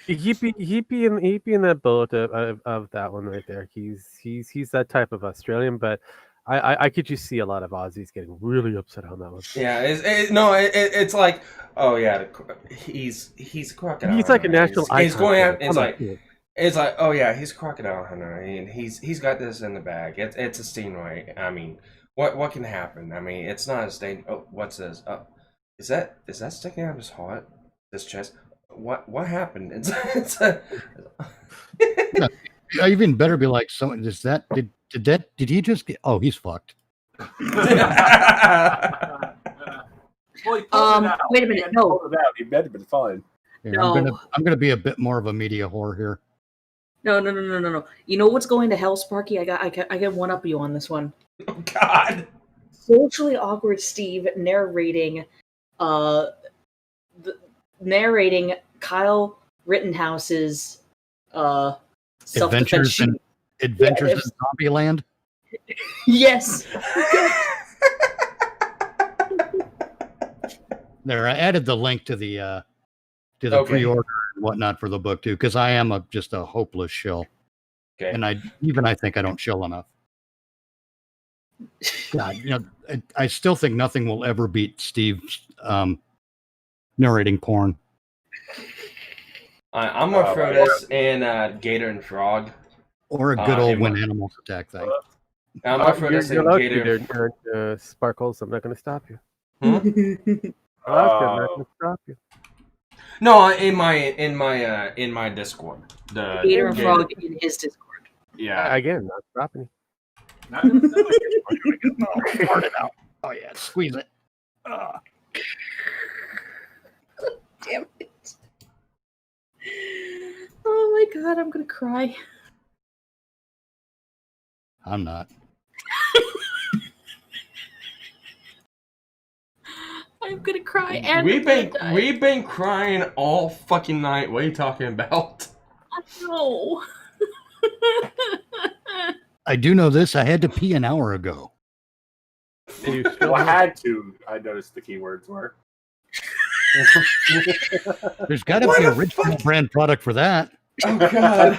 He'd be in that boat of that one right there. He's that type of Australian, but I could just see a lot of Aussies getting really upset on that one. Yeah, it's like, oh yeah, he's a crocodile. He's like a national icon. He's going out. Come on. It's like, oh yeah, he's a crocodile hunter, and he's got this in the bag. It's a stingray. I mean, what can happen? I mean, it's not a sting. Oh, what's this? Oh, is that sticking out of his heart? This chest? What happened? It's No, I even better be like, someone is that did he just get? Oh, he's fucked. Well, he pulled it out. Wait a minute, He no. pulled it out. He better been fine. Yeah, No. I'm gonna be a bit more of a media whore here. No. You know what's going to hell, Sparky? I got one up you on this one. Oh God. Socially awkward Steve narrating narrating Kyle Rittenhouse's Adventures self-defense. in Zombieland. Yes. There, I added the link to the Okay. pre-order and whatnot for the book too, because I am just a hopeless shill, Okay. and I think I don't shill enough. God, I still think nothing will ever beat Steve's narrating porn. I'm gonna throw this in Gator and Frog. Or a good old in when my- animals attack thing. I'm gonna throw this You're in allowed to Gator. be there, Sparkles. I'm not going to stop you. Hmm? I'm not going to stop you. No, in my Discord. The Gator and Frog in his Discord. Yeah. Again, not stopping you. Fart it out. Oh yeah, squeeze it. Damn it. Oh my God, I'm gonna cry. I'm not. I'm gonna cry. And We've been crying all fucking night. What are you talking about? No. I do know this. I had to pee an hour ago. Well, I had to. I noticed the keywords were. There's got to be a original brand product for that. Oh God.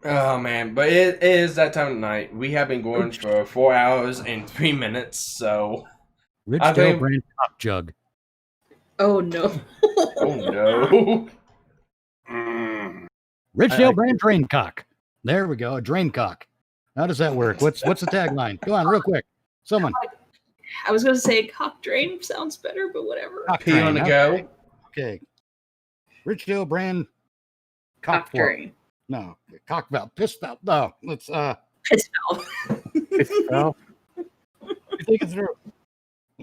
Oh man, but it is that time of night. We have been going for 4 hours and 3 minutes, so Ridgedale brand cock jug. Oh no. Oh no. Ridgedale brand drain cock. There we go. A drain cock. How does that work? What's the tagline? Go on, real quick. Someone. I was gonna say cock drain sounds better, but whatever. Cock Pee on the drain, go. Okay. Ridgedale brand Cock fork. drain. No, cock valve, piss valve. No, let's Piss valve. It's well, take it through.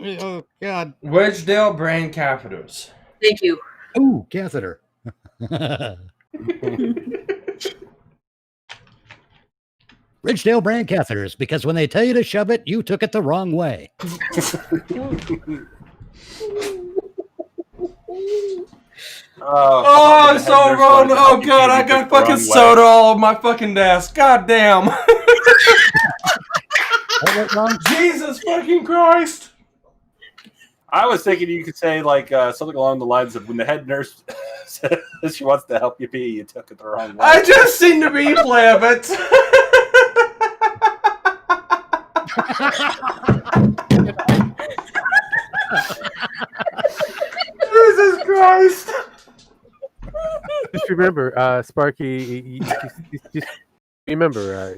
Oh God. Wedgedale brand catheters. Thank you. Ooh, catheter. Ridgedale brand catheters, because when they tell you to shove it, you took it the wrong way. Oh, so wrong. Oh God, I got fucking soda all over my fucking desk. God damn. Jesus fucking Christ. I was thinking you could say like something along the lines of when the head nurse says she wants to help you pee, you took it the wrong way. I just seen the replay of it. Jesus Christ. just remember, Sparky. Just remember,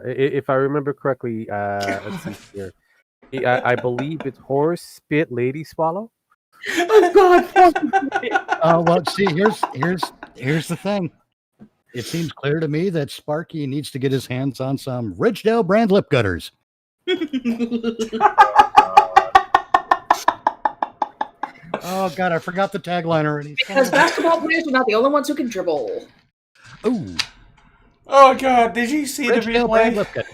if I remember correctly, let's see here. I believe it's horse spit, lady swallow. Oh God. Well, see, here's the thing. It seems clear to me that Sparky needs to get his hands on some Ridgedale brand lip gutters. Oh God, I forgot the tagline already. Because basketball players are not the only ones who can dribble. Ooh. Oh God, did you see the Ridgedale brand replay? lip gutters.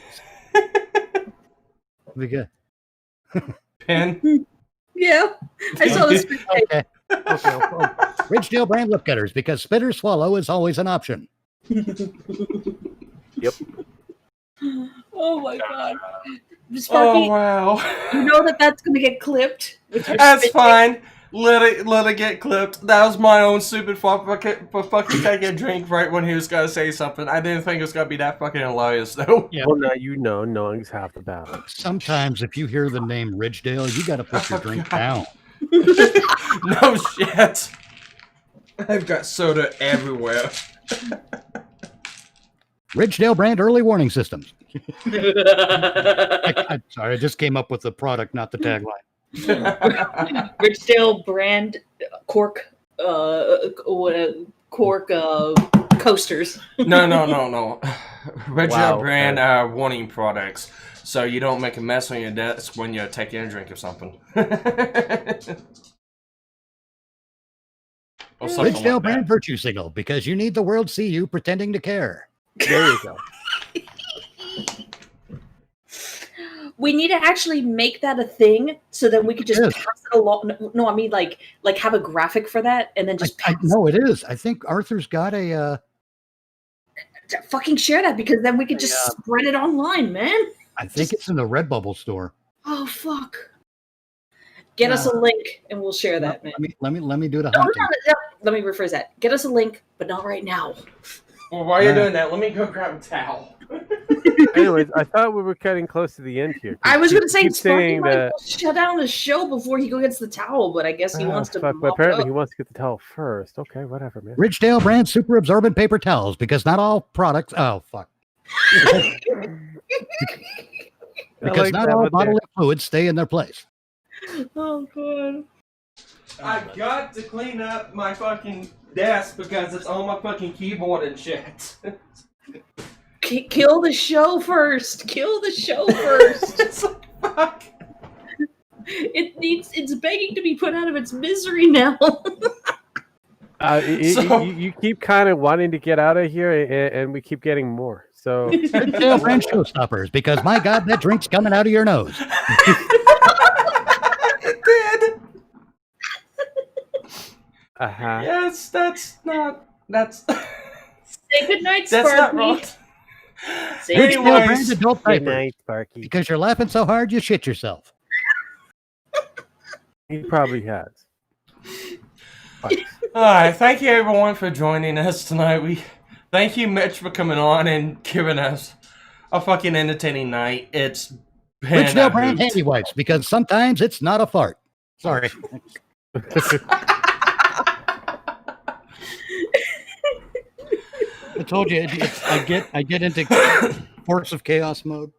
We good. Pen? Yeah. I saw this. Okay. Ridgedale brand lip gutters, because spit or swallow is always an option. Yep. Oh my God. Sparky, Oh wow. you know that's gonna get clipped. With your That's spit fine. Let it get clipped. That was my own stupid fault for fucking taking a drink right when he was gonna say something. I didn't think it was gonna be that fucking hilarious though. Yeah. Well, now you know, knowing's half the battle. Sometimes if you hear the name Ridgedale, you got to put your drink down. No shit. I've got soda everywhere. Ridgedale brand early warning systems. I'm sorry, I just came up with the product, not the tagline. Ridgedale brand cork coasters. No. Ridgedale Wow, brand warning products, so you don't make a mess on your desk when you're taking a drink or something. Or something Ridgedale like brand that. virtue signal, because you need the world to see you pretending to care. There you go. We need to actually make that a thing, so that we could just Yes. pass it along. No, I mean like have a graphic for that, and then just No, it is. I think Arthur's got a. fucking share that, because then we could just Yeah. spread it online, man. I think it's in the Redbubble store. Oh fuck! Get us a link, and we'll share that, man. Let me do the No, hunting. no, let me rephrase that. Get us a link, but not right now. Well, while you're doing that, let me go grab a towel. Anyways, I thought we were getting close to the end here. I was going to say Keep Sparky saying might that. shut down the show before he go gets the towel, but I guess he wants to. Fuck, but mop it apparently up. he wants to get the towel first. Okay, whatever, man. Ridgedale brand super absorbent paper towels, because not all products. Oh fuck! Because like not that all one there. bodily fluids stay in their place. Oh god! I got to clean up my fucking desk because it's on my fucking keyboard and shit. Kill the show first. Kill the show first. It's like, fuck. It's begging to be put out of its misery now. You keep kind of wanting to get out of here, and we keep getting more. So Ridgedale brand showstoppers, because my god, that drink's coming out of your nose. It did. Yes, that's not. That's. Say goodnight, That's Sparky. not wrong. Say Ridgedale goodnight. brand adult Good diapers, night, Sparky. because you're laughing so hard you shit yourself. He probably has. Alright, thank you everyone for joining us tonight. We thank you, Mitch, for coming on and giving us a fucking entertaining night. It's been Ridgedale a brand hoot. handy wipes, because sometimes it's not a fart. Sorry. I told you, I get into force of chaos mode.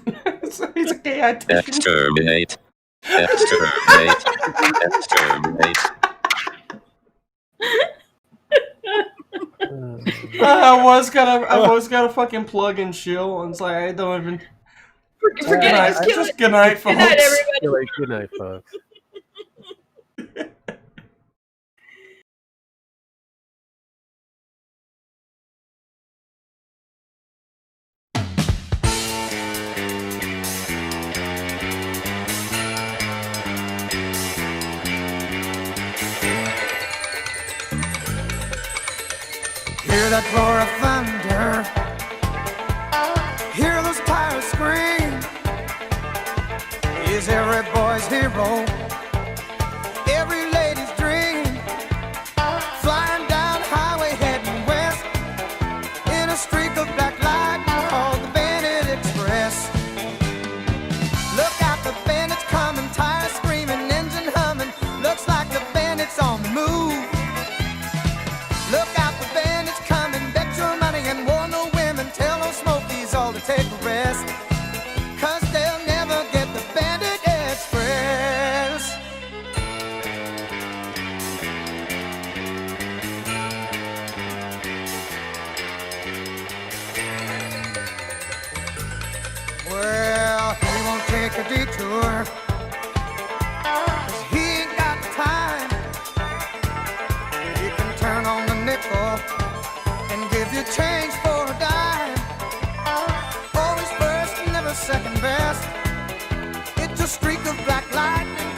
He's a chaotician. Exterminate. Exterminate. Exterminate. I was gonna fucking plug and chill, and it's like I don't even. Forget it. Just good night, folks. Good night, everybody. Good night, folks. Hear that roar of thunder. Hear those tires scream. Is every boy's hero, every lady's dream. Flying down highway heading west in a streak of black light called the Bandit Express. Look out, the bandits coming, tires screaming, engine humming. Looks like the bandits on the move. Look out, the bandits coming, bet your money and warn no women. Tell no smokies all to take a rest, 'cause they'll never get the Bandit Express. Well, he won't take a detour, 'cause he ain't got the time. He can turn on the nickel and give you change for a dime. Always first, never second best. It's a streak of black lightning